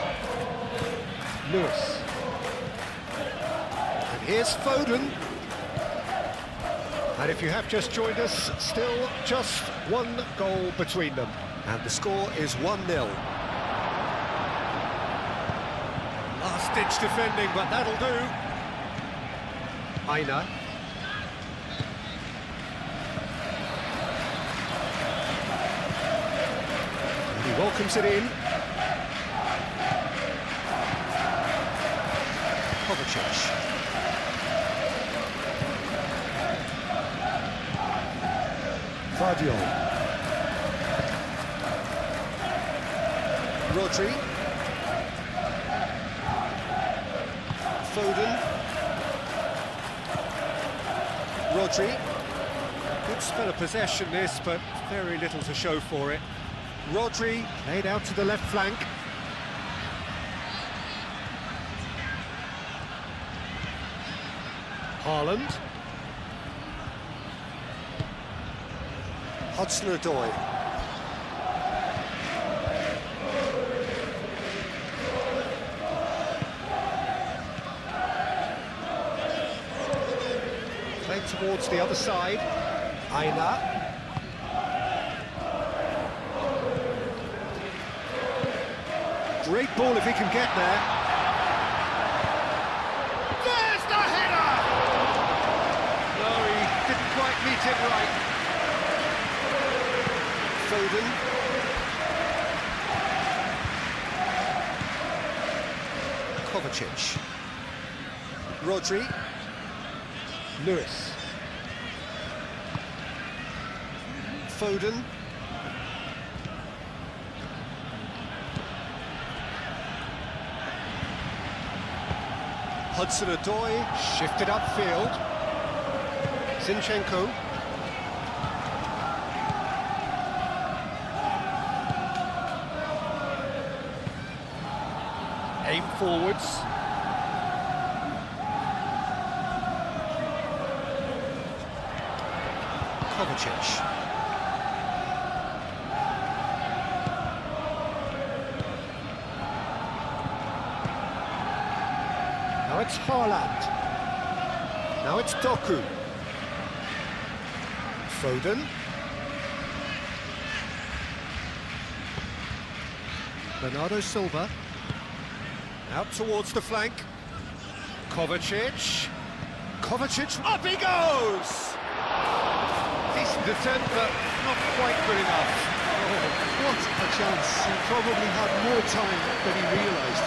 And here's Foden. And if you have just joined us, still just one goal between them. And the score is 1-0. Last-ditch defending, but that'll do. Aina. And he welcomes it in. Kovacic. Vardiol. Rodri. Foden. Rodri. Good spell of possession this, but very little to show for it. Rodri laid out to the left flank. Haaland. Hudson-Odoi. Played towards the other side. Aina. Great ball if he can get there. There's the header! No, he didn't quite meet it right. Foden. Kovacic. Rodri. Lewis. Foden. Hudson-Odoi shifted upfield. Zinchenko. Aim forwards. Kovacic. Now it's Haaland. Now it's Doku. Foden. Bernardo Silva. Out towards the flank. Kovacic. Kovacic, up he goes! Decent attempt, but not quite good enough. Oh, what a chance. He probably had more time than he realised.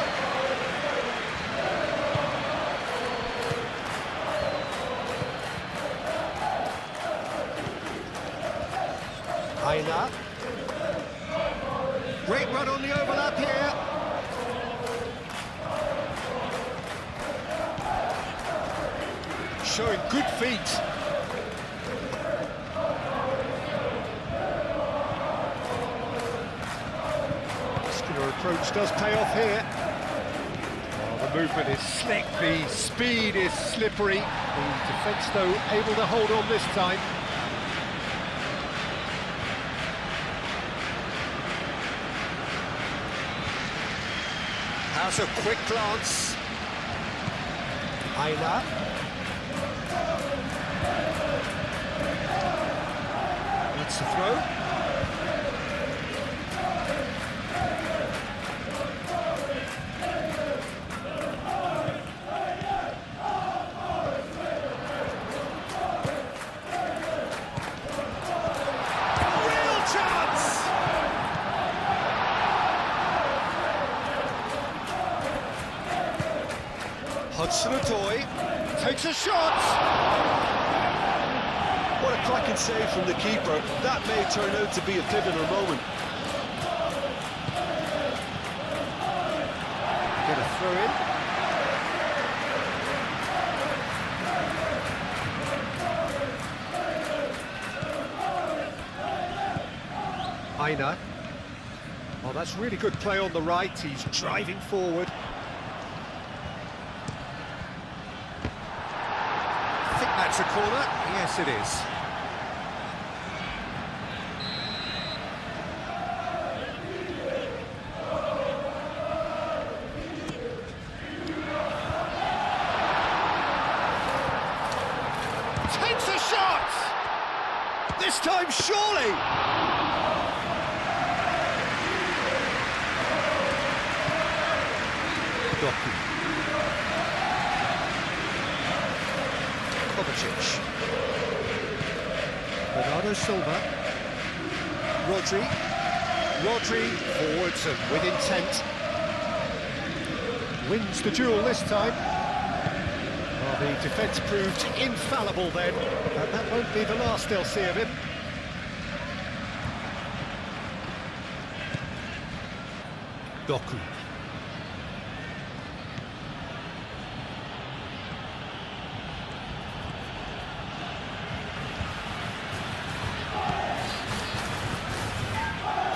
Aina. Great run on the overlap here. Showing good feet. Muscular approach does pay off here. Oh, the movement is slick, the speed is slippery. The defence, though, able to hold on this time. How's a quick glance? Aina. That's the throw. Real chance! Hudson-Odoi takes a shot! What a cracking save from the keeper. That may turn out to be a pivotal moment. Get a throw in. Aina. Oh, that's really good play on the right. He's driving forward. I think that's a corner. Yes, it is. Takes a shot! This time, surely! Doku. Kovacic. Bernardo Silva. Rodri. Rodri forwards and with intent. Wins the duel this time. Well, the defence proved infallible then, and that won't be the last they'll see of him. Doku.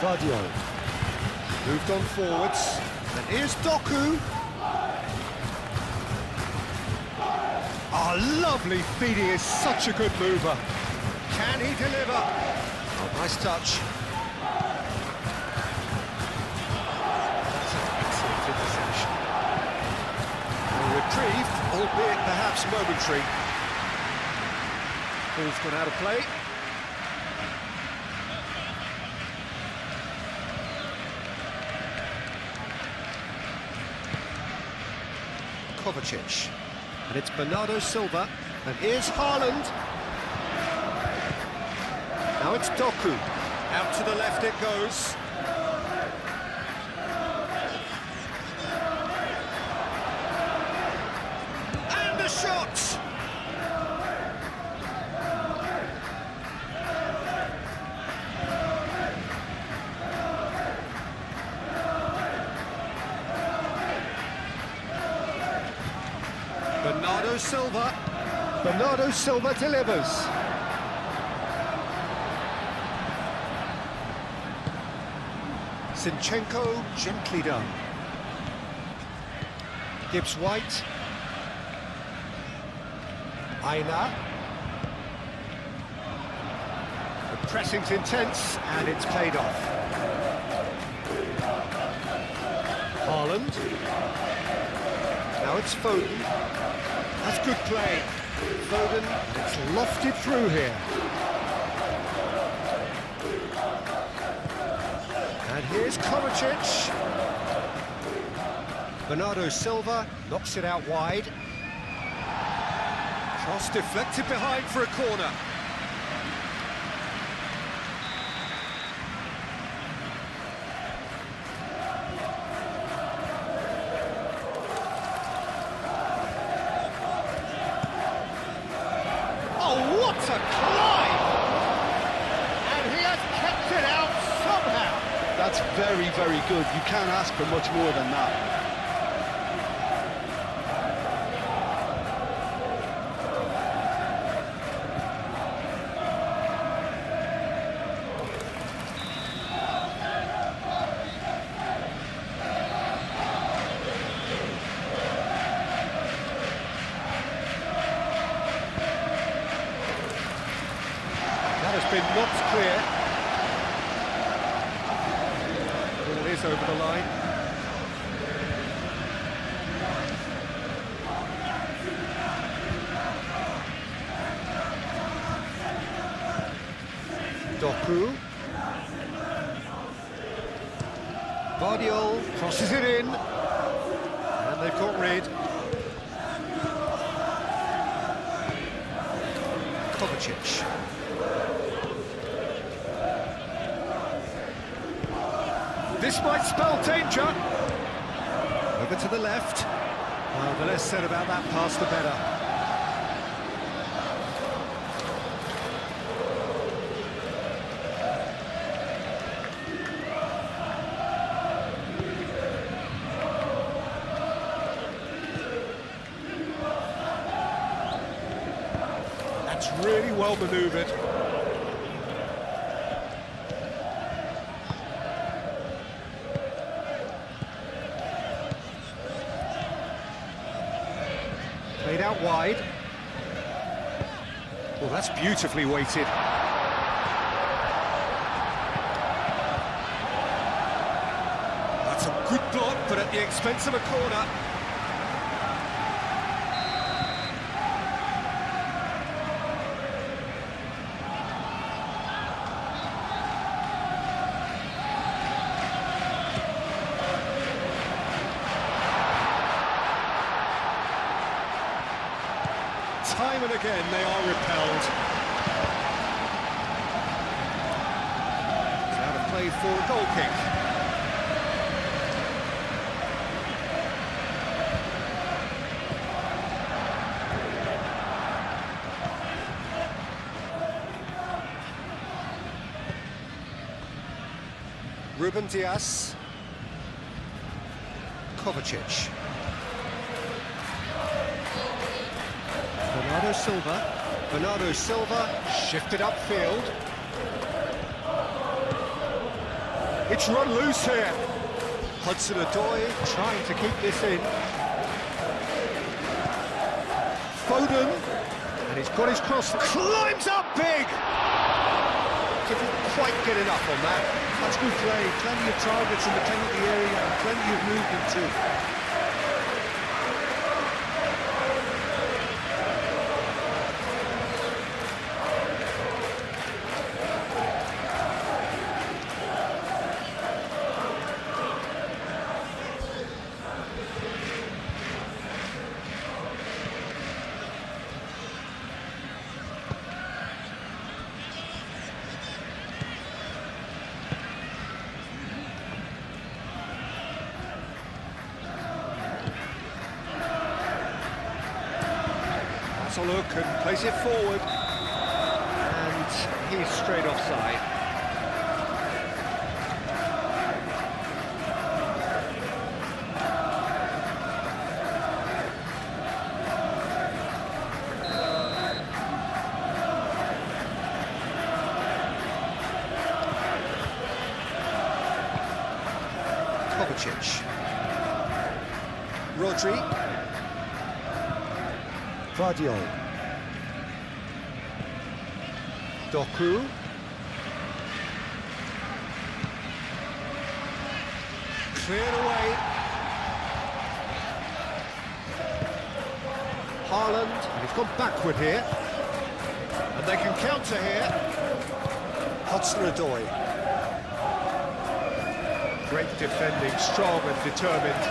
Vadio. Moved on forwards, and here's Doku. Oh, lovely feet, he is such a good mover. Can he deliver? Oh, nice touch. That's an excellent interception. A reprieve, albeit perhaps momentary. Ball's gone out of play. Kovacic. And it's Bernardo Silva. And here's Haaland. Now it's Doku. Out to the left it goes. And a shot! Bernardo Silva. Bernardo Silva delivers. Zinchenko gently done. Gibbs White. Aina. The pressing's intense and it's paid off. Haaland. Now it's Foden. That's good play. Foden, it's lofted through here. And here's Kovacic. Bernardo Silva knocks it out wide. Cross deflected behind for a corner. Oh, what a climb! And he has kept it out somehow. That's very, very good. You can't ask for much more than that. That has been knocked clear. Ball is over the line. Doku. Vardiol crosses it in. And they've got rid. Kovacic. This might spell danger. Over to the left. Well, the less said about that pass, the better. That's really well manoeuvred. Played out wide. Well, that's beautifully weighted. That's a good block, but at the expense of a corner. Time and again they are repelled. It's out of play for a goal kick. Ruben Dias. Kovacic. Bernardo Silva shifted upfield. It's run loose here. Hudson-Odoi trying to keep this in. Foden, and he's got his cross, climbs up big! Didn't quite get enough on that. That's good play. Plenty of targets in the penalty area and plenty of movement too. A look and plays it forward, and he's straight offside. Kovacic. Rodri. Vardiol. Doku. Cleared away. Haaland, and he's gone backward here. And they can counter here. Hudson-Odoi. Great defending, strong and determined.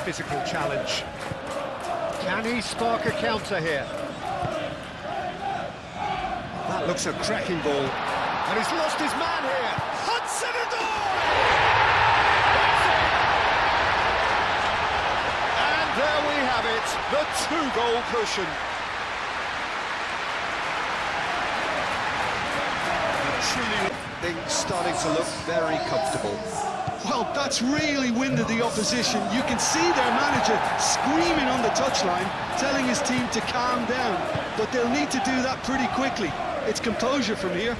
physical challenge. Can he spark a counter here? That looks a cracking ball. And he's lost his man here. Hudson-Odoi! And there we have it, the two-goal cushion. Truly, things starting to look very comfortable. Well, that's really winded the opposition. You can see their manager screaming on the touchline, telling his team to calm down. But they'll need to do that pretty quickly. It's composure from here.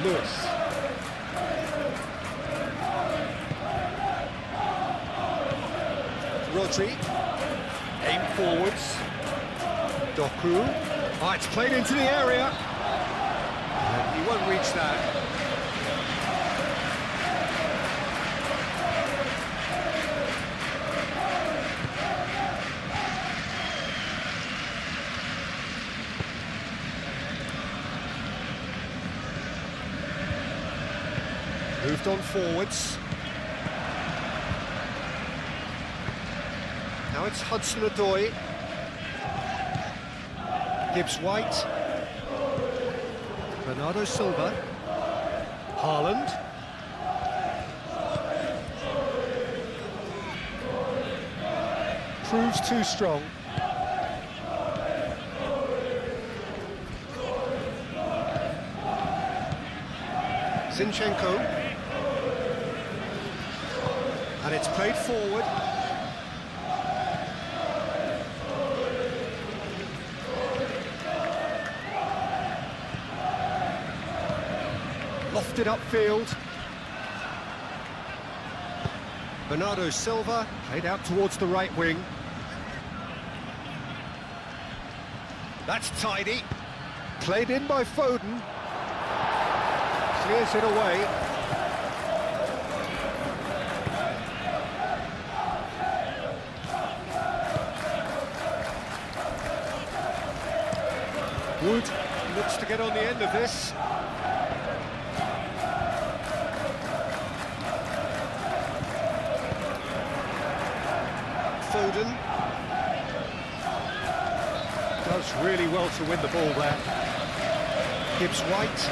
Lewis. Rodri. Aim forwards. Doku. Oh, it's played into the area. And he won't reach that. Moved on forwards. Now it's Hudson-Odoi. Gibbs-White. Bernardo Silva. Haaland. Proves too strong. Zinchenko. And it's played forward. Lofted upfield. Bernardo Silva played out towards the right wing. That's tidy. Played in by Foden. Clears it away. Wood looks to get on the end of this. Foden does really well to win the ball there. Gibbs-White.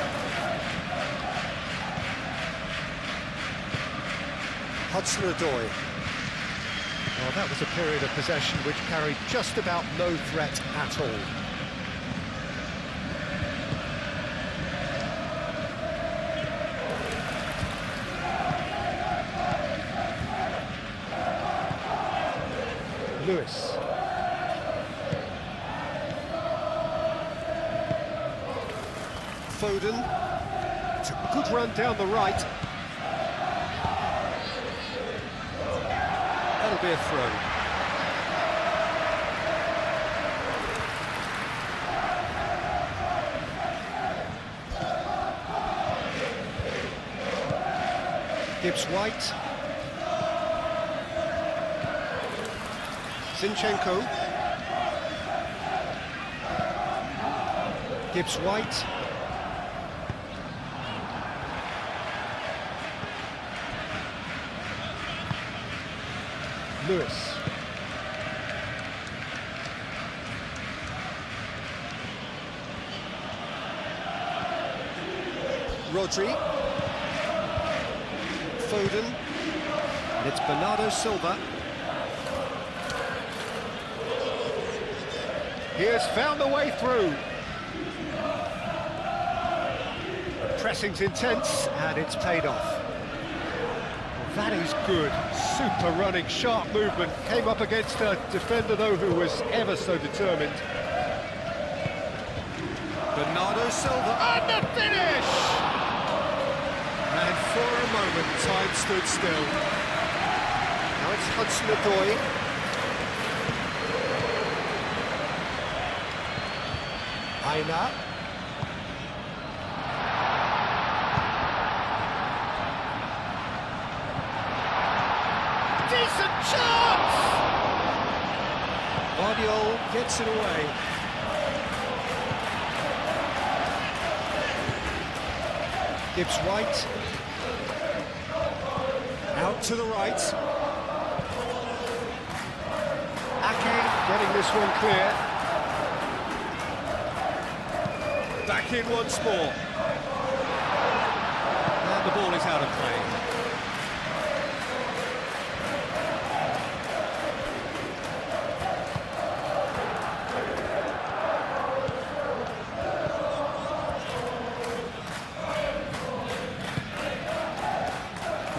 Hudson-Odoi. Well, that was a period of possession which carried just about no threat at all. Lewis. Foden. It's a good run down the right. That'll be a throw. Gibbs-White. Zinchenko. Gibbs-White. Lewis. Rodri. Foden. And it's Bernardo Silva. He has found a way through. The pressing's intense, and it's paid off. Well, that is good. Super running, sharp movement. Came up against a defender, though, who was ever so determined. Bernardo Silva, and the finish! And for a moment, time stood still. Now it's Hudson-Odoi. Aina. Decent chance! Guardiola gets it away. Gibbs-White. Out to the right. getting this one clear. Back in once more. And the ball is out of play.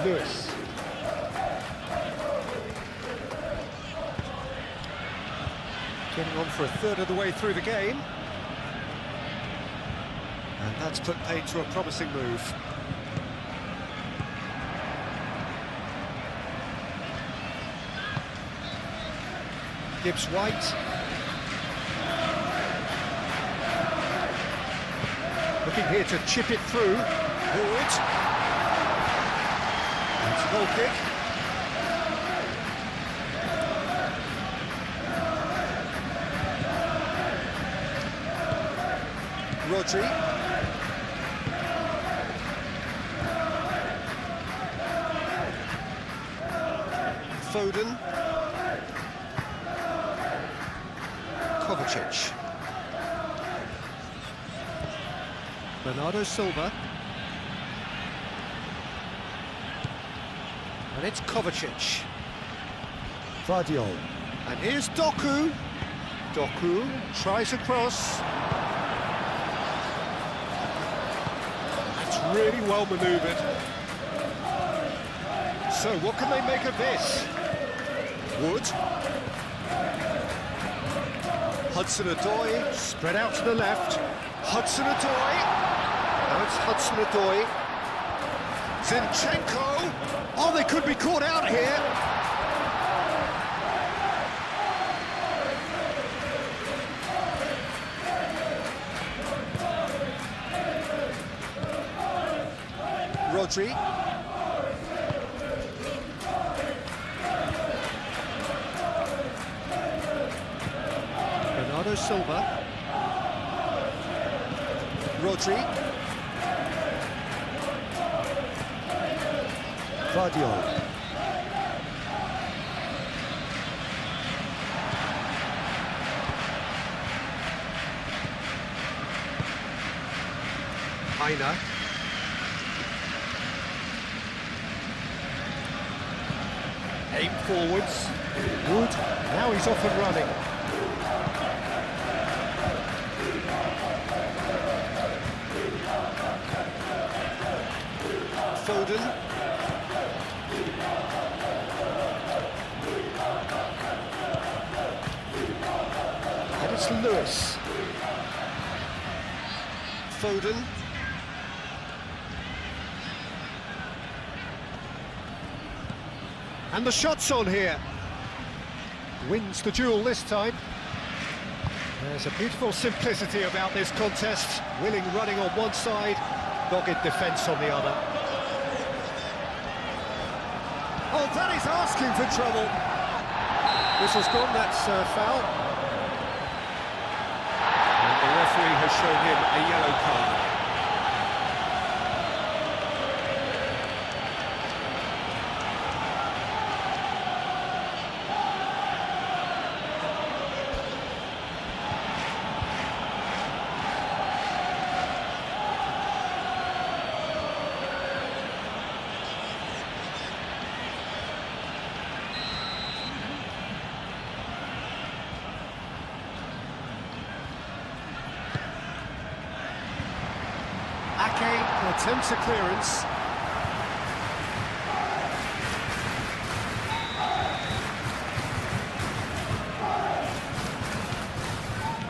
Lewis. Getting on for a third of the way through the game. And that's put paid to a promising move. Gibbs White. Looking here to chip it through. Wood. It's a goal kick. Rodri. Foden. Kovacic. Bernardo Silva. And it's Kovacic. Vardiol. And here's Doku. Doku tries a cross. That's really well manoeuvred. So what can they make of this? Wood. Hudson-Odoi, spread out to the left. Hudson-Odoi. Now it's Hudson-Odoi. Zinchenko. Oh, they could be caught out here. Rodri. Bernardo Silva. Rodri. Vardiol. Heiner. Aim forwards. Wood. Now he's off and running. Foden. And it's Lewis. Foden. And the shot's on here. Wins the duel this time. There's a beautiful simplicity about this contest. Willing running on one side, dogged defence on the other. Oh, that is asking for trouble. Whistle's gone, that's foul. And the referee has shown him a yellow card. Ake attempts a clearance.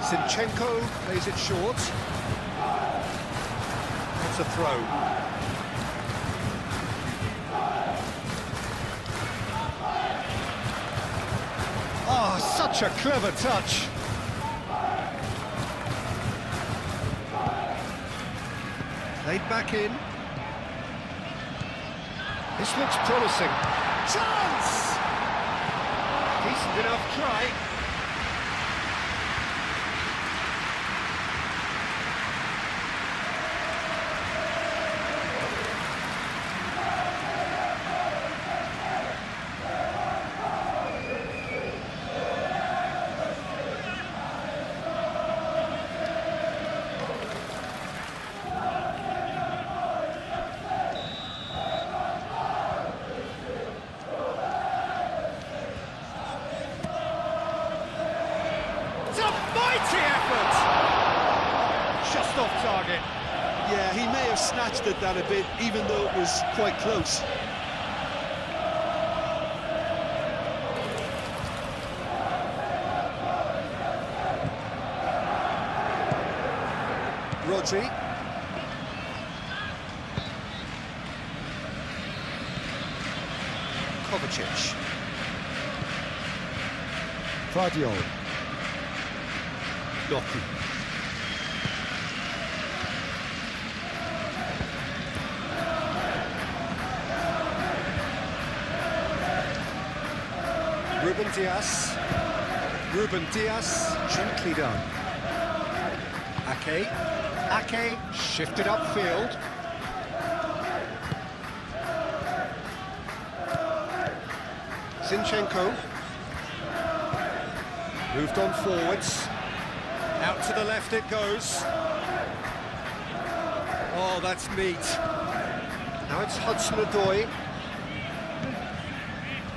Zinchenko plays it short. That's a throw. Oh, such a clever touch. Played back in. This looks promising. Chance! Decent enough try. Yeah, he may have snatched at that a bit, even though it was quite close. Rodri. Kovacic. Vardiol. Lotti. Ruben Diaz, gently done. Ake shifted upfield. Zinchenko moved on forwards. Out to the left it goes. Oh, that's neat. Now it's Hudson-Odoi.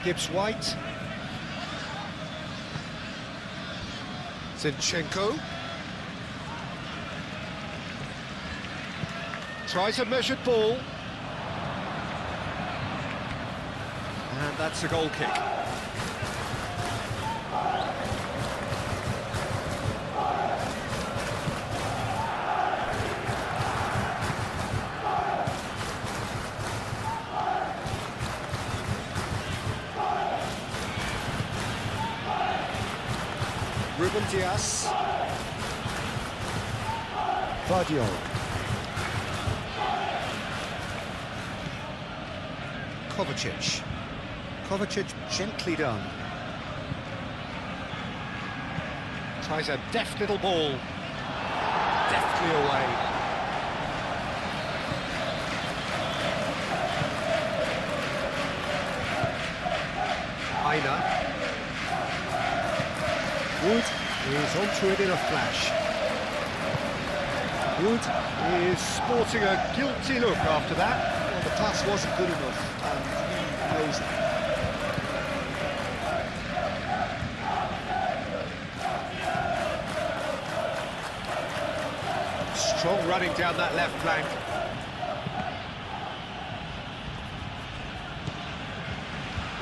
Gibbs-White. Zinchenko. Tries a measured ball. And that's a goal kick. Ruben Diaz. Vardiol. Kovacic gently done. Tries a deft little ball. Deftly away. Aina. Wood is onto it in a flash. Wood is sporting a guilty look after that. Well, the pass wasn't good enough, and he knows it. Strong running down that left flank.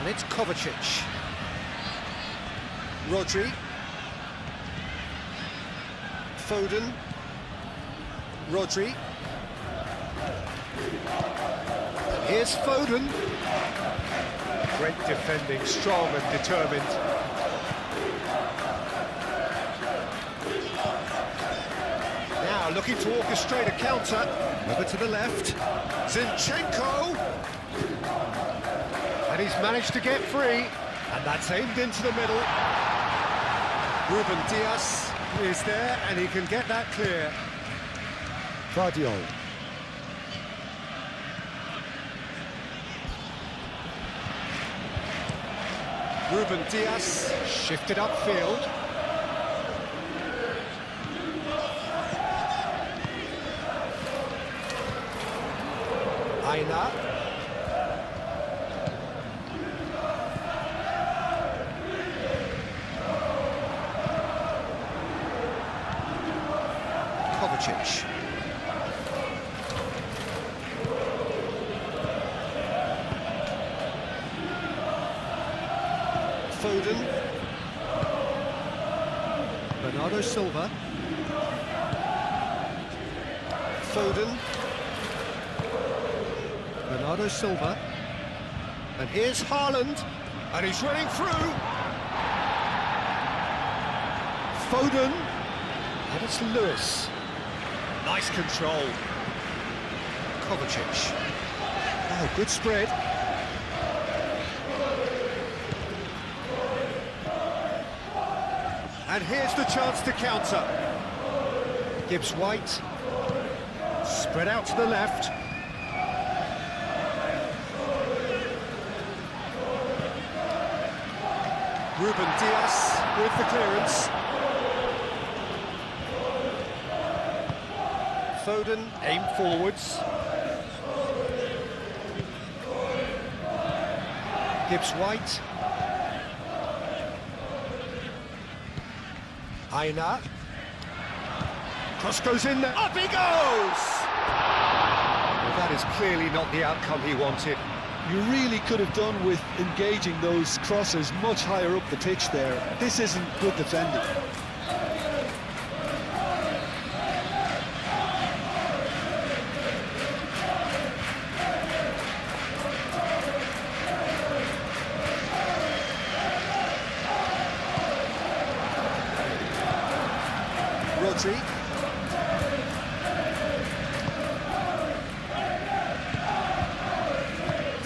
And it's Kovacic. Rodri. Foden. Rodri. Here's Foden. Great defending, strong and determined. Now looking to orchestrate a counter. Over to the left. Zinchenko. And he's managed to get free. And that's aimed into the middle. Ruben Diaz is there and he can get that clear. Vardiol. Ruben Diaz shifted upfield. Aina. Kovacic. Foden. Bernardo Silva. Foden. Bernardo Silva. And here's Haaland. And he's running through. Foden. And it's Lewis. Nice control. Kovacic. Oh, good spread. And here's the chance to counter. Gibbs-White. Spread out to the left. Ruben Diaz with the clearance. Foden aimed forwards. Gibbs-White. Aina. Cross goes in there. Up he goes! That is clearly not the outcome he wanted. You really could have done with engaging those crosses much higher up the pitch there. This isn't good defending. Rodri.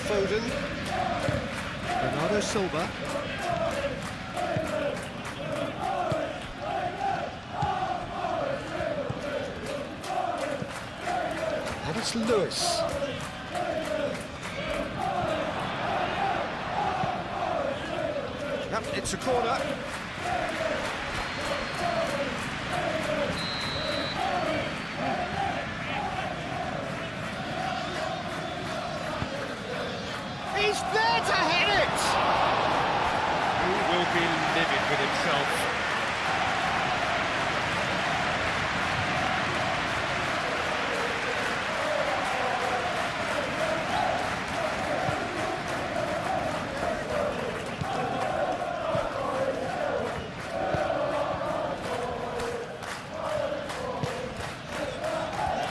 Foden. Bernardo Silva. And it's Lewis. Yep, it's a corner. He's there to hit it! He will be livid with himself.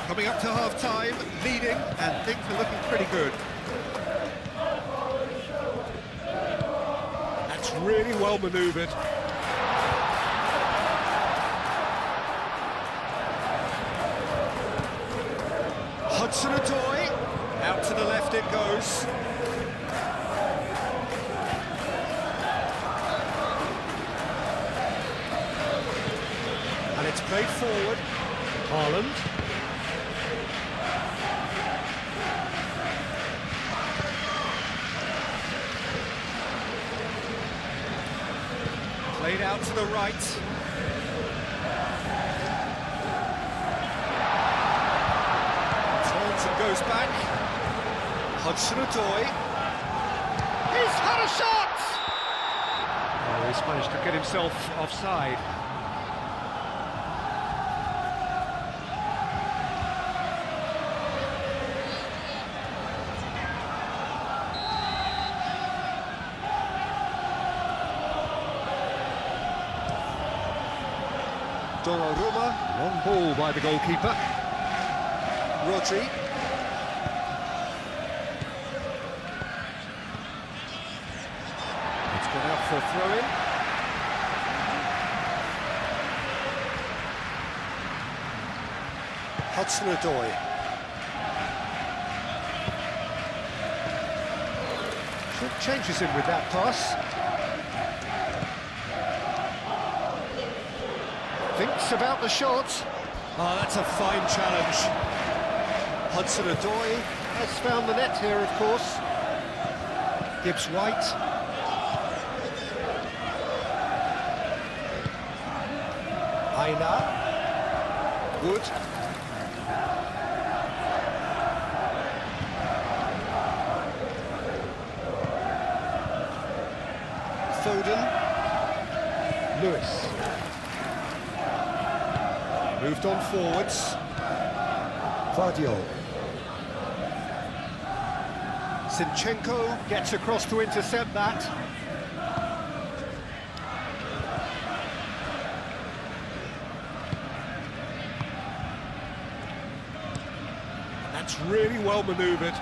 Coming up to half-time, leading, and things are looking pretty good. That's really well manoeuvred. Hudson-Odoi, out to the left it goes. And it's played forward. Haaland. Played out to the right. Turns and goes back. Hudson-Odoi. He's had a shot! Oh, he's managed to get himself offside. Donnarumma, long ball by the goalkeeper. Rodri. It's gone out for a throw-in. Hudson-Odoi. Changes him with that pass. Thinks about the shot. Oh, that's a fine challenge. Hudson-Odoi has found the net here, of course. Gibbs-White. Aina. Wood. Foden. Lewis. Moved on forwards. Vardiol. Zinchenko gets across to intercept that. That's really well manoeuvred.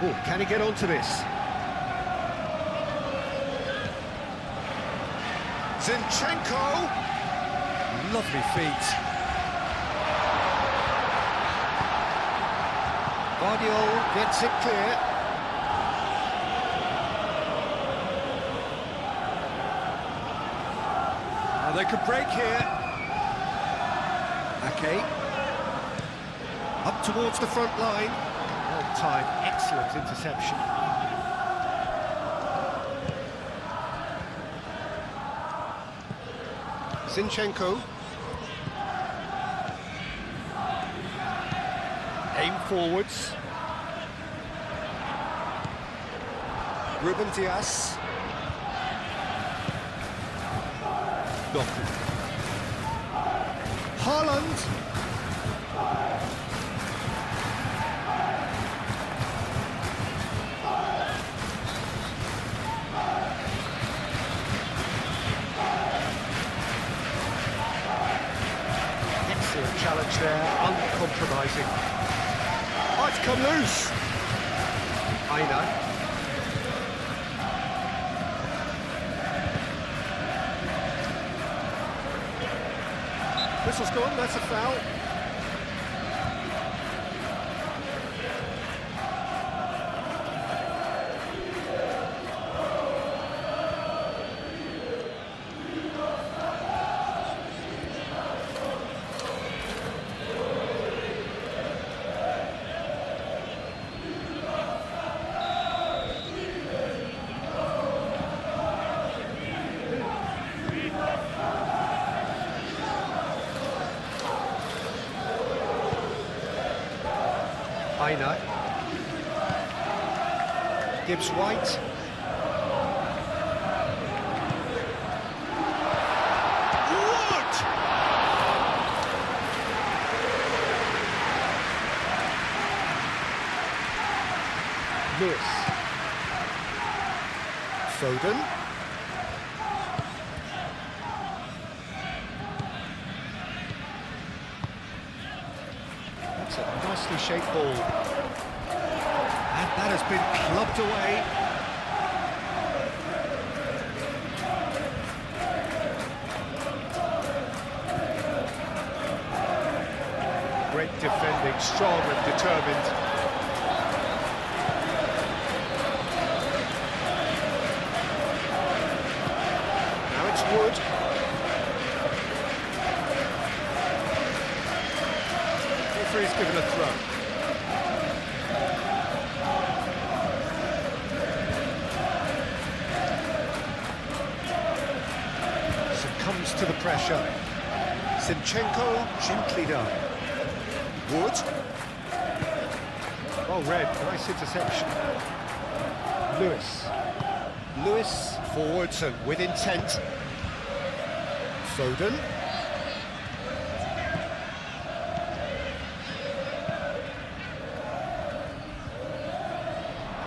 Oh, can he get onto this? Zinchenko! Lovely feet. Vardiol gets it clear. Oh, they could break here. Ake. Up towards the front line. On time, excellent interception. Zinchenko. Aim forwards. Ruben Dias. Doku. Haaland. there, uncompromising. Oh, it's come loose. Aina. Whistle's gone, that's a foul. Aina. Gibbs White. Wood! Lewis. Foden. That's a nicely shaped ball. And that has been clubbed away. Great defending, strong and determined. Now it's Wood. Referee's given a throw. Succumbs to the pressure. Zinchenko gently done. Wood. Well read, nice interception. Lewis. Lewis forwards and with intent. Foden.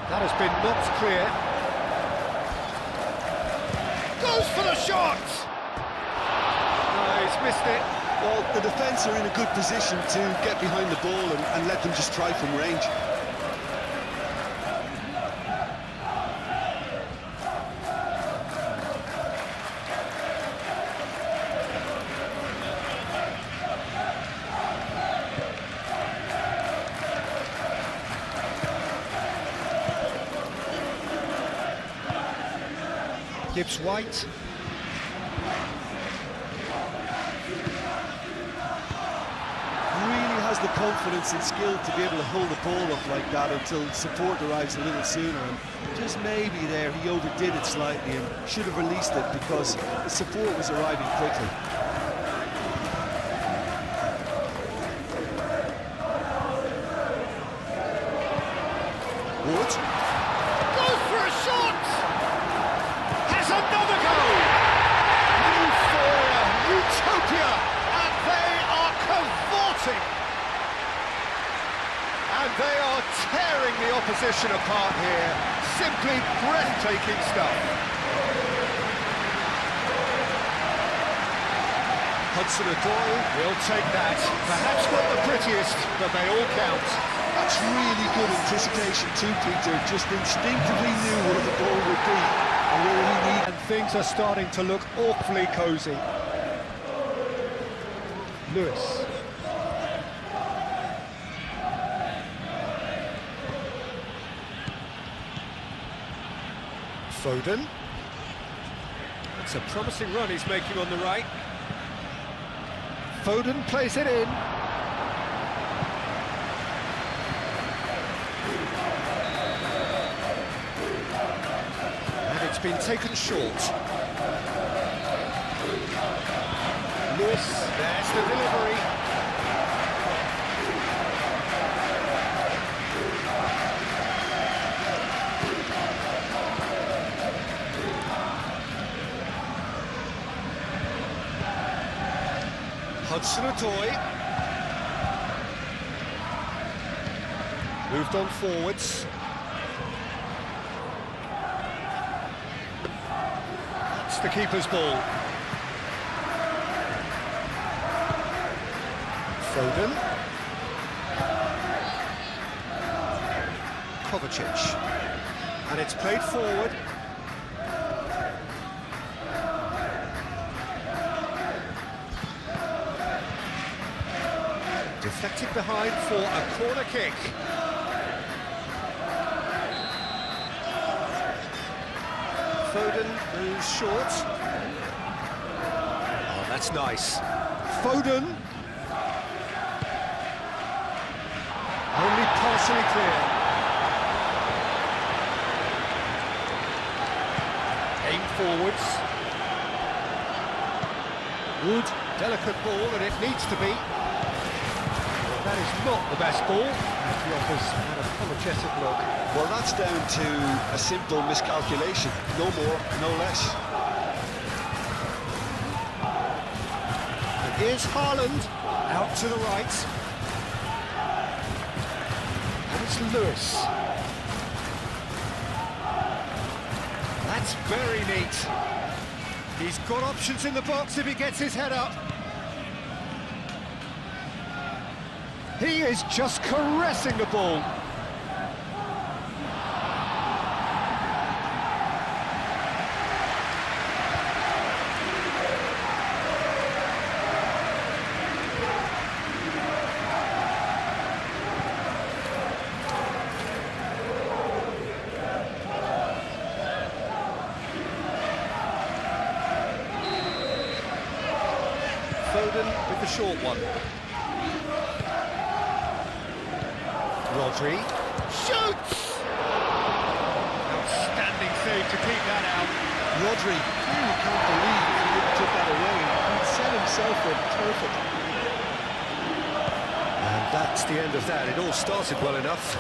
That has been knocked clear. Goes for the shot! No, he's missed it. Well, the defence are in a good position to get behind the ball and let them just try from range. Gibbs White. Really has the confidence and skill to be able to hold the ball up like that until support arrives a little sooner, and just maybe there he overdid it slightly and should have released it because the support was arriving quickly. Wood. Goes for a shot! Has another goal! Euphoria, utopia, and they are cavorting! And they are tearing the opposition apart here. Simply breathtaking stuff. Hudson-Odoi will take that. Perhaps not the prettiest, but they all count. That's really good anticipation too, Peter. Just instinctively knew what the ball would be and where he needed. And things are starting to look awfully cosy. Lewis. Foden. It's a promising run he's making on the right. Foden plays it in. And it's been taken short. Lewis, there's the delivery. Hudson-Odoi moved on forwards. That's the keeper's ball. Foden. Kovacic. And it's played forward. Deflected behind for a corner kick. Foden moves short. Oh, that's nice. Foden. Only partially clear. Aim forwards. Wood, delicate ball, and it needs to be. That is not the best ball. He offers an apologetic look. Well, that's down to a simple miscalculation. No more, no less. And here's Haaland, out to the right. And it's Lewis. That's very neat. He's got options in the box if he gets his head up. He is just caressing the ball. Foden with the short one. Rodri shoots! Outstanding save to keep that out. Rodri, you can't believe he didn't took that away. He'd set himself up perfect. And that's the end of that. It all started well enough.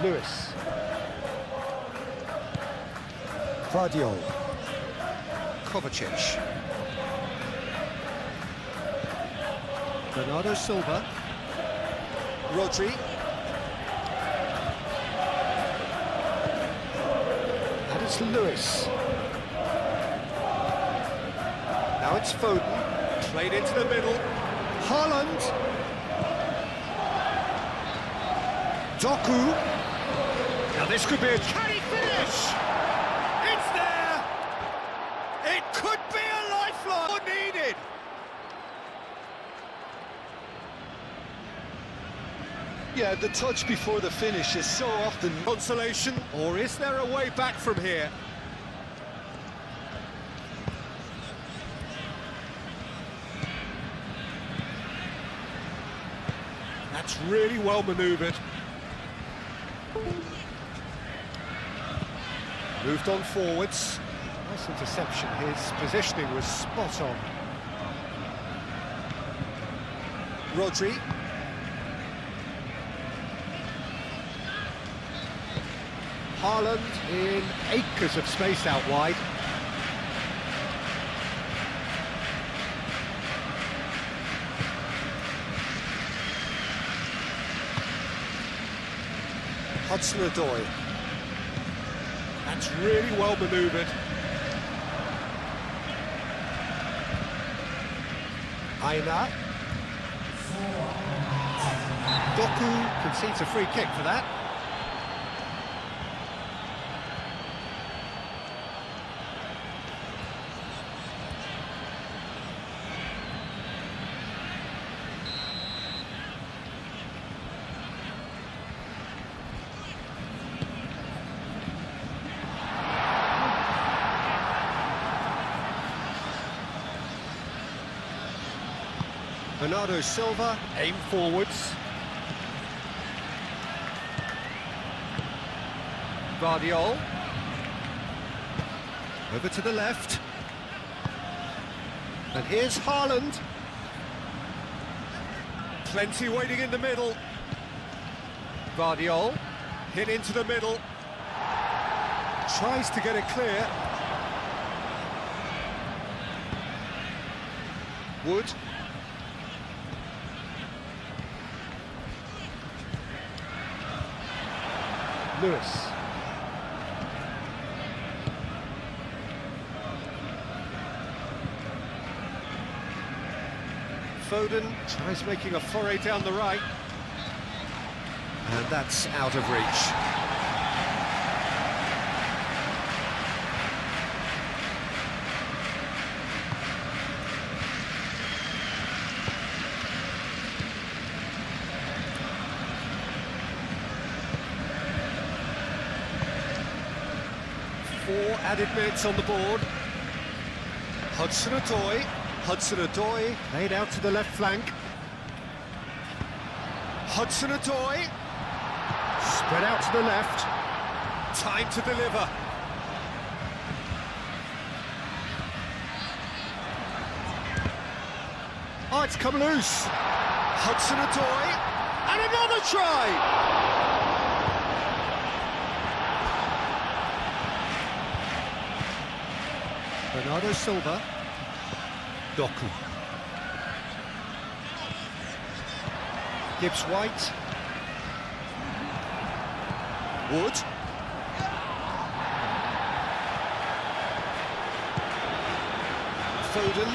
Lewis. Vardiol. Kovacic. Bernardo Silva. Rodri. And it's Lewis. Now it's Foden. Played into the middle. Haaland. Doku. Now this could be a... Can he finish? It's there! It could be a lifeline needed! Yeah, the touch before the finish is so often... Consolation, or is there a way back from here? That's really well manoeuvred. Moved on forwards. Nice interception. His positioning was spot on. Rodri. Haaland in acres of space out wide. Hudson-Odoi. That's really well manoeuvred. Aina. Doku concedes a free kick for that. Bernardo Silva, aim forwards. Vardiol. Over to the left. And here's Haaland. Plenty waiting in the middle. Vardiol, hit into the middle. Tries to get it clear. Wood. Lewis. Foden tries making a foray down the right. And that's out of reach. Four added minutes on the board. Hudson-Odoi. Hudson-Odoi laid out to the left flank. Hudson-Odoi spread out to the left. Time to deliver. Oh, it's come loose. Hudson-Odoi and another try. Bernardo Silva. Doku. Gibbs White. Wood. Foden.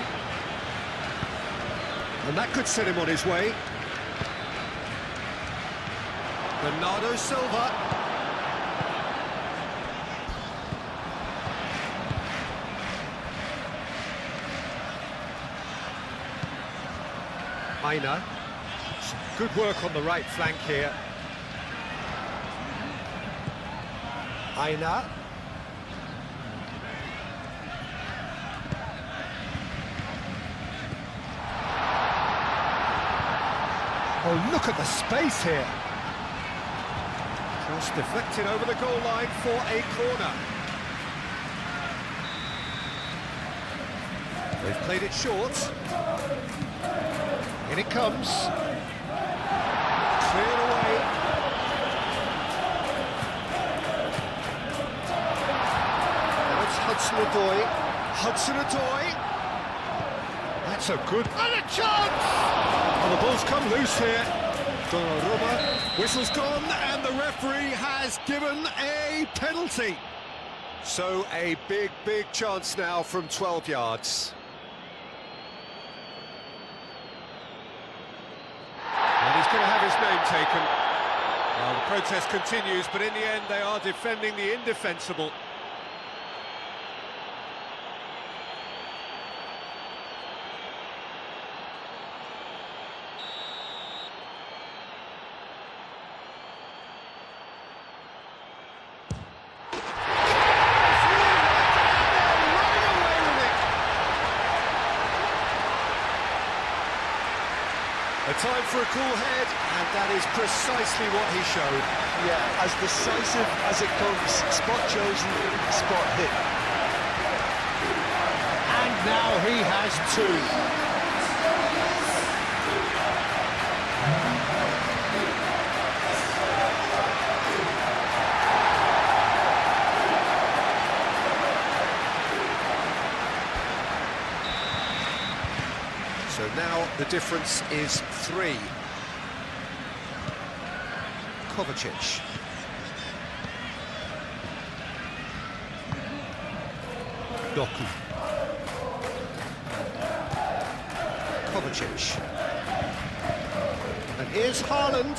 And that could set him on his way. Bernardo Silva. Aina. Some good work on the right flank here. Aina. Oh, look at the space here. Cross deflected over the goal line for a corner. They've played it short. In it comes. Cleared away. Now it's Hudson-Odoi. Hudson-Odoi. That's a good... And a chance! Oh, the ball's come loose here. Donnarumma. Whistle's gone, and the referee has given a penalty. So a big, big chance now from 12 yards. He's going to have his name taken. Well, the protest continues, but in the end they are defending the indefensible. A time for a cool head, and that is precisely what he showed. Yeah, as decisive as it comes. Spot chosen, spot hit. And now he has two. So now the difference is 3. Kovacic. Doku. Kovacic. And here's Haaland.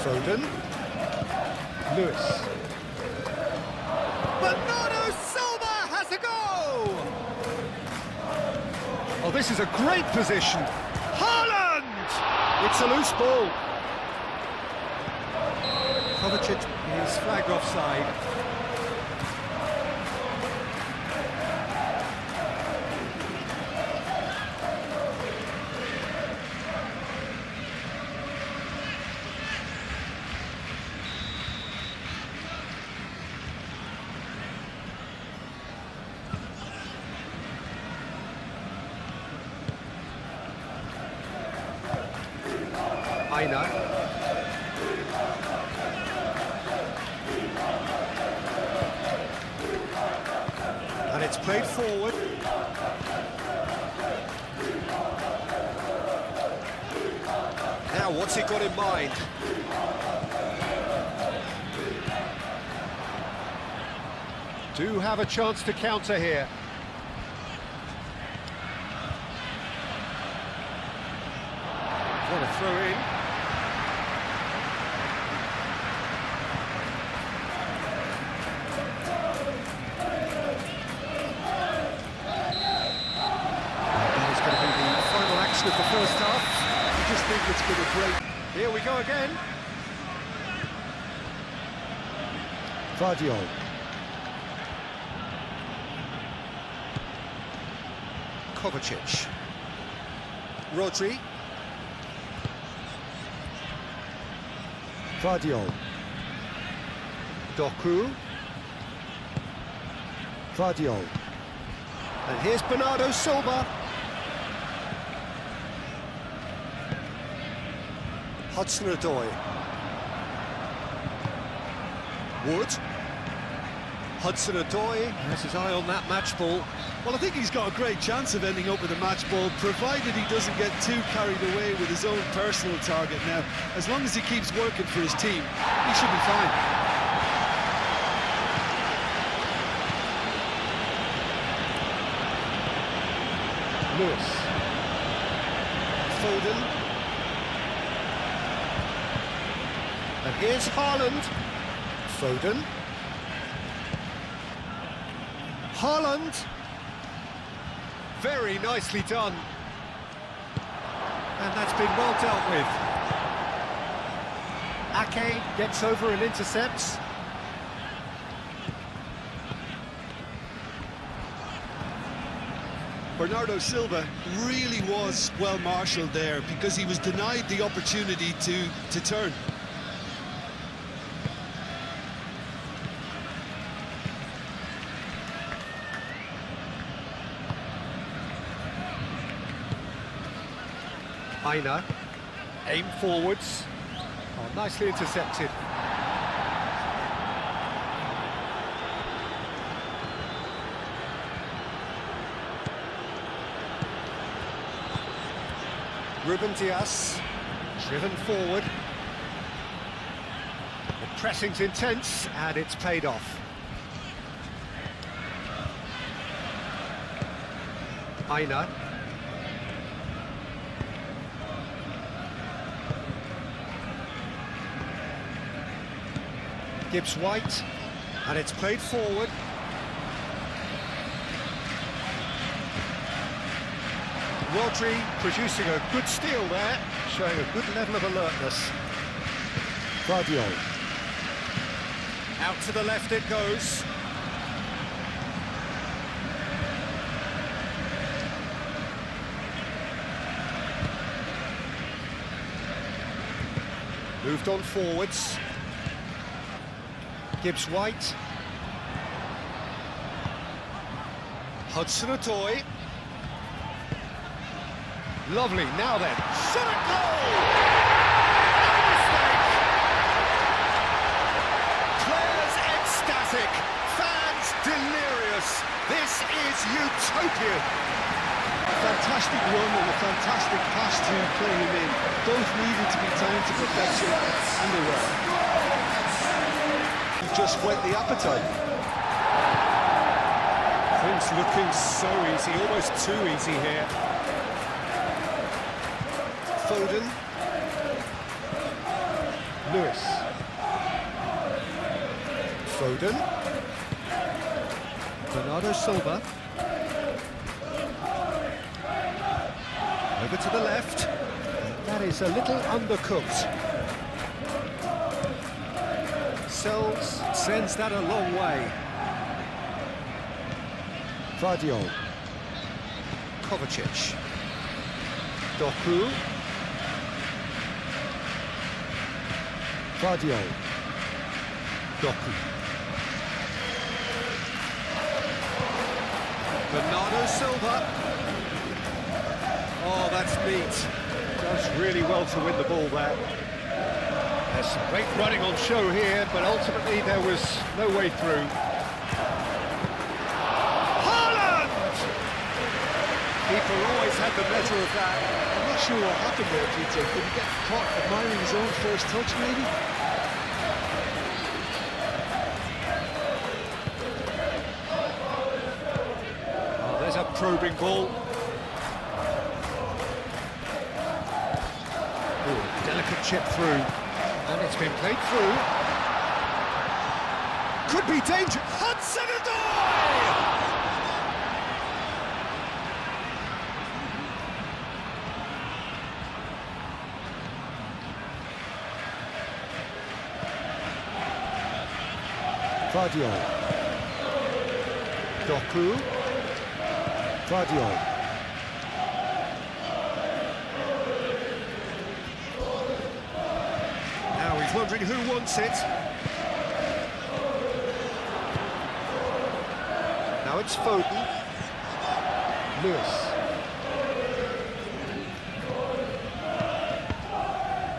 Foden. Lewis. Bernardo Silva has a go! Oh, this is a great position. Haaland! It's a loose ball. Kovacic is flagged offside. Aina. And it's played forward. Now, what's he got in mind? Do have a chance to counter here. What a throw in. That is going to be the final action of the first half. I just think it's been a great... Here we go again. Vardiol. Kovacic. Rodri. Vardiol. Doku. Vardiol. And here's Bernardo Silva. Hudson-Odoi. Wood. Hudson-Odoi has his eye on that match ball. Well, I think he's got a great chance of ending up with a match ball, provided he doesn't get too carried away with his own personal target now. As long as he keeps working for his team, he should be fine. Lewis. Foden. And here's Haaland. Foden. Haaland. Very nicely done. And that's been well dealt with. Ake gets over and intercepts. Bernardo Silva really was well marshalled there because he was denied the opportunity to turn. Aina, aim forwards. Oh, nicely intercepted. Ruben Dias, driven forward. The pressing's intense, and it's paid off. Aina. Gibbs White, and it's played forward. Rodri producing a good steal there, showing a good level of alertness. Vardiol. Out to the left it goes. Moved on forwards. Gibbs White. Hudson-Odoi. Lovely, now then. Shot at goal! No mistake! Players ecstatic, fans delirious. This is utopian. A fantastic run and a fantastic pass to play him in. Both needed to be timed to perfection, and they were. Just whet the appetite. Things looking so easy, almost too easy here. Foden. Lewis. Foden. Bernardo Silva. Over to the left. That is a little undercooked. Sells, sends that a long way. Vardiol. Kovacic. Doku. Vardiol. Doku. Bernardo Silva. Oh, that's neat. Does really well to win the ball there. There's some great running on show here, but ultimately there was no way through. Haaland! Keeper always had the measure of that. I'm not sure what happened there, Peter. Did he get caught admiring his own first touch, maybe? probing ball. Ooh, delicate chip through, and it's been played through. Could be danger. Hudson-Odoi! Vardiol. Doku. Vardiol. Now he's wondering who wants it. Now it's Foden. Lewis.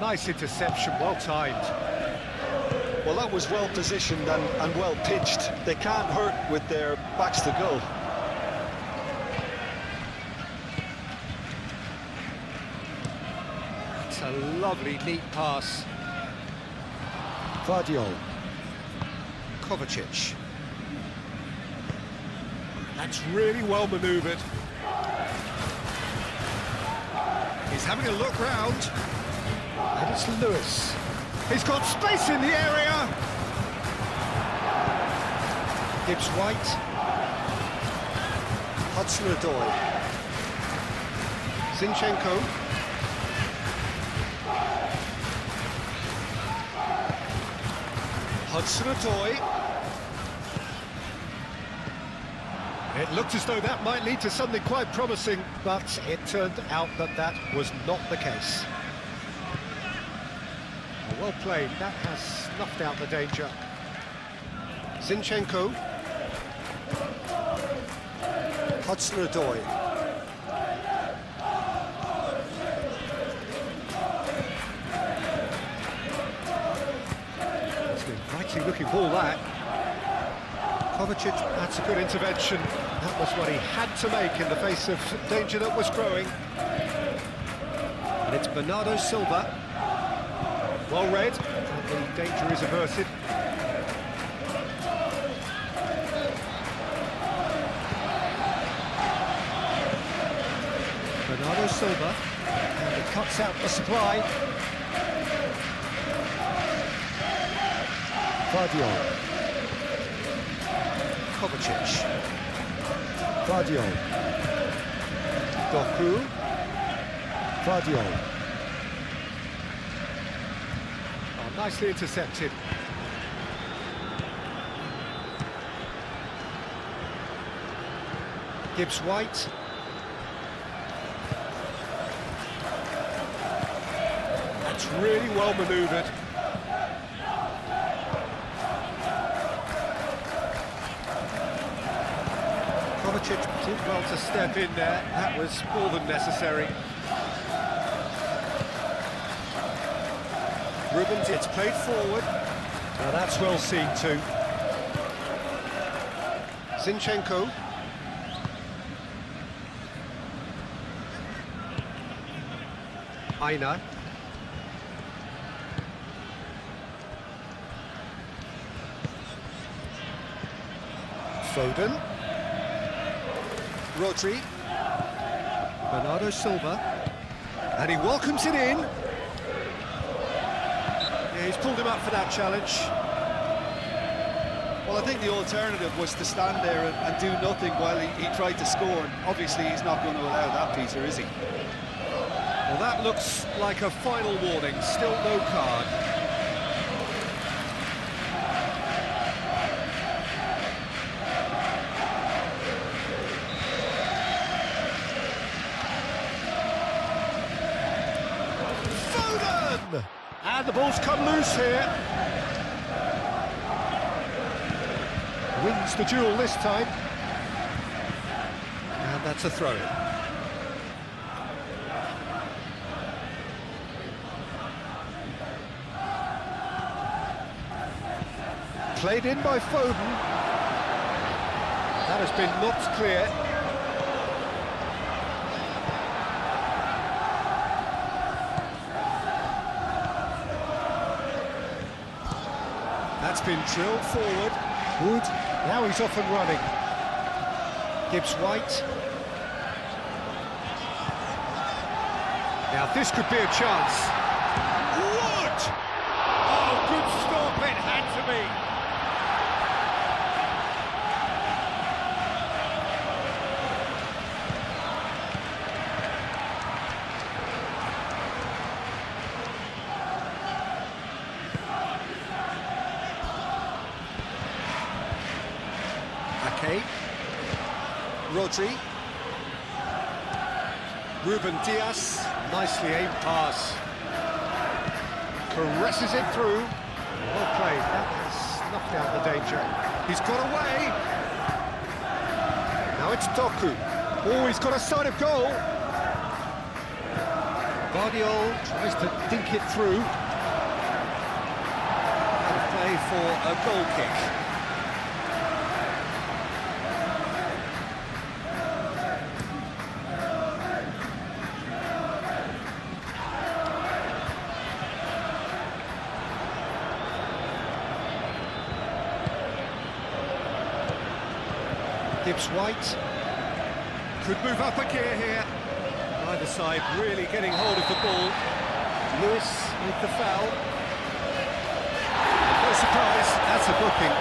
Nice interception, well timed. Well, that was well positioned and well pitched. They can't hurt with their backs to goal. It's a lovely, neat pass. Vardiol. Kovacic. That's really well manoeuvred. He's having a look round. And it's Lewis. He's got space in the area. Gibbs White. Hudson-Odoi. Zinchenko. Hudson-Odoi. It looked as though that might lead to something quite promising, but it turned out that that was not the case. Well played, that has snuffed out the danger. Zinchenko. Hudson-Odoi. It's an inviting looking ball, that. Kovacic, that's a good intervention. That was what he had to make in the face of danger that was growing. And it's Bernardo Silva. Well read, and the danger is averted. Bernardo Silva, and it cuts out the supply. Vardiol. Kovacic. Vardiol. Doku. Vardiol. Oh, nicely intercepted. Gibbs White. That's really well manoeuvred. Kovacic did well to step in there. That was more than necessary. Rubens, it's played forward. Now that's well seen too. Zinchenko. Aina. Foden. Rodri. Bernardo Silva. And he welcomes it in. Yeah, he's pulled him up for that challenge. Well, I think the alternative was to stand there and do nothing while he tried to score. And obviously, he's not going to allow that, Peter, is he? Well, that looks like a final warning. Still no card. Foden! And the ball's come loose here. Wins the duel this time. And that's a throw-in. Played in by Foden. That has been knocked clear. That's been drilled forward. Wood, now he's off and running. Gibbs White. Now this could be a chance. Wood! Oh, good stop, it had to be. Ake. Rodri. Ruben Diaz. Nicely aimed pass. Caresses it through. Well played. That has snuffed out the danger. He's got away. Now it's Doku. Oh, he's got a sight of goal. Guardiol tries to dink it through. And play for a goal kick. Gibbs White could move up a gear here. Either side really getting hold of the ball. Lewis with the foul. No surprise, that's a booking.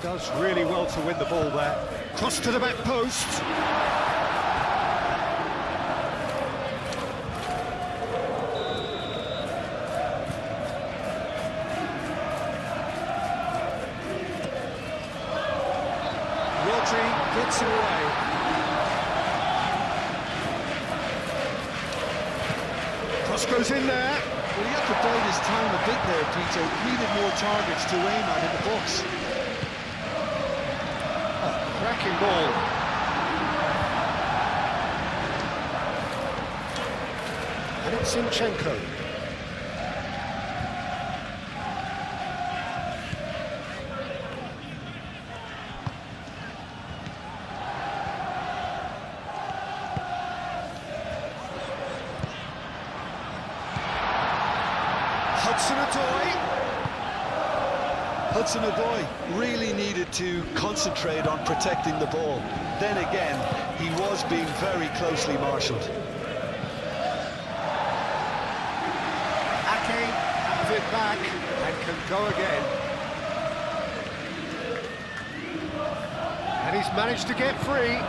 Does really well to win the ball there. Cross to the back post. Rodri gets it away. Cross goes in there. Well, he had to bide his time a bit there, Peter. Needed more targets to aim at in the box. Cracking ball. And it's Zinchenko. Hudson-Odoi really needed to concentrate on protecting the ball. Then again, he was being very closely marshalled. Ake has it back and can go again. And he's managed to get free.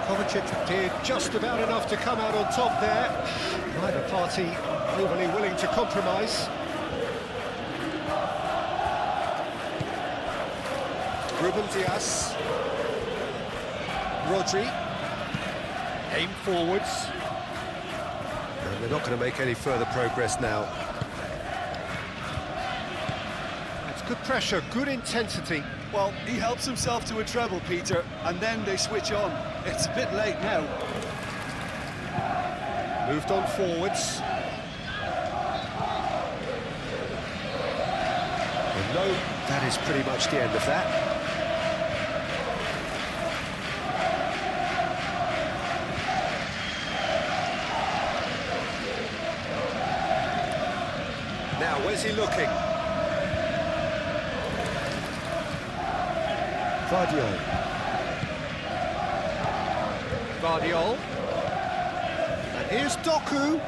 Kovacic did just about enough to come out on top there. Neither party overly willing to compromise. Ruben Diaz. Rodri. Aim forwards. And they're not going to make any further progress now. That's good pressure, good intensity. Well, he helps himself to a treble, Peter, and then they switch on. It's a bit late now. Moved on forwards. And no, that is pretty much the end of that. Now, where's he looking? Guardiol. And here's Doku.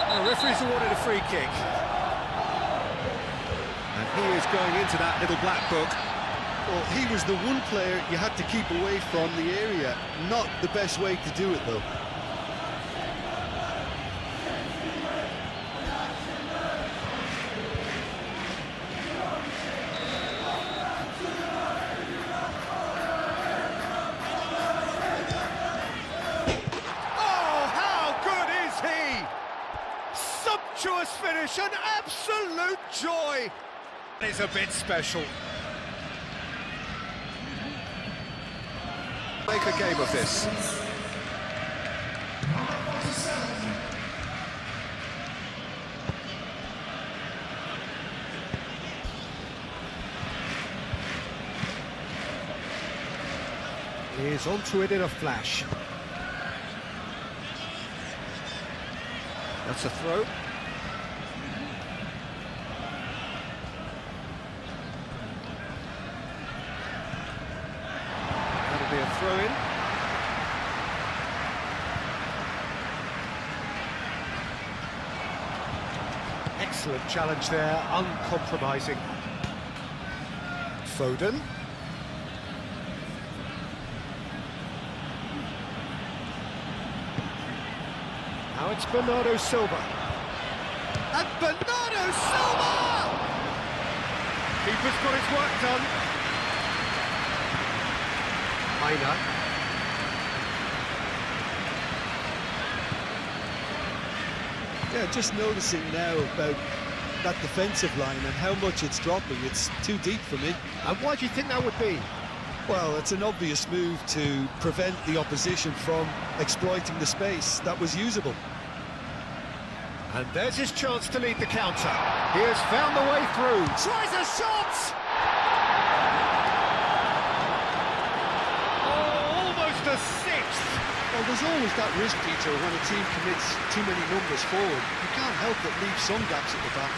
The referee's awarded a free kick. And he is going into that little black book. Well, he was the one player you had to keep away from the area. Not the best way to do it, though. sumptuous finish, an absolute joy. It's a bit special. Make a game of this. He's onto it in a flash. That's a throw. That'll be a throw-in. Excellent challenge there, uncompromising. Foden. Now it's Bernardo Silva. And Bernardo Silva! Keeper's got his work done. Aina. Yeah, just noticing now about that defensive line and how much it's dropping. It's too deep for me. And why do you think that would be? Well, it's an obvious move to prevent the opposition from exploiting the space that was usable. And there's his chance to lead the counter. He has found the way through. Tries a shot! Oh, almost a sixth! Well, there's always that risk, Peter, when a team commits too many numbers forward. You can't help but leave some gaps at the back.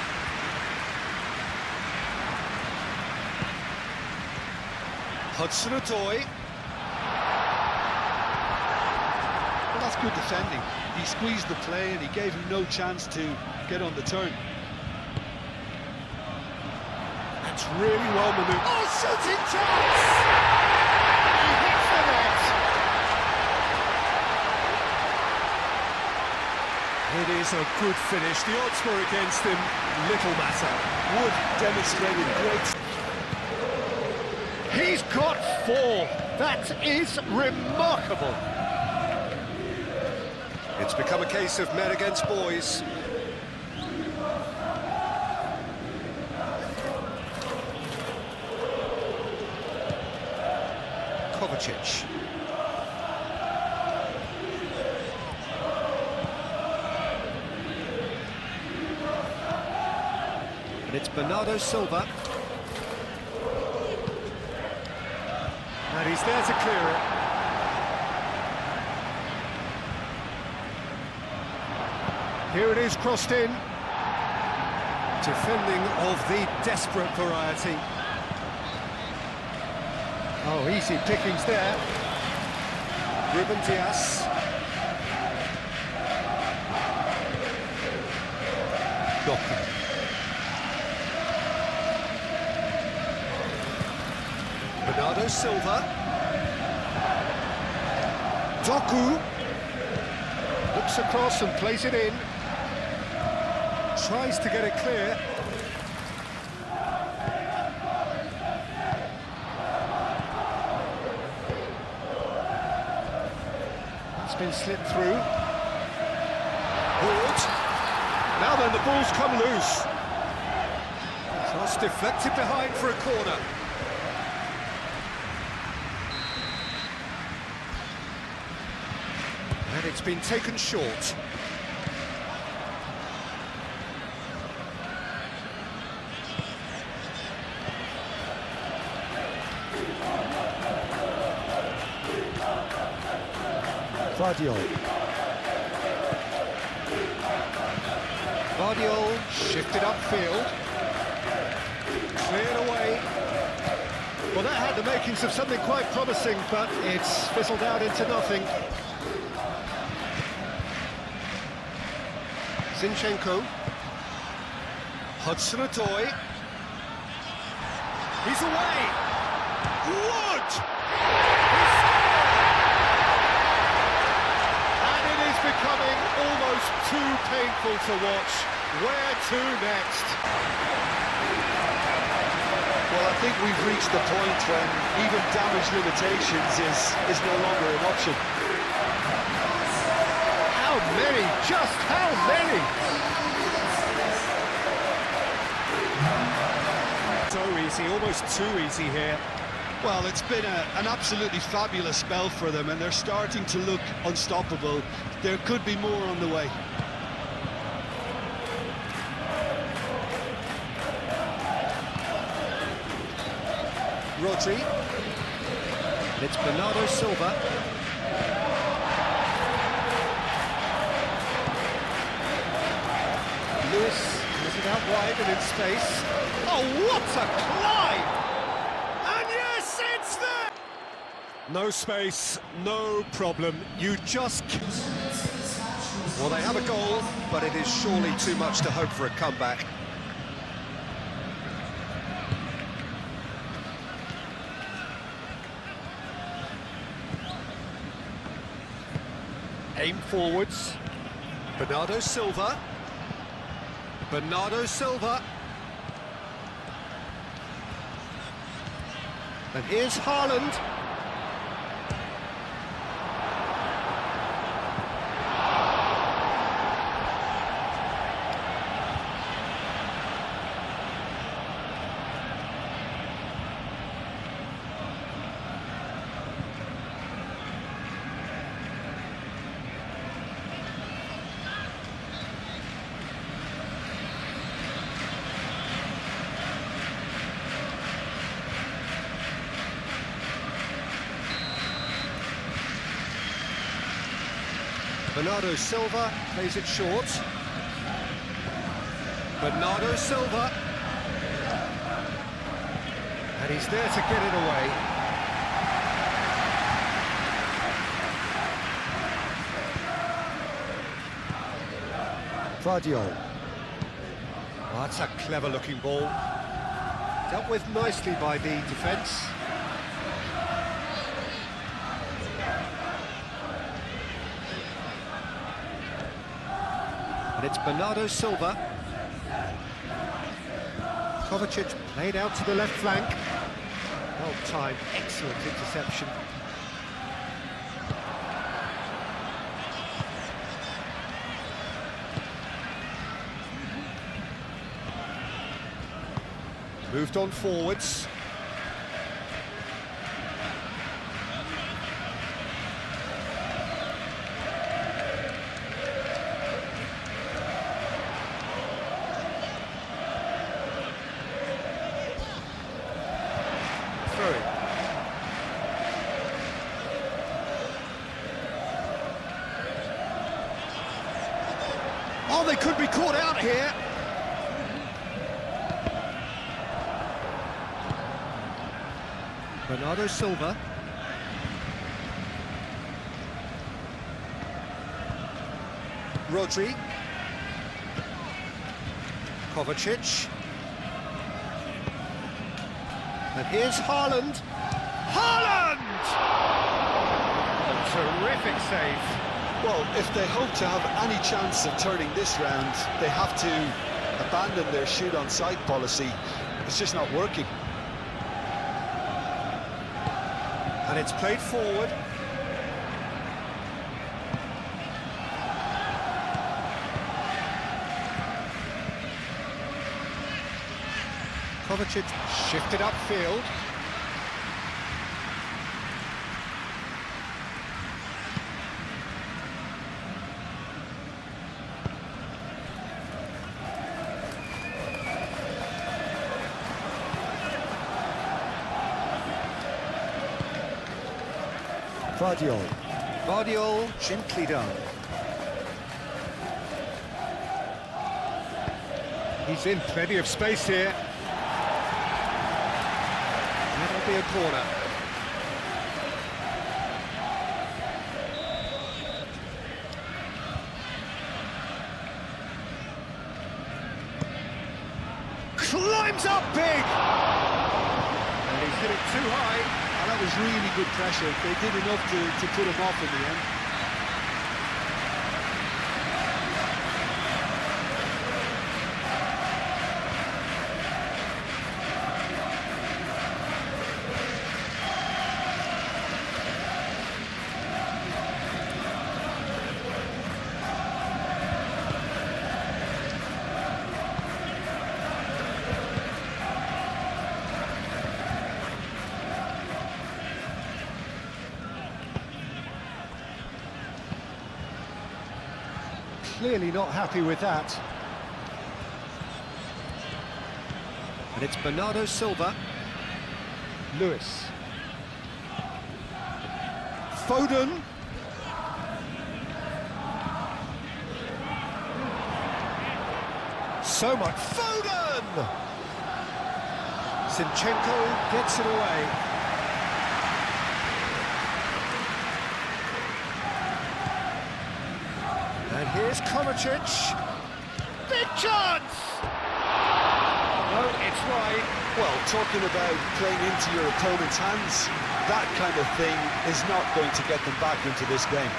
Hudson-Odoi. Well, that's good defending. He squeezed the play and he gave him no chance to get on the turn. That's really well maneuvered. Oh, shooting chance! He hits the net. It is a good finish. The odds were against him. Little matter. Wood demonstrated great. He's got 4. That is remarkable. It's become a case of men against boys. Kovacic. And it's Bernardo Silva. And he's there to clear it. Here it is, crossed in. Defending of the desperate variety. Oh, easy pickings there. Ruben Dias. Doku. Bernardo Silva. Doku. Looks across and plays it in. Tries to get it clear. It's been slipped through. Ward. Now then, the ball's come loose. Cross deflected behind for a corner. And it's been taken short. Vardiol shifted upfield. Cleared away. Well, that had the makings of something quite promising, but it's fizzled out into nothing. Zinchenko. Hudson-Odoi. He's away. Wood! And it is becoming almost too painful to watch. Where to next? Well, I think we've reached the point when even damage limitations is no longer an option. How many? Just how many? easy, almost too easy here. Well, it's been an absolutely fabulous spell for them, and they're starting to look unstoppable. There could be more on the way. Rodri. And it's Bernardo Silva. Lewis has it out wide and in space. Oh, what a climb! And yes, it's there! No space, no problem. You just... Well, they have a goal, but it is surely too much to hope for a comeback. Aim forwards. Bernardo Silva. Bernardo Silva. And here's Haaland. Bernardo Silva plays it short. Bernardo Silva. And he's there to get it away. Vardiol. Oh, that's a clever-looking ball. Dealt with nicely by the defence. And it's Bernardo Silva. Kovacic played out to the left flank. Well timed, excellent interception. Moved on forwards. Oh, they could be caught out here. Bernardo Silva. Rodri. Kovacic. And here's Haaland. Haaland! A terrific save. Well, if they hope to have any chance of turning this round, they have to abandon their shoot-on-sight policy. It's just not working. And it's played forward. Kovacic shifted upfield. Vardiol. Vardiol, gently done. He's in plenty of space here. That'll be a corner. Climbs up big! And he's hit it too high. That was really good pressure. They did enough to put him off in the end. Clearly not happy with that. And it's Bernardo Silva. Lewis. Foden. So much. Foden! Zinchenko gets it away. And here's Kovacic. Big chance! No, it's right. Well, talking about playing into your opponent's hands, that kind of thing is not going to get them back into this game.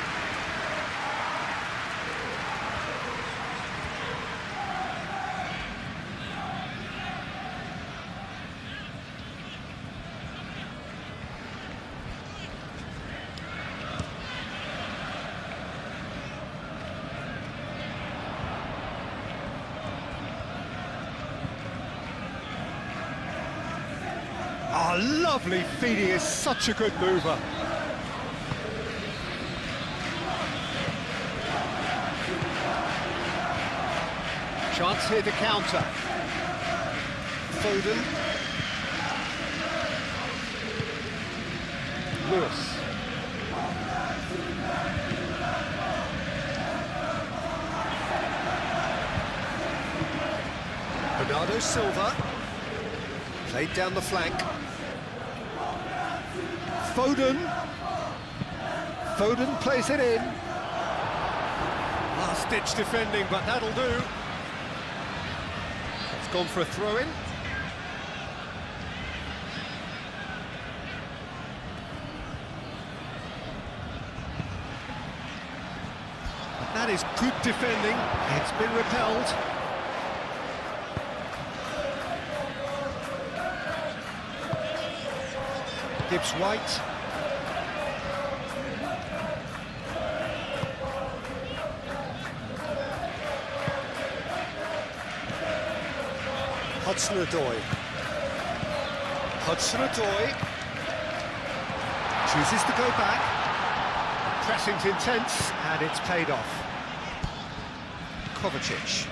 Oh, lovely feed, he is such a good mover. Chance here to counter. Foden. Lewis. Bernardo Silva. Played down the flank. Foden. Foden plays it in. Last-ditch defending, but that'll do. It's gone for a throw-in. But that is good defending. It's been repelled. Gibbs White. Hudson-Odoi. Hudson-Odoi chooses to go back. Pressing's intense, and it's paid off. Kovacic.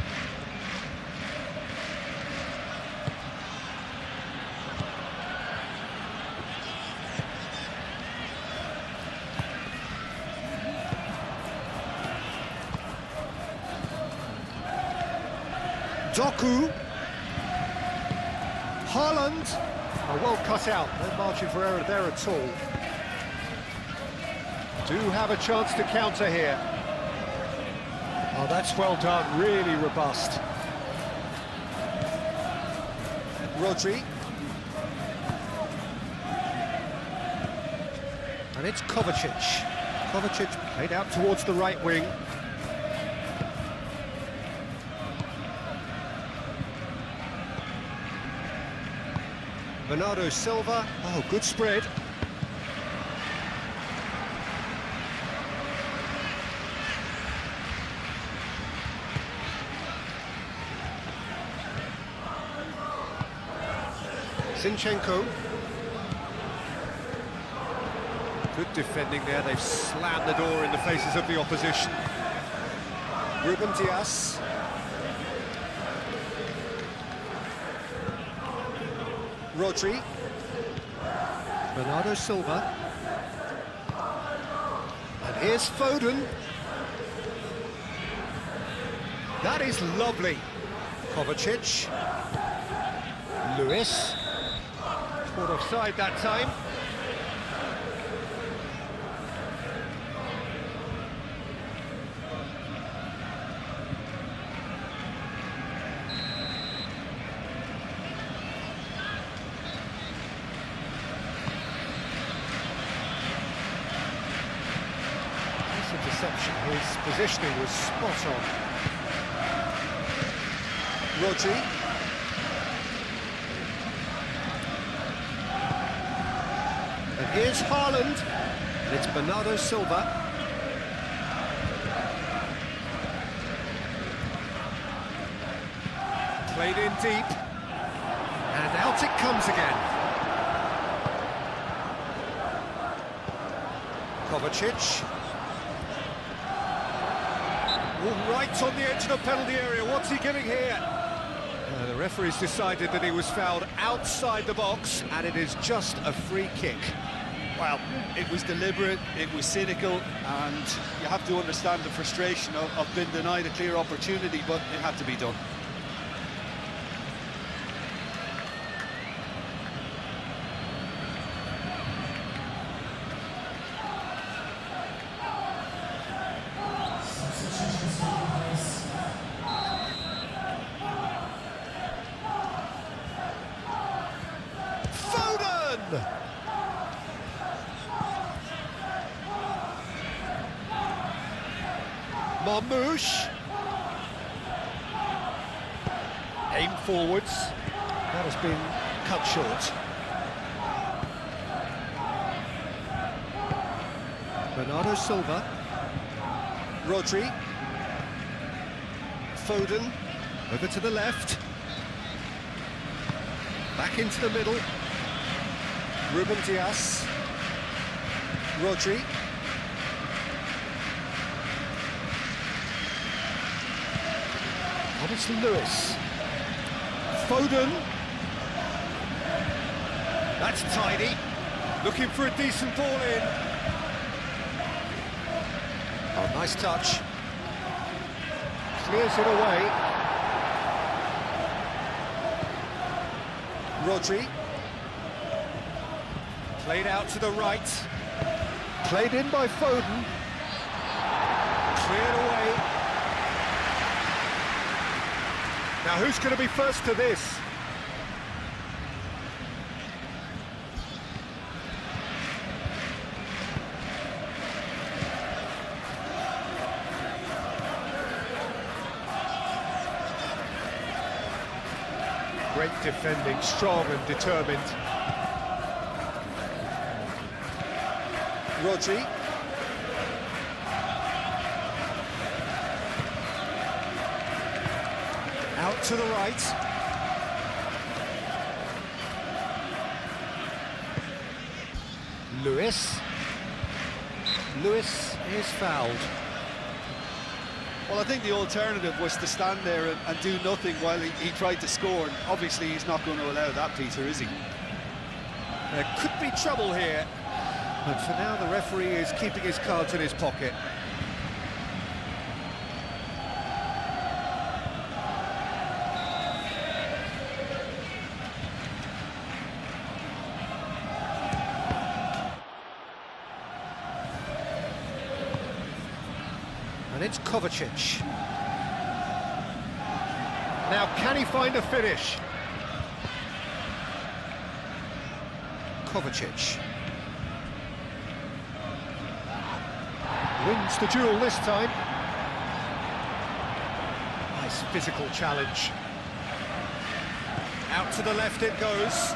Doku. Haaland. Oh, well cut out. No margin for error there at all. Do have a chance to counter here. Oh, that's well done. Really robust. Rodri. And it's Kovacic. Kovacic played out towards the right wing. Bernardo Silva. Oh, good spread. Zinchenko. Good defending there. They've slammed the door in the faces of the opposition. Ruben Dias. Rodri. Bernardo Silva. And here's Foden. That is lovely. Kovacic. Lewis. Caught offside that time. Interception, his positioning was spot on. Rodri. And here's Haaland, and it's Bernardo Silva. Played in deep, and out it comes again. Kovacic. Oh, right on the edge of the penalty area. What's he giving here? The referee's decided that he was fouled outside the box, and it is just a free kick. Well, it was deliberate, it was cynical, and you have to understand the frustration of being denied a clear opportunity, but it had to be done. Marmouche. Aim forwards. That has been cut short. Bernardo Silva. Rodri. Foden. Over to the left. Back into the middle. Ruben Dias. Rodri. It's Lewis. Foden. That's tidy. Looking for a decent ball in. Oh, nice touch. Clears it away. Rodri. Played out to the right. Played in by Foden. Cleared away. Now, who's going to be first to this? Great defending, strong and determined. Rodri. Out to the right. Lewis. Lewis is fouled. Well, I think the alternative was to stand there and do nothing while he tried to score, and obviously he's not going to allow that, Peter, is he? There could be trouble here, but for now the referee is keeping his cards in his pocket. And it's Kovacic. Now, can he find a finish? Kovacic. Wins the duel this time. Nice physical challenge. Out to the left it goes.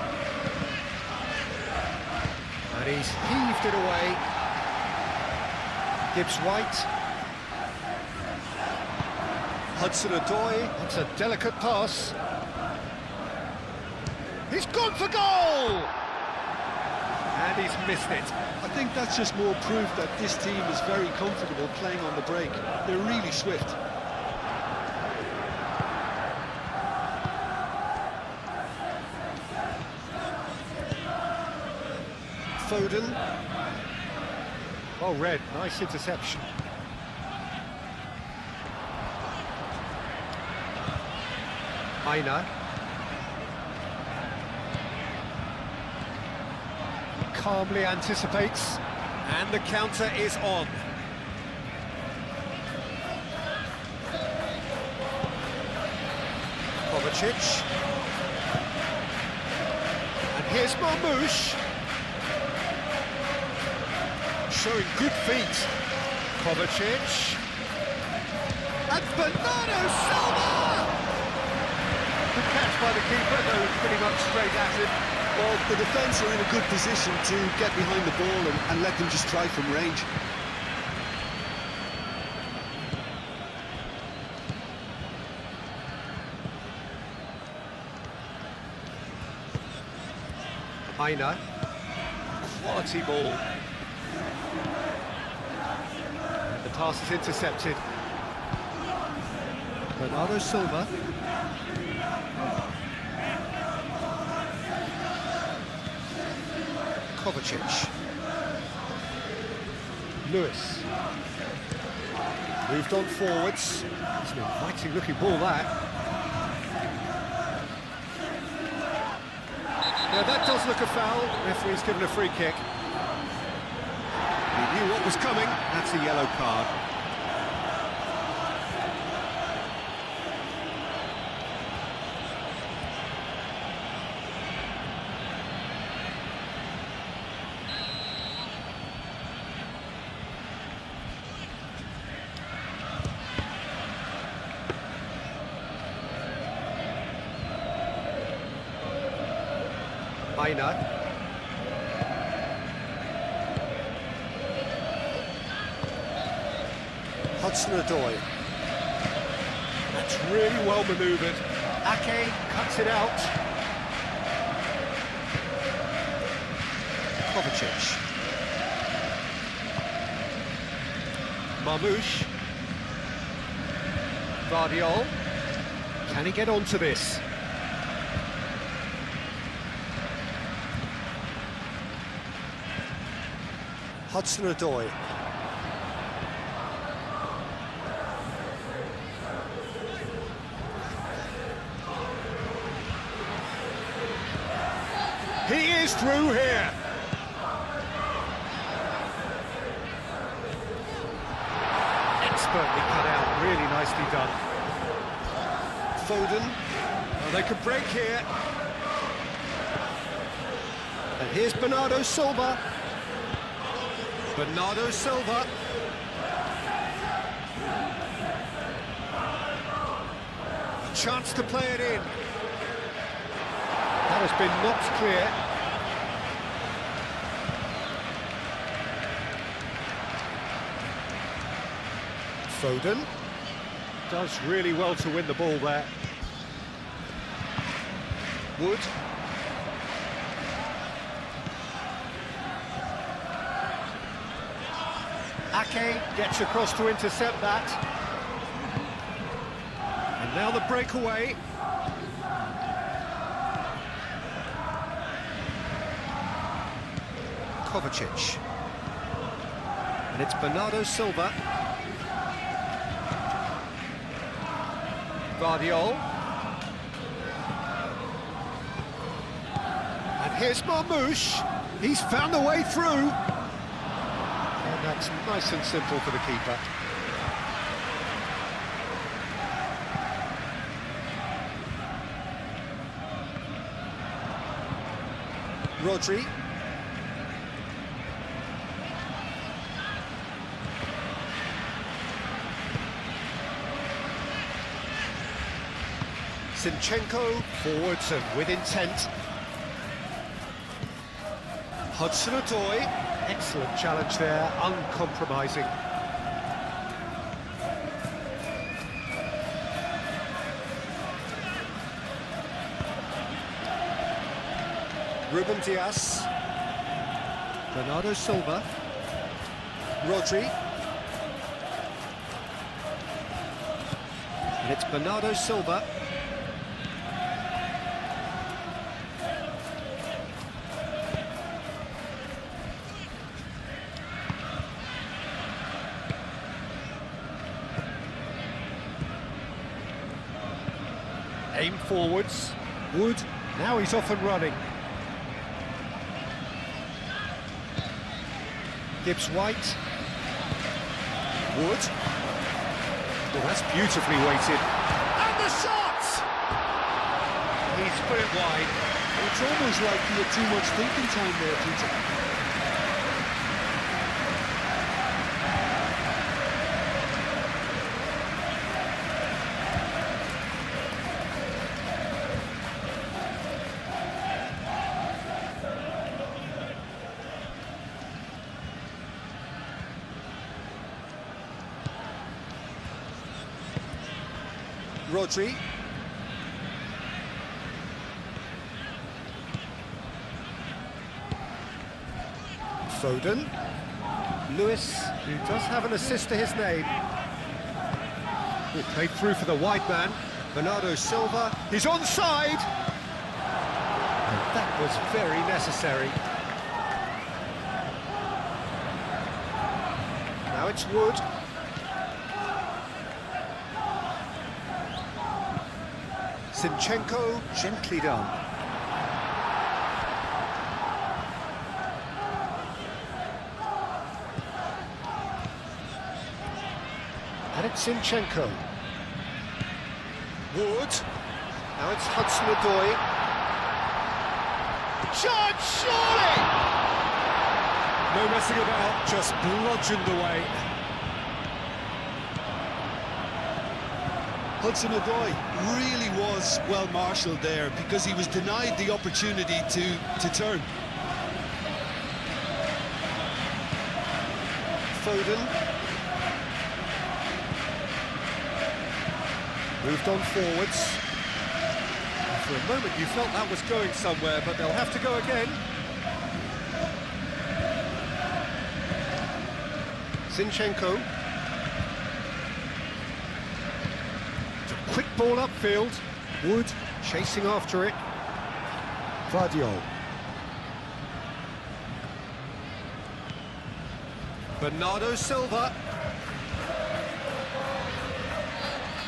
And he's heaved it away. Gibbs-White. Hudson-Odoi, that's a delicate pass. He's gone for goal! And he's missed it. I think that's just more proof that this team is very comfortable playing on the break. They're really swift. Foden. Oh, Red, nice interception. Aina. Calmly anticipates, and the counter is on. Kovacic. And here's Marmouche. Showing good feet. Kovacic. And Bernardo Silva! Good catch by the keeper, though pretty much straight at him. Well, the defence are in a good position to get behind the ball and let them just try from range. Aina. Quality ball. And the pass is intercepted. Bernardo Silva. Kovacic. Lewis. Moved on forwards. It's an inviting looking ball, that. Yeah, that does look a foul. Referee's given a free kick. He knew what was coming. That's a yellow card. Aina. Hudson-Odoi. That's really well manoeuvred. Ake cuts it out. Kovacic. Marmouche. Vardiol. Can he get onto this? Hudson-Odoi. He is through here. Expertly cut out, really nicely done. Foden. Oh, they could break here. And here's Bernardo Silva. Bernardo Silva. A chance to play it in. That has been knocked clear. Foden does really well to win the ball there. Wood. Ake gets across to intercept that. And now the breakaway. Kovacic. And it's Bernardo Silva. Vardiol. And here's Marmouche. He's found a way through. And that's nice and simple for the keeper. Rodri. Zinchenko forwards and with intent. Hudson-Odoi, excellent challenge there, uncompromising. Ruben Dias. Bernardo Silva. Rodri. And it's Bernardo Silva. Aim forwards. Wood. Now he's off and running. Gibbs-White. Wood. Oh, that's beautifully weighted. And the shot! He's put it wide. It's almost like he had too much thinking time there, Peter. Rodri. Foden. Lewis, who does have an assist to his name. Played through for the wide man, Bernardo Silva. He's onside! And that was very necessary. Now it's Wood. Zinchenko, gently done. And it's Zinchenko. Wood. Now it's Hudson-Odoi. Shot, surely! No messing about, just bludgeoned away. Hudson-Odoi really was well marshalled there because he was denied the opportunity to turn. Foden. Moved on forwards. For a moment you felt that was going somewhere, but they'll have to go again. Zinchenko. It's a quick ball upfield. Wood chasing after it. Vardiol. Bernardo Silva.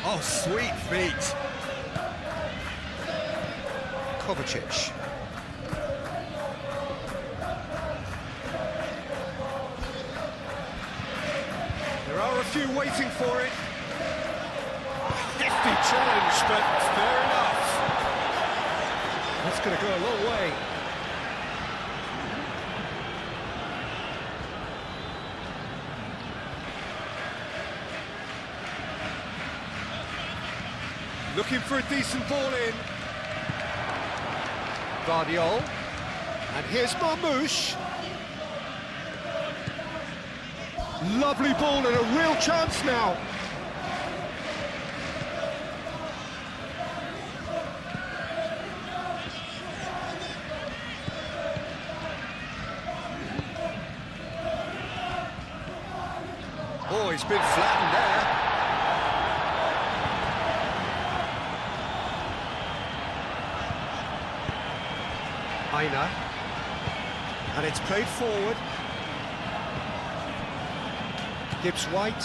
Oh, sweet feet. Kovacic. There are a few waiting for it. Hefty challenge, but fair enough. That's going to go a long way. Looking for a decent ball in. Vardiol. And here's Marmoush. Lovely ball and a real chance now. Oh, he's been flattened there. Aina. And it's played forward. Gibbs-White.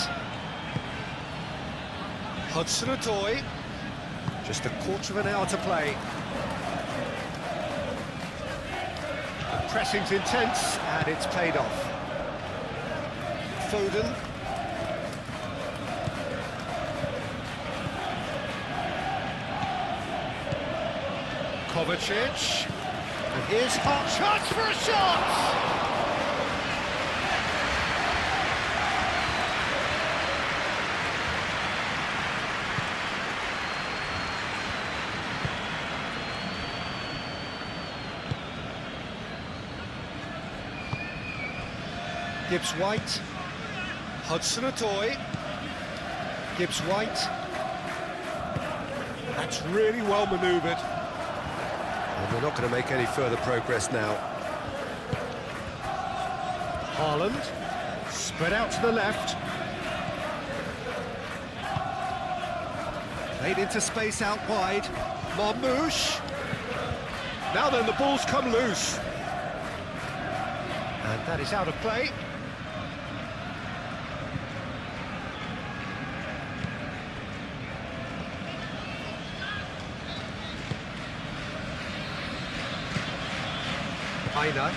Hudson-Odoi. Just a quarter of an hour to play. The pressing's intense, and it's paid off. Foden. Kovacic. And here's Hart. Chance for a shot! Gibbs-White. Hudson-Odoi. Gibbs-White. That's really well manoeuvred. And we're not going to make any further progress now. Haaland. Spread out to the left. Played into space out wide. Marmoush. Now then, the ball's come loose. And that is out of play. Aina.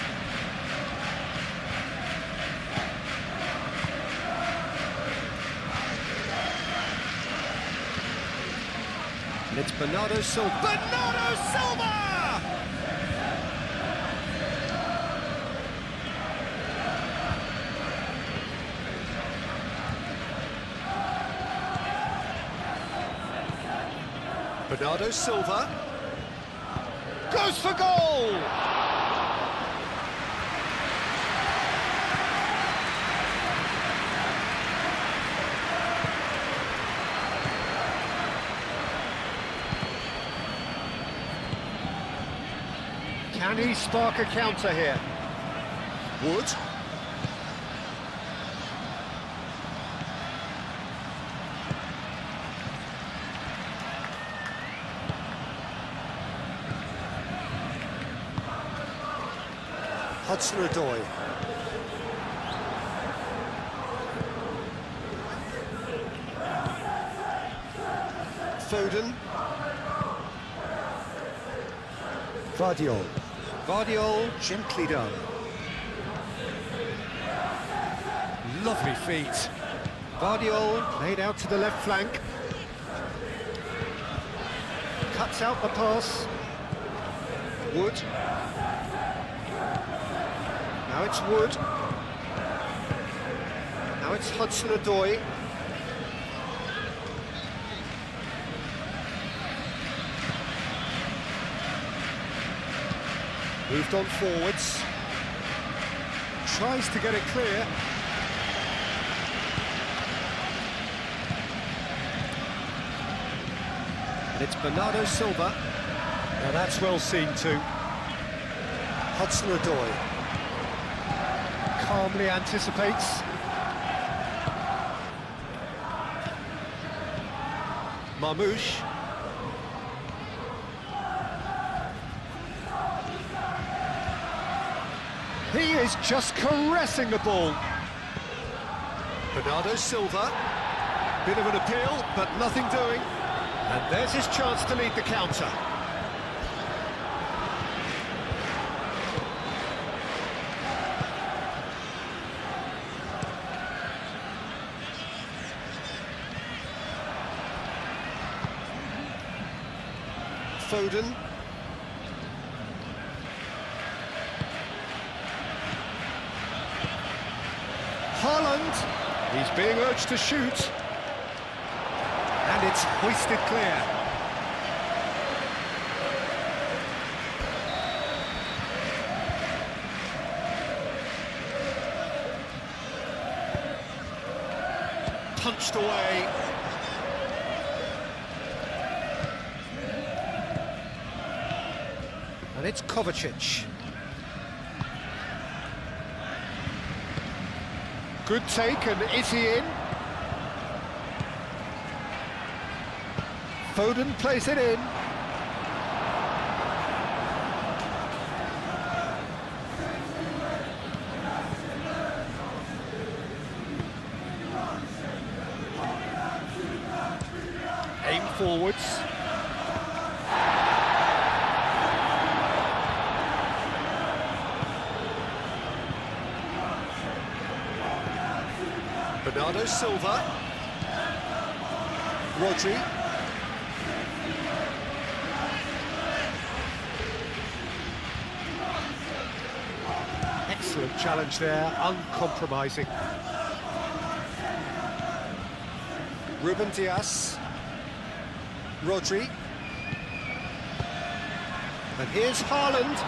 And it's Bernardo Silva. Bernardo Silva! Bernardo Silva goes for goal! Can he spark a counter here? Wood. Hudson-Odoi. Foden. Vardiol. Vardiol, gently done. Lovely feet. Vardiol played out to the left flank. Cuts out the pass. Wood. Now it's Wood. Now it's Hudson-Odoi. Moved on forwards. Tries to get it clear. And it's Bernardo Silva. Now that's well seen too. Hudson-Odoi calmly anticipates. Marmouche. He is just caressing the ball. Bernardo Silva. Bit of an appeal, but nothing doing. And there's his chance to lead the counter. Foden. Haaland. He's being urged to shoot. And it's hoisted clear. Punched away. And it's Kovacic. Good take, and is he in? Foden plays it in. Aim forwards. Bernardo Silva. Rodri. Excellent challenge there, uncompromising. Ruben Dias. Rodri. And here's Haaland.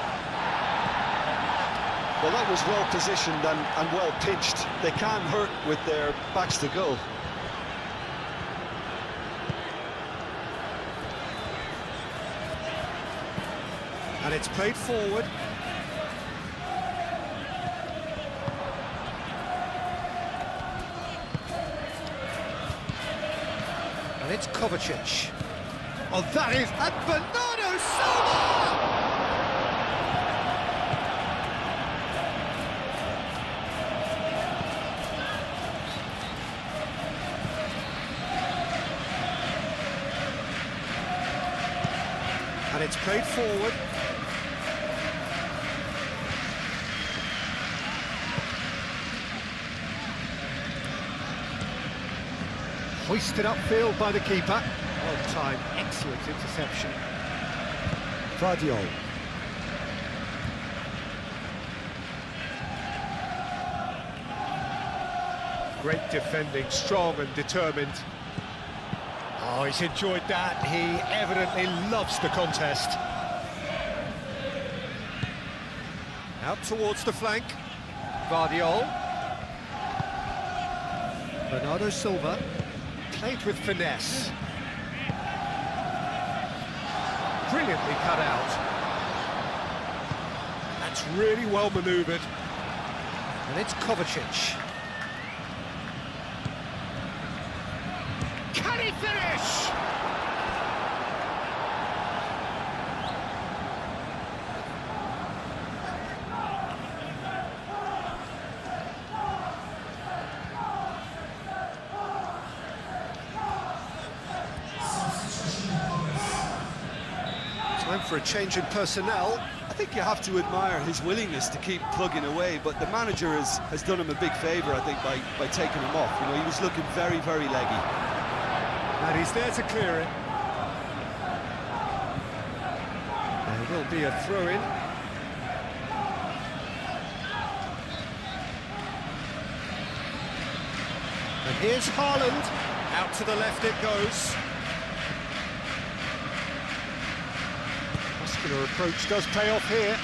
Well, that was well positioned and well pitched. They can't hurt with their backs to goal. And it's played forward. And it's Kovacic. Oh, that is... And Bernardo Silva! And it's played forward. Hoisted upfield by the keeper. On time, excellent interception. Vardiol. Great defending, strong and determined. Oh, he's enjoyed that. He evidently loves the contest. Out towards the flank. Vardiol. Bernardo Silva. Played with finesse. Brilliantly cut out. That's really well manoeuvred. And it's Kovacic. Can he finish? Time for a change in personnel. I think you have to admire his willingness to keep plugging away, but the manager has done him a big favour, I think, by taking him off. You know, he was looking very, very leggy. And he's there to clear it. There will be a throw-in. And here's Haaland. Out to the left it goes. Muscular approach does pay off here.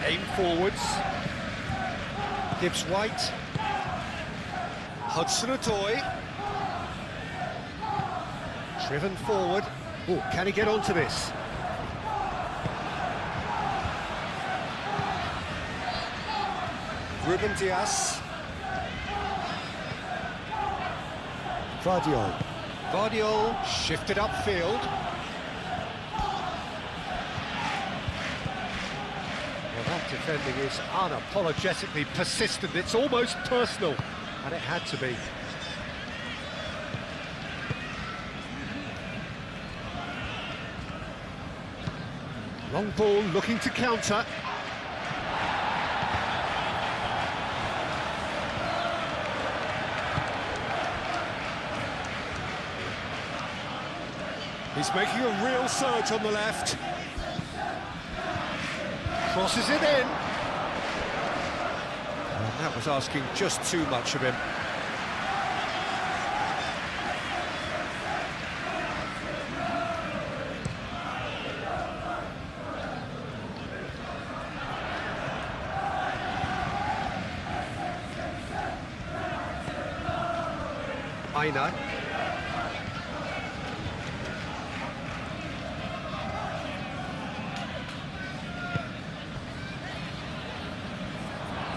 Aim forwards. Gibbs White. Hudson-Odoi. Driven forward. Oh, can he get onto this? Ruben Dias. Vardiol. Vardiol shifted upfield. Well, that defending is unapologetically persistent. It's almost personal, and it had to be. Long ball looking to counter. He's making a real surge on the left. Crosses it in. And that was asking just too much of him. Aina.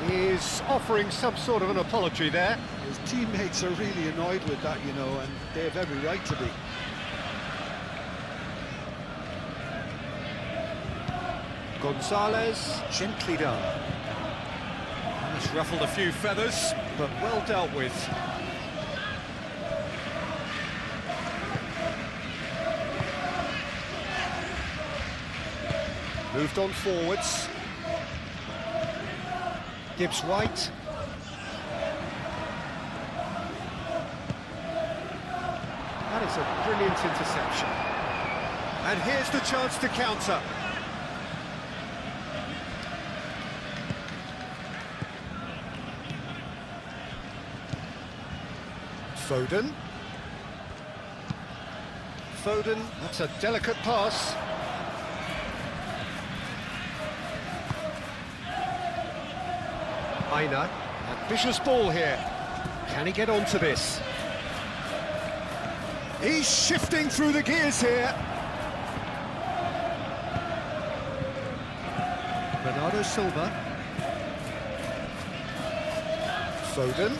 Is offering some sort of an apology there. His teammates are really annoyed with that, you know, and they have every right to be. Gonzalez, gently done. He's ruffled a few feathers, but well dealt with. Moved on forwards. Gibbs White. That is a brilliant interception. And here's the chance to counter. Foden. Foden, that's a delicate pass. Aina, ambitious ball here. Can he get onto this? He's shifting through the gears here. Bernardo Silva. Foden.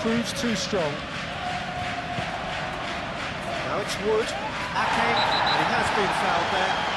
Proves too strong. Now it's Wood. Ake, and he has been fouled there.